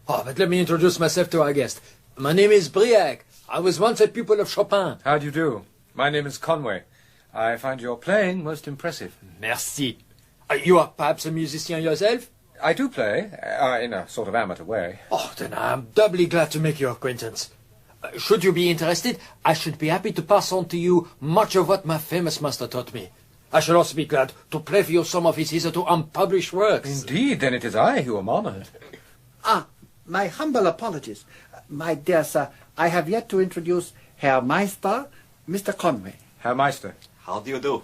Oh, but let me introduce myself to our guest. My name is Briac. I was once a pupil of Chopin. How do you do? My name is Conway. I find your playing most impressive. Merci. You are perhaps a musician yourself? I do play, in a sort of amateur way. Oh, then I am doubly glad to make your acquaintance. Should you be interested, I should be happy to pass on to you much of what my famous master taught me. I shall also be glad to play for you some of his hitherto unpublished works. Indeed, then it is I who am honored. Ah, my humble apologies. My dear sir, I have yet to introduce Herr Meister, Mr. Conway. Herr Meister. How do you do?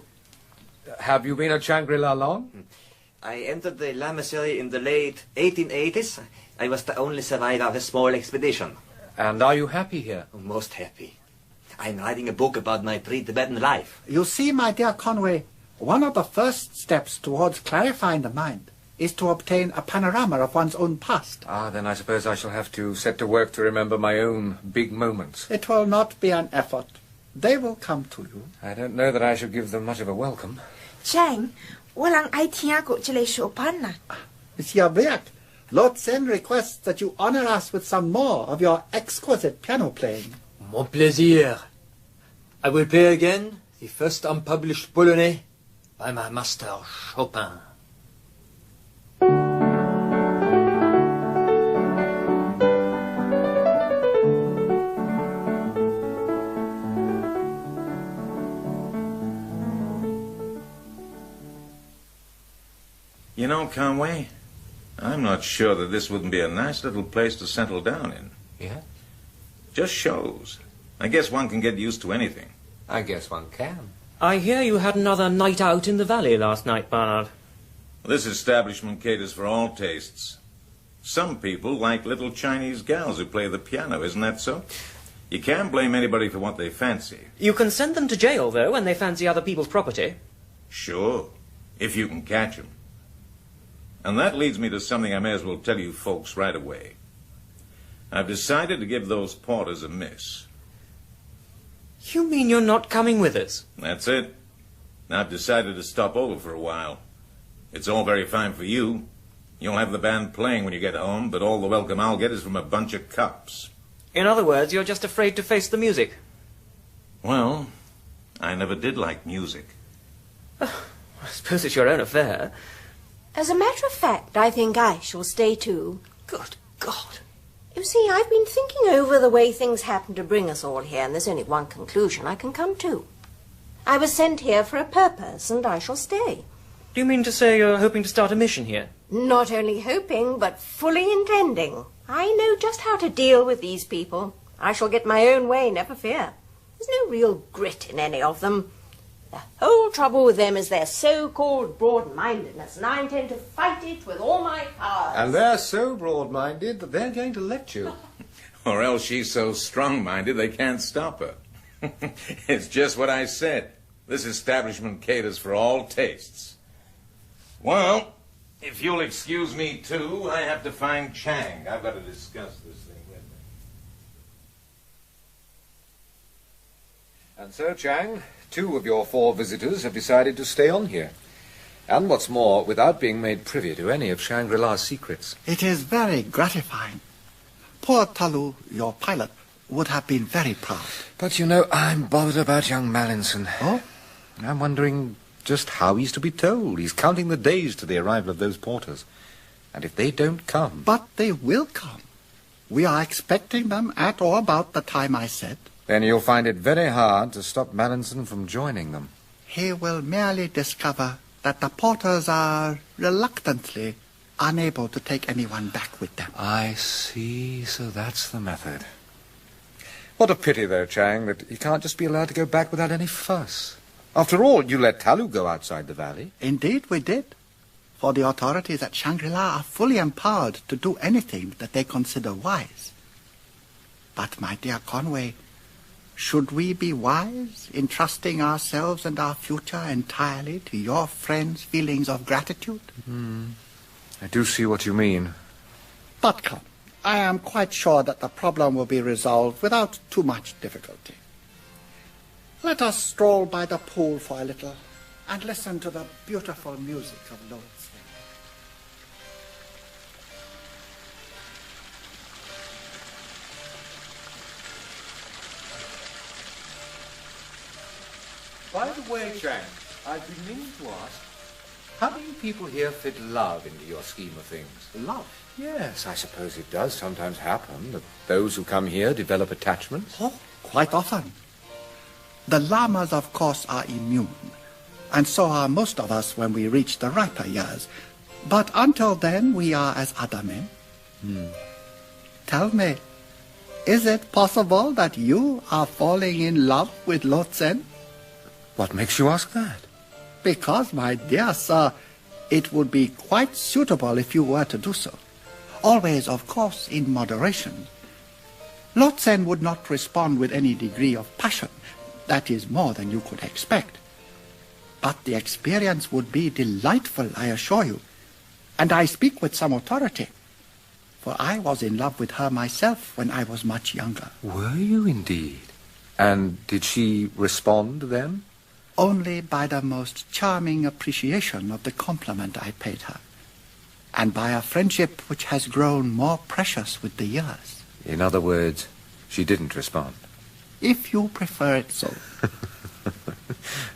Have you been at Shangri-La long? I entered the lamasery in the late 1880s. I was the only survivor of a small expedition. And are you happy here? Most happy. I'm writing a book about my pre-Tibetan life. You see, my dear Conway, one of the first steps towards clarifying the mind is to obtain a panorama of one's own past. Ah, then I suppose I shall have to set to work to remember my own big moments. It will not be an effort. They will come to you. I don't know that I should give them much of a welcome. Chang, 我人愛聽過這類Chopin啊。Monsieur Briac, Lo Tsen requests that you honor us with some more of your exquisite piano playing. Mon plaisir. I will play again the first unpublished Polonais by my master Chopin. You know, Conway, I'm not sure that this wouldn't be a nice little place to settle down in. Yeah? Just shows. I guess one can get used to anything. I guess one can. I hear you had another night out in the valley last night, Barnard. This establishment caters for all tastes. Some people like little Chinese gals who play the piano, isn't that so? You can't blame anybody for what they fancy. You can send them to jail, though, when they fancy other people's property. Sure, if you can catch them. And that leads me to something I may as well tell you folks right away. I've decided to give those porters a miss. You mean you're not coming with us? That's it. I've decided to stop over for a while. It's all very fine for you. You'll have the band playing when you get home, but all the welcome I'll get is from a bunch of cops. In other words, you're just afraid to face the music. Well, I never did like music. I suppose it's your own affair. As a matter of fact, I think I shall stay too. Good God. You see, I've been thinking over the way things happened to bring us all here, and there's only one conclusion I can come to. I was sent here for a purpose, and I shall stay. Do you mean to say you're hoping to start a mission here? Not only hoping, but fully intending. I know just how to deal with these people. I shall get my own way, never fear. There's no real grit in any of them. The whole trouble with them is their so-called broad-mindedness, and I intend to fight it with all my powers. And they're so broad-minded that they're going to let you. Or else she's so strong-minded they can't stop her. It's just what I said. This establishment caters for all tastes. Well, if you'll excuse me, too, I have to find Chang. I've got to discuss this thing with him. And so, Chang, 2 of your 4 visitors have decided to stay on here. And what's more, without being made privy to any of Shangri-La's secrets. It is very gratifying. Poor Talu, your pilot, would have been very proud. But, you know, I'm bothered about young Mallinson. Oh? I'm wondering just how he's to be told. He's counting the days to the arrival of those porters. And if they don't come... But they will come. We are expecting them at or about the time I said. Then you'll find it very hard to stop Mallinson from joining them. He will merely discover that the porters are reluctantly unable to take anyone back with them. I see, so that's the method. What a pity, though, Chang, that he can't just be allowed to go back without any fuss. After all, you let Talu go outside the valley. Indeed, we did. For the authorities at Shangri-La are fully empowered to do anything that they consider wise. But, my dear Conway, should we be wise in trusting ourselves and our future entirely to your friends' feelings of gratitude? I do see what you mean. But come, I am quite sure that the problem will be resolved without too much difficulty. Let us stroll by the pool for a little and listen to the beautiful music of Lord's. By the way, Chang, I've been meaning to ask, how do you people here fit love into your scheme of things? Love? Yes, I suppose it does sometimes happen that those who come here develop attachments. Oh, quite often. The lamas, of course, are immune, and so are most of us when we reach the riper years. But until then, we are as other men. Tell me, is it possible that you are falling in love with Lotsen? What makes you ask that? Because, my dear sir, it would be quite suitable if you were to do so. Always, of course, in moderation. Lotsen would not respond with any degree of passion. That is more than you could expect. But the experience would be delightful, I assure you. And I speak with some authority. For I was in love with her myself when I was much younger. Were you indeed? And did she respond then? Only by the most charming appreciation of the compliment I paid her, and by a friendship which has grown more precious with the years. In other words, she didn't respond. If you prefer it so.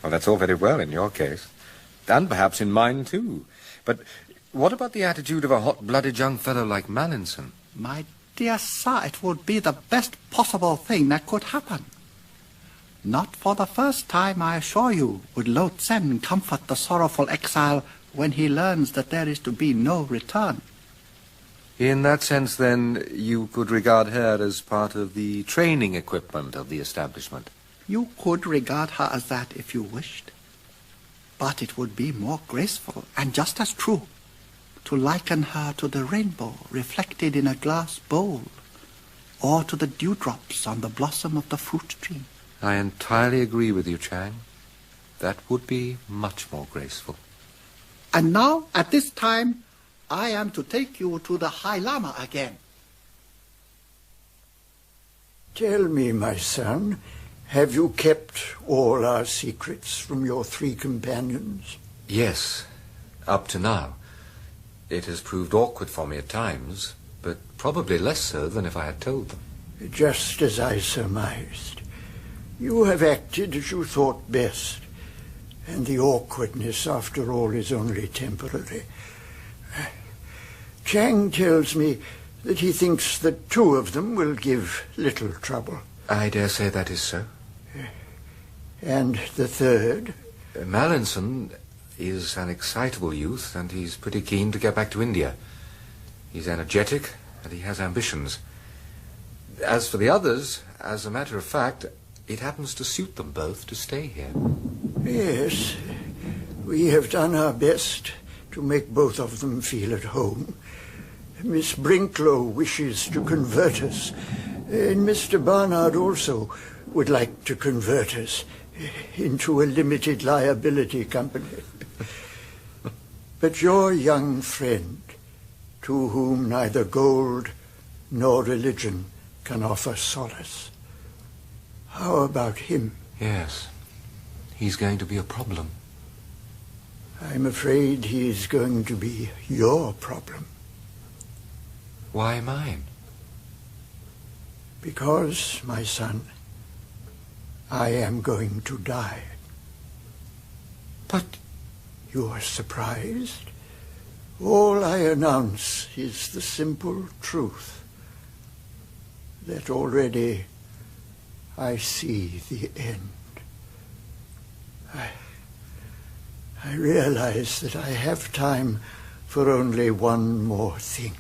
Well, that's all very well in your case, and perhaps in mine too. But what about the attitude of a hot-blooded young fellow like Mallinson? My dear sir, it would be the best possible thing that could happen. Not for the first time, I assure you, would Lo Tsen comfort the sorrowful exile when he learns that there is to be no return. In that sense, then, you could regard her as part of the training equipment of the establishment. You could regard her as that if you wished. But it would be more graceful and just as true to liken her to the rainbow reflected in a glass bowl, or to the dewdrops on the blossom of the fruit tree. I entirely agree with you, Chang. That would be much more graceful. And now, at this time, I am to take you to the High Lama again. Tell me, my son, have you kept all our secrets from your 3 companions? Yes, up to now. It has proved awkward for me at times, but probably less so than if I had told them. Just as I surmised. You have acted as you thought best, and the awkwardness, after all, is only temporary. Chang tells me that he thinks that 2 of them will give little trouble. I dare say that is so. And the 3rd? Mallinson is an excitable youth, and he's pretty keen to get back to India. He's energetic, and he has ambitions. As for the others, as a matter of fact, it happens to suit them both to stay here. Yes, we have done our best to make both of them feel at home. Miss Brinklow wishes to convert us, and Mr. Barnard also would like to convert us into a limited liability company. But your young friend, to whom neither gold nor religion can offer solace, how about him? Yes, he's going to be a problem. I'm afraid he's going to be your problem. Why mine? Because, my son, I am going to die. But you are surprised? All I announce is the simple truth that already I see the end. I realize that I have time for only one more thing.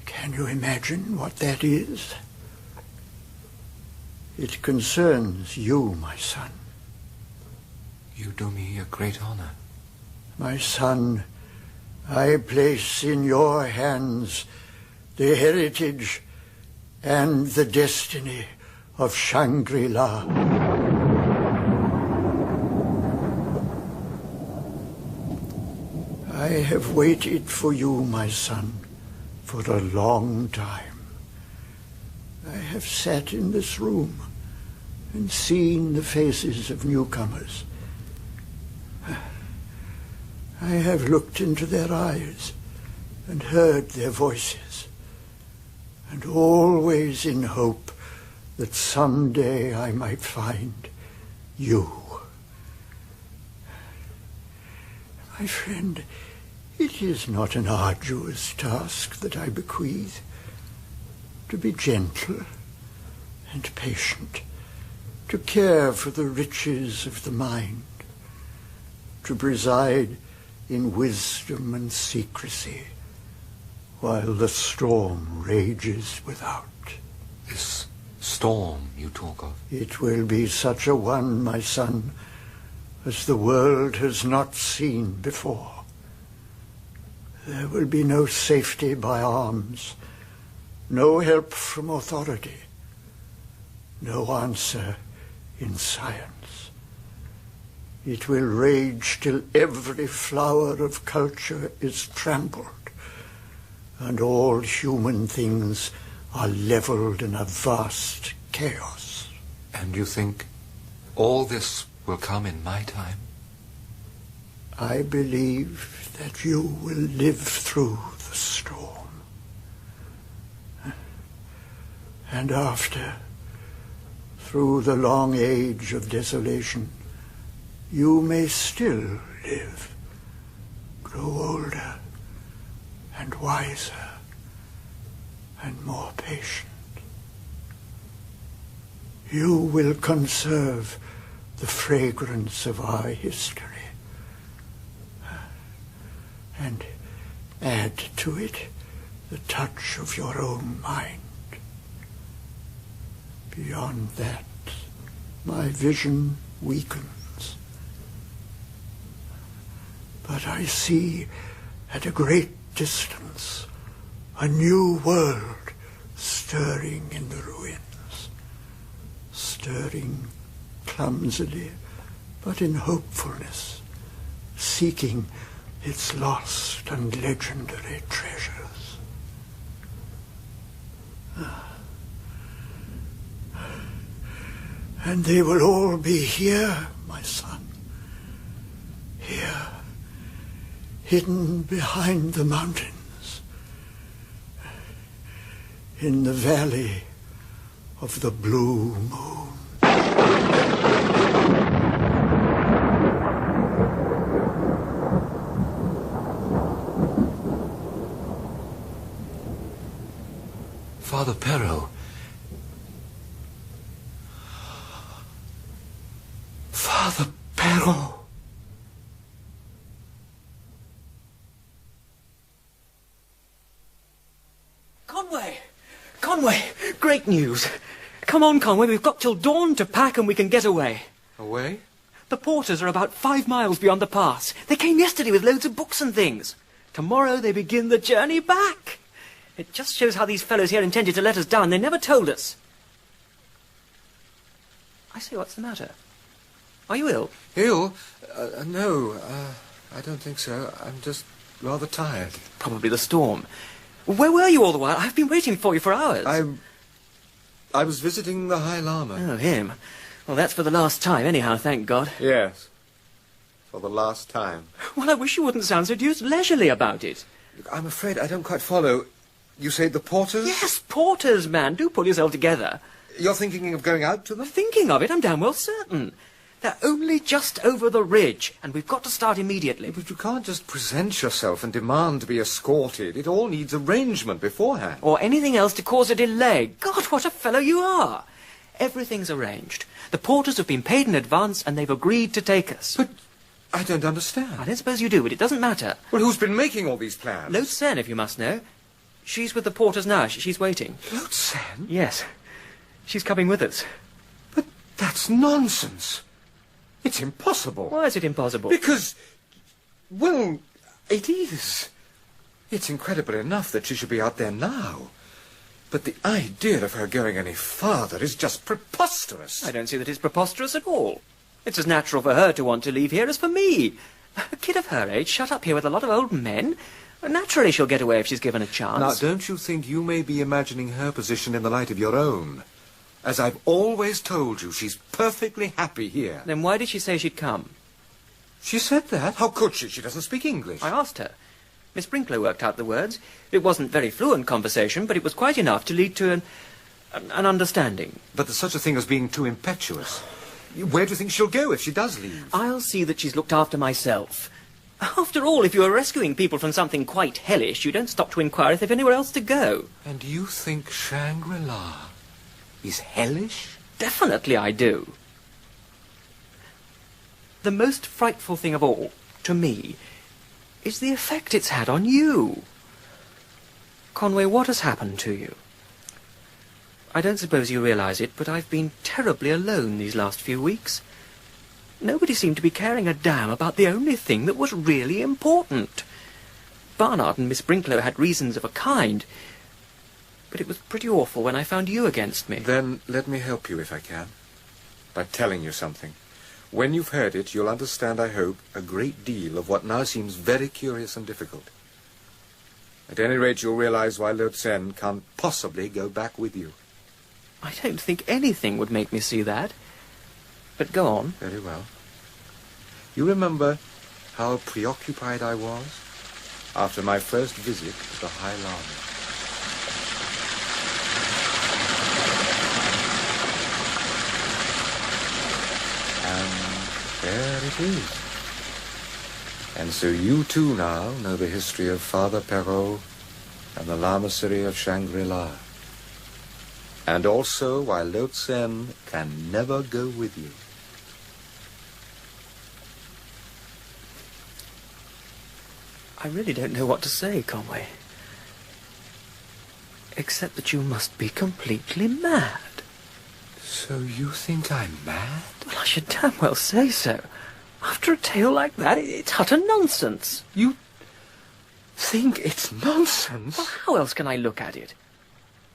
Can you imagine what that is? It concerns you, my son. You do me a great honor. My son, I place in your hands the heritage and the destiny of Shangri-La. I have waited for you, my son, for a long time. I have sat in this room and seen the faces of newcomers. I have looked into their eyes and heard their voices, and always in hope that someday I might find you. My friend, it is not an arduous task that I bequeath. To be gentle and patient, to care for the riches of the mind, to preside in wisdom and secrecy while the storm rages without. This storm you talk of? It will be such a one, my son, as the world has not seen before. There will be no safety by arms, no help from authority, no answer in science. It will rage till every flower of culture is trampled, and all human things are leveled in a vast chaos. And you think all this will come in my time? I believe that you will live through the storm. And after, through the long age of desolation, you may still live, grow older and wiser and more patient. You will conserve the fragrance of our history and add to it the touch of your own mind. Beyond that, my vision weakens. But I see at a great distance a new world stirring in the ruins, stirring clumsily but in hopefulness, seeking its lost and legendary treasures. And they will all be here, my son, here, hidden behind the mountains, in the valley of the blue moon. Father Perrault. Father Perrault. Conway! Great news! Come on, Conway, we've got till dawn to pack and we can get away. Away? The porters are about 5 miles beyond the pass. They came yesterday with loads of books and things. Tomorrow they begin the journey back. It just shows how these fellows here intended to let us down. They never told us. I say, what's the matter? Are you ill? Ill? No, I don't think so. I'm just rather tired. Probably the storm. Where were you all the while? I've been waiting for you for hours. I was visiting the High Lama. Oh, him. Well, that's for the last time anyhow, thank God. Yes. For the last time. Well, I wish you wouldn't sound so deuced leisurely about it. Look, I'm afraid I don't quite follow. You say the porters? Yes, porters, man. Do pull yourself together. You're thinking of going out to them? Thinking of it? I'm damn well certain. They're only just over the ridge, and we've got to start immediately. But you can't just present yourself and demand to be escorted. It all needs arrangement beforehand. Or anything else to cause a delay. God, what a fellow you are. Everything's arranged. The porters have been paid in advance, and they've agreed to take us. But I don't understand. I don't suppose you do, but it doesn't matter. Well, who's been making all these plans? Lode Sen, if you must know. She's with the porters now. She's waiting. Lode Sen? Yes. She's coming with us. But that's nonsense. It's impossible. Why is it impossible? Because, well, it is. It's incredible enough that she should be out there now. But the idea of her going any farther is just preposterous. I don't see that it's preposterous at all. It's as natural for her to want to leave here as for me. A kid of her age, shut up here with a lot of old men. Naturally she'll get away if she's given a chance. Now, don't you think you may be imagining her position in the light of your own? As I've always told you, she's perfectly happy here. Then why did she say she'd come? She said that? How could she? She doesn't speak English. I asked her. Miss Brinklow worked out the words. It wasn't very fluent conversation, but it was quite enough to lead to an understanding. But there's such a thing as being too impetuous. Where do you think she'll go if she does leave? I'll see that she's looked after myself. After all, if you're rescuing people from something quite hellish, you don't stop to inquire if they've anywhere else to go. And you think Shangri-La is hellish? Definitely I do. The most frightful thing of all, to me, is the effect it's had on you. Conway, what has happened to you? I don't suppose you realize it, but I've been terribly alone these last few weeks. Nobody seemed to be caring a damn about the only thing that was really important. Barnard and Miss Brinklow had reasons of a kind, but it was pretty awful when I found you against me. Then let me help you if I can, by telling you something. When you've heard it, you'll understand, I hope, a great deal of what now seems very curious and difficult. At any rate, you'll realize why Lode Sen can't possibly go back with you. I don't think anything would make me see that. But go on. Very well. You remember how preoccupied I was after my first visit to the High Lama? And there it is. And so you too now know the history of Father Perrault and the lamasery of Shangri-La. And also why Lode Sen can never go with you. I really don't know what to say, Conway. Except that you must be completely mad. So you think I'm mad? Well, I should damn well say so. After a tale like that, it's utter nonsense. You think it's nonsense? Well, how else can I look at it?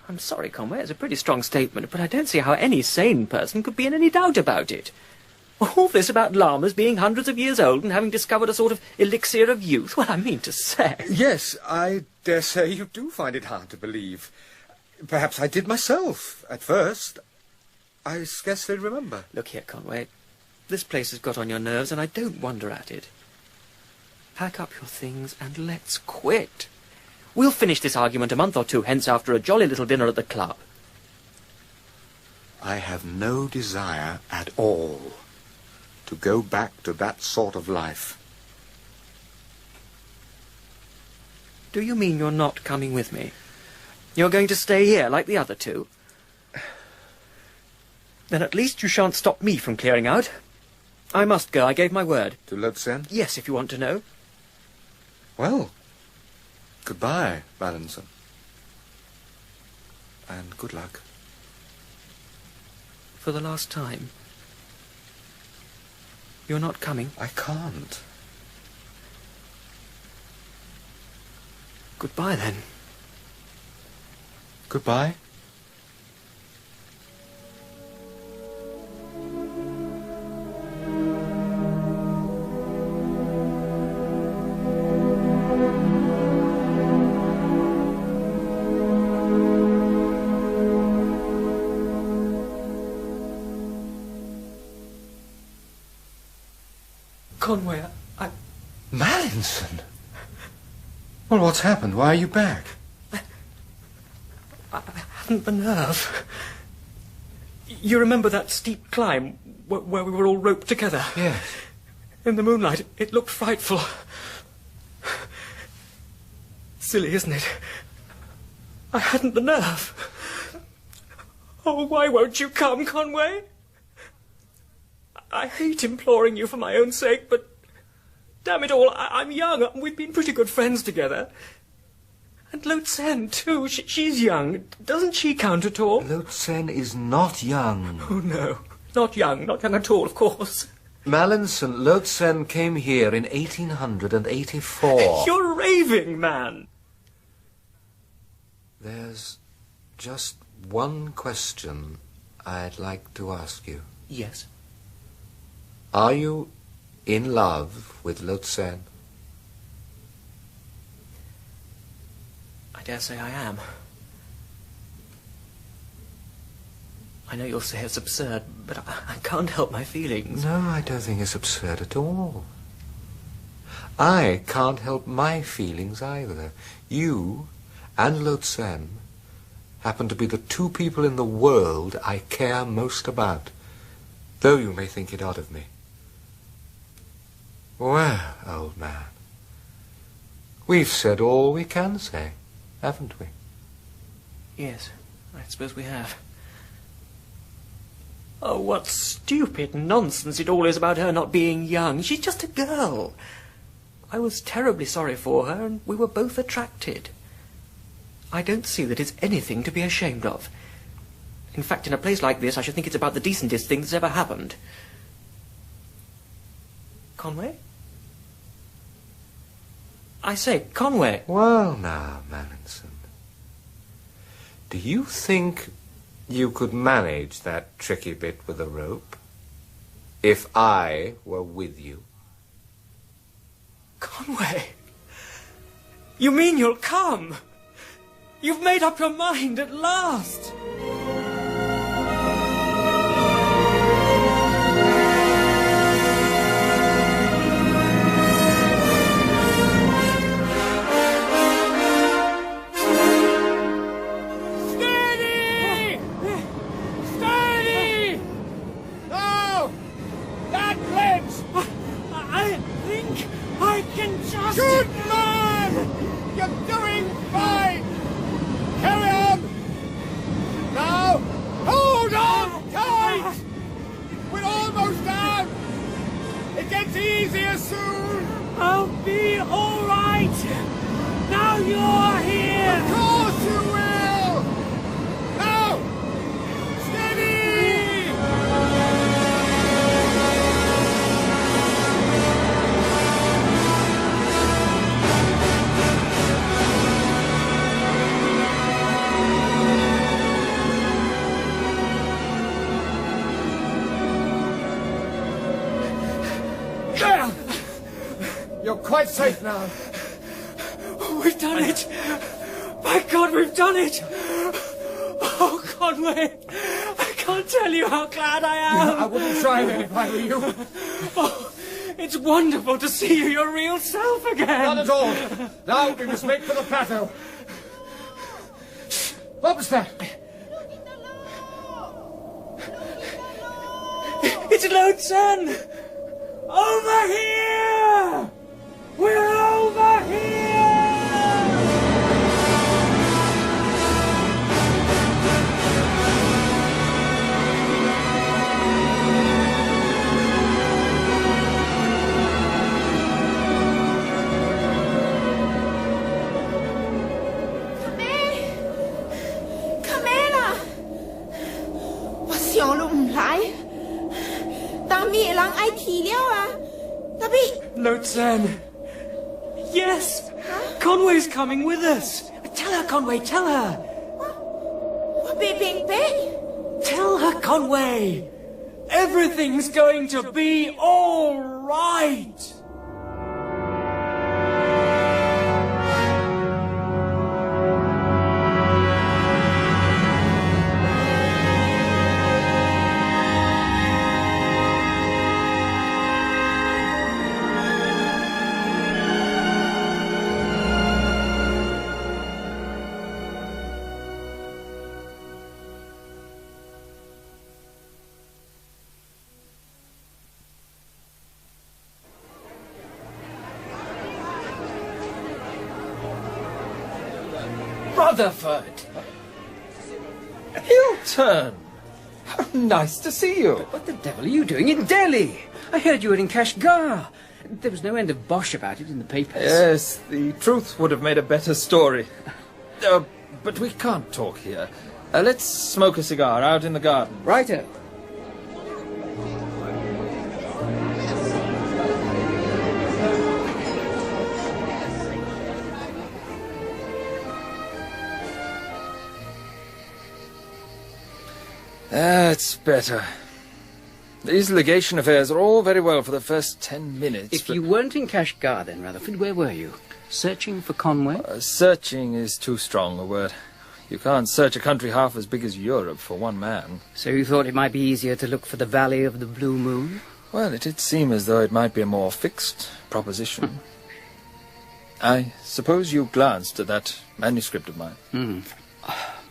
I'm sorry, Conway, it's a pretty strong statement, but I don't see how any sane person could be in any doubt about it. All this about llamas being hundreds of years old and having discovered a sort of elixir of youth, well, I mean to say... Yes, I dare say you do find it hard to believe. Perhaps I did myself, at first. I scarcely remember. Look here, Conway, this place has got on your nerves, and I don't wonder at it. Pack up your things and let's quit. We'll finish this argument a month or two hence after a jolly little dinner at the club. I have no desire at all to go back to that sort of life. Do you mean you're not coming with me? You're going to stay here like the other two? Then at least you shan't stop me from clearing out. I must go, I gave my word. To Lotsen? Yes, if you want to know. Well, goodbye, Mallinson. And good luck. For the last time. You're not coming? I can't. Goodbye, then. Goodbye. Conway, Mallinson? Well, what's happened? Why are you back? I haven't the nerve. You remember that steep climb where we were all roped together? Yes. In the moonlight, it looked frightful. Silly, isn't it? I hadn't the nerve. Oh, why won't you come, Conway? I hate imploring you for my own sake, but damn it all, I'm young. We've been pretty good friends together. And Lotsen, too. She's young. Doesn't she count at all? Lotsen is not young. Oh, no. Not young. Not young at all, of course. Mallinson, Lotsen came here in 1884. You're raving, man. There's just one question I'd like to ask you. Yes. Are you in love with Lotsen? I dare say I am. I know you'll say it's absurd, but I can't help my feelings. No, I don't think it's absurd at all. I can't help my feelings either. You and Lotsen happen to be the two people in the world I care most about, though you may think it odd of me. Well, old man, we've said all we can say, haven't we? Yes, I suppose we have. Oh, what stupid nonsense it all is about her not being young. She's just a girl. I was terribly sorry for her, and we were both attracted. I don't see that it's anything to be ashamed of. In fact, in a place like this, I should think it's about the decentest thing that's ever happened. Conway? I say, Conway. Well, now, Mallinson, do you think you could manage that tricky bit with a rope if I were with you? Conway? You mean you'll come? You've made up your mind at last. Good man! You're doing fine! Carry on! Now, hold on tight! We're almost down! It gets easier soon! I'll be all right! Now you're here! Of course you will! Now! Steady! You're quite safe now. We've done it! My God, we've done it! Oh, Conway, I can't tell you how glad I am. I wouldn't try it if I were you. Oh, it's wonderful to see you your real self again. Not at all. Now we must make for the plateau. What was that? It's Lotsen! Over here! We're over here! Then. Yes! Conway's coming with us! Tell her, Conway, tell her! What, Big? Tell her, Conway! Everything's going to be all right! Rutherford! Hilton! How nice to see you. What the devil are you doing in Delhi? I heard you were in Kashgar. There was no end of bosh about it in the papers. Yes, the truth would have made a better story. But we can't talk here. Let's smoke a cigar out in the garden. Righto. That's better. These legation affairs are all very well for the first 10 minutes. If you weren't in Kashgar then, Rutherford, where were you? Searching for Conway? Searching is too strong a word. You can't search a country half as big as Europe for one man. So you thought it might be easier to look for the Valley of the Blue Moon? Well, it did seem as though it might be a more fixed proposition. I suppose you glanced at that manuscript of mine.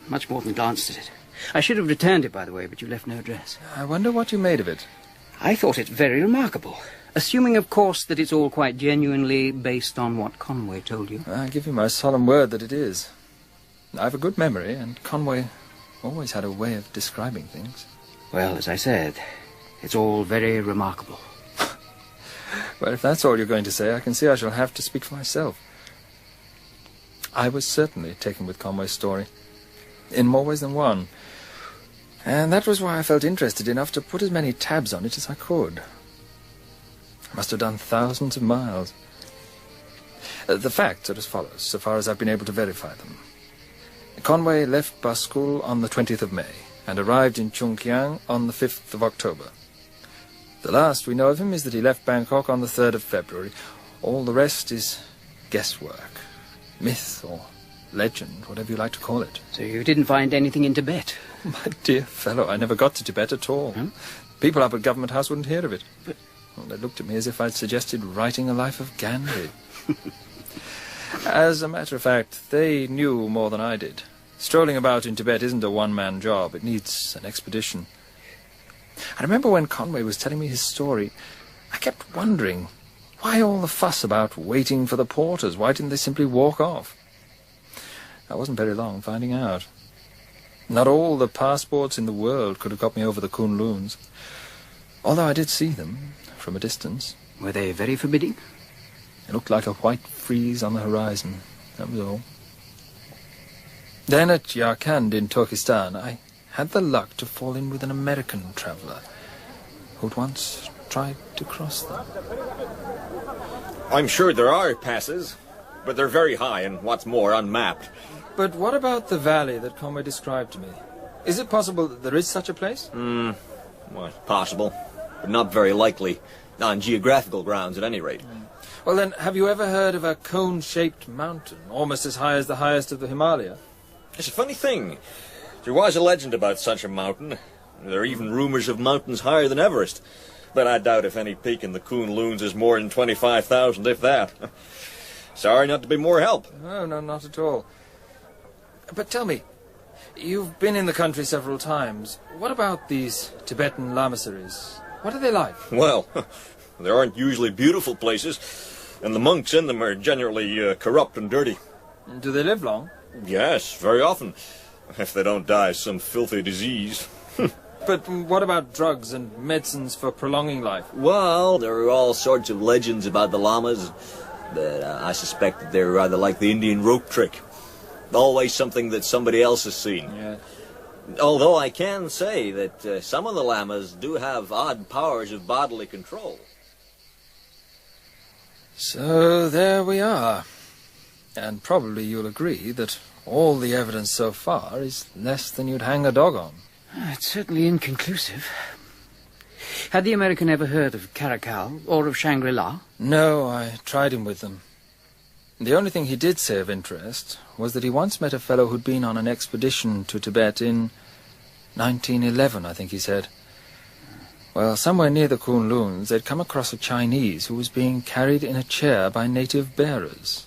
Much more than glanced at it. I should have returned it, by the way, but you left no address. I wonder what you made of it. I thought it very remarkable. Assuming, of course, that it's all quite genuinely based on what Conway told you. I give you my solemn word that it is. I've a good memory, and Conway always had a way of describing things. Well, as I said, it's all very remarkable. Well, if that's all you're going to say, I can see I shall have to speak for myself. I was certainly taken with Conway's story, in more ways than one. And that was why I felt interested enough to put as many tabs on it as I could. I must have done thousands of miles. The facts are as follows, so far as I've been able to verify them. Conway left Baskul on the 20th of May, and arrived in Chungkyang on the 5th of October. The last we know of him is that he left Bangkok on the 3rd of February. All the rest is guesswork, myth, or legend, whatever you like to call it. So you didn't find anything in Tibet? My dear fellow, I never got to Tibet at all. People up at Government House wouldn't hear of it. But well, they looked at me as if I'd suggested writing a life of Gandhi. As a matter of fact, they knew more than I did. Strolling about in Tibet isn't a one-man job. It needs an expedition. I remember when Conway was telling me his story, I kept wondering, why all the fuss about waiting for the porters? Why didn't they simply walk off? I wasn't very long finding out. Not all the passports in the world could have got me over the Kunluns. Although I did see them from a distance. Were they very forbidding? It looked like a white frieze on the horizon. That was all. Then at Yarkand in Turkestan, I had the luck to fall in with an American traveller who'd once tried to cross them. I'm sure there are passes, but they're very high and, what's more, unmapped. But what about the valley that Conway described to me? Is it possible that there is such a place? Well, possible, but not very likely. On geographical grounds, at any rate. Well, then, have you ever heard of a cone-shaped mountain, almost as high as the highest of the Himalaya? It's a funny thing. There was a legend about such a mountain. There are even rumors of mountains higher than Everest. But I doubt if any peak in the Kunluns is more than 25,000, if that. Sorry not to be more help. No, not at all. But tell me, you've been in the country several times. What about these Tibetan lamaseries? What are they like? Well, there aren't usually beautiful places, and the monks in them are generally corrupt and dirty. Do they live long? Yes, very often. If they don't die of some filthy disease. But what about drugs and medicines for prolonging life? Well, there are all sorts of legends about the lamas, but I suspect that they're rather like the Indian rope trick. Always something that somebody else has seen. Yeah. Although I can say that some of the lamas do have odd powers of bodily control. So there we are. And probably you'll agree that all the evidence so far is less than you'd hang a dog on. It's certainly inconclusive. Had the American ever heard of Caracal or of Shangri-La? No, I tried him with them. The only thing he did say of interest was that he once met a fellow who'd been on an expedition to Tibet in 1911, I think he said. Well, somewhere near the Kunluns, they'd come across a Chinese who was being carried in a chair by native bearers.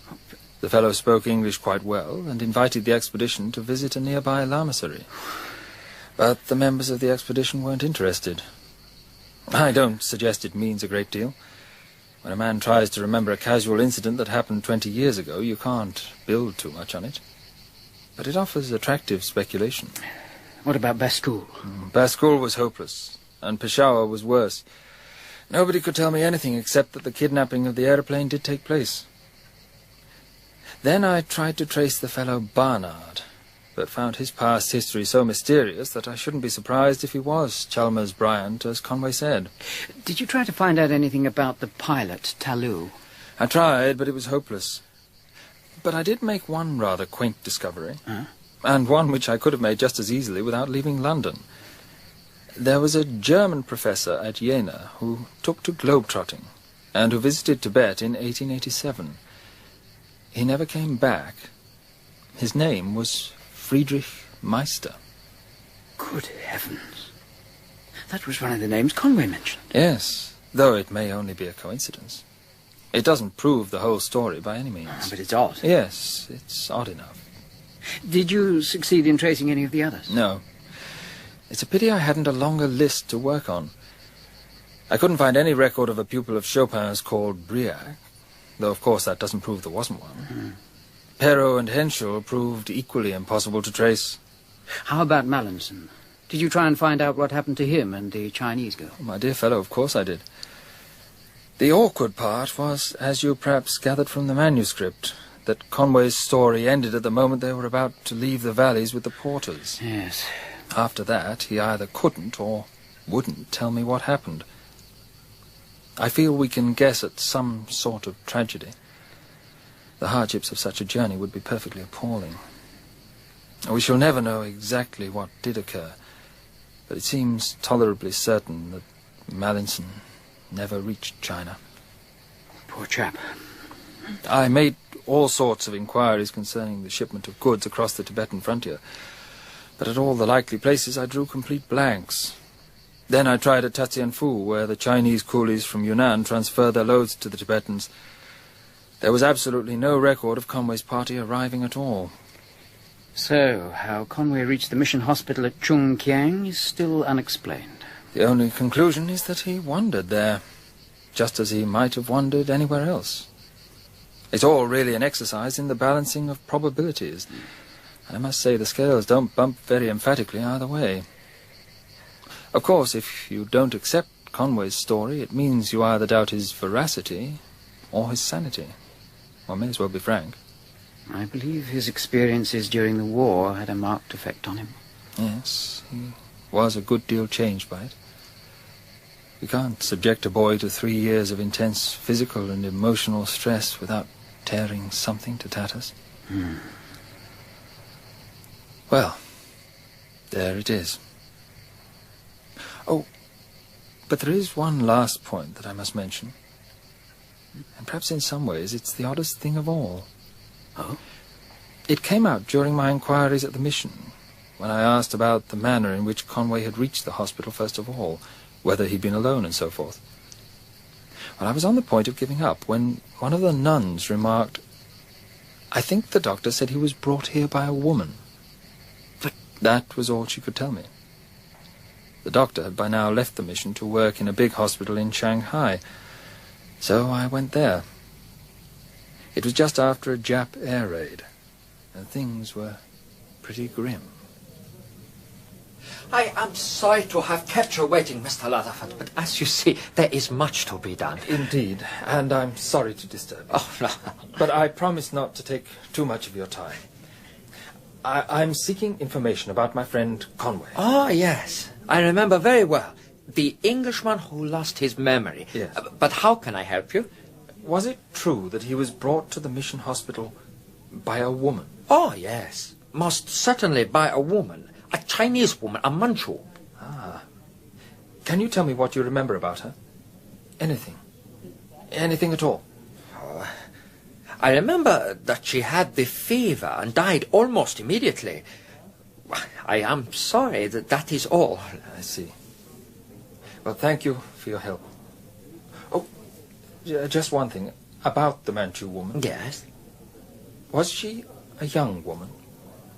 The fellow spoke English quite well and invited the expedition to visit a nearby lamasery. But the members of the expedition weren't interested. I don't suggest it means a great deal. When a man tries to remember a casual incident that happened 20 years ago, you can't build too much on it. But it offers attractive speculation. What about Baskul? Baskul was hopeless, and Peshawar was worse. Nobody could tell me anything except that the kidnapping of the aeroplane did take place. Then I tried to trace the fellow Barnard, but found his past history so mysterious that I shouldn't be surprised if he was Chalmers Bryant, as Conway said. Did you try to find out anything about the pilot, Talou? I tried, but it was hopeless. But I did make one rather quaint discovery, and one which I could have made just as easily without leaving London. There was a German professor at Jena who took to globetrotting, and who visited Tibet in 1887. He never came back. His name was Friedrich Meister. Good heavens. That was one of the names Conway mentioned. Yes, though it may only be a coincidence. It doesn't prove the whole story by any means. But it's odd. Yes, it's odd enough. Did you succeed in tracing any of the others? No. It's a pity I hadn't a longer list to work on. I couldn't find any record of a pupil of Chopin's called Briac, though of course that doesn't prove there wasn't one. Perrault and Henschel proved equally impossible to trace. How about Mallinson? Did you try and find out what happened to him and the Chinese girl? My dear fellow, of course I did. The awkward part was, as you perhaps gathered from the manuscript, that Conway's story ended at the moment they were about to leave the valleys with the porters. Yes. After that, he either couldn't or wouldn't tell me what happened. I feel we can guess at some sort of tragedy. The hardships of such a journey would be perfectly appalling. We shall never know exactly what did occur, but it seems tolerably certain that Mallinson never reached China. Poor chap. I made all sorts of inquiries concerning the shipment of goods across the Tibetan frontier, but at all the likely places I drew complete blanks. Then I tried at Tatsianfu, where the Chinese coolies from Yunnan transfer their loads to the Tibetans. There was absolutely no record of Conway's party arriving at all. So, how Conway reached the mission hospital at Chungkiang is still unexplained. The only conclusion is that he wandered there, just as he might have wandered anywhere else. It's all really an exercise in the balancing of probabilities. I must say the scales don't bump very emphatically either way. Of course, if you don't accept Conway's story, it means you either doubt his veracity or his sanity. One may as well be frank. I believe his experiences during the war had a marked effect on him. Yes, he was a good deal changed by it. You can't subject a boy to 3 years of intense physical and emotional stress without tearing something to tatters. Well, there it is. Oh, but there is one last point that I must mention. And perhaps in some ways it's the oddest thing of all. Oh? It came out during my inquiries at the mission, when I asked about the manner in which Conway had reached the hospital first of all, whether he'd been alone and so forth. Well, I was on the point of giving up when one of the nuns remarked, "I think the doctor said he was brought here by a woman." But that was all she could tell me. The doctor had by now left the mission to work in a big hospital in Shanghai, so I went there. It was just after a Jap air raid, and things were pretty grim. I am sorry to have kept you waiting, Mr. Rutherford, but as you see, there is much to be done. Indeed, and I'm sorry to disturb you. Oh, no. But I promise not to take too much of your time. I'm seeking information about my friend Conway. Oh, yes. I remember very well. The Englishman who lost his memory. Yes. But how can I help you? Was it true that he was brought to the mission hospital by a woman? Oh, yes. Most certainly by a woman. A Chinese woman, a Manchu. Ah. Can you tell me what you remember about her? Anything. Anything at all? Oh, I remember that she had the fever and died almost immediately. I am sorry that is all. I see. Well, thank you for your help. Oh, just one thing. About the Manchu woman. Yes? Was she a young woman?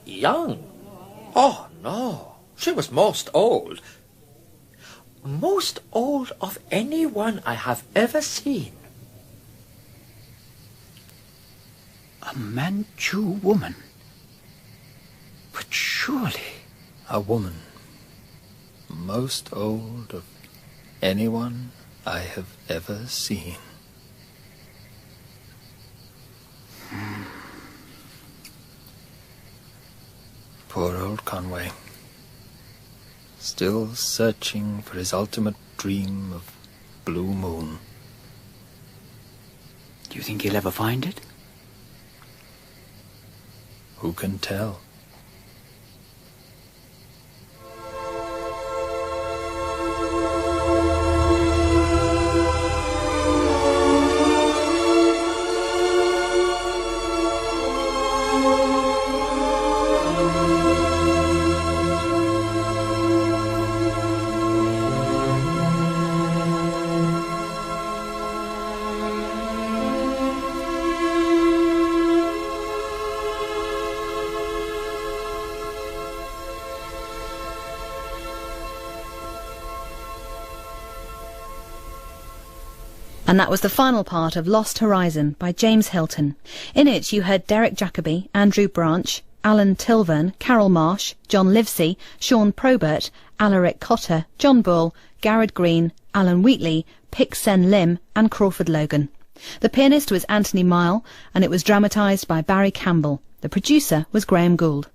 Young? Oh, no. She was most old. Most old of anyone I have ever seen. A Manchu woman? But surely... A woman. Most old of anyone I have ever seen. Poor old Conway. Still searching for his ultimate dream of blue moon. Do you think he'll ever find it? Who can tell? And that was the final part of Lost Horizon by James Hilton. In it you heard Derek Jacobi, Andrew Branch, Alan Tilvern, Carol Marsh, John Livesey, Sean Probert, Alaric Cotter, John Bull, Garrett Green, Alan Wheatley, Pick Sen Lim and Crawford Logan. The pianist was Anthony Mile and it was dramatised by Barry Campbell. The producer was Graham Gould.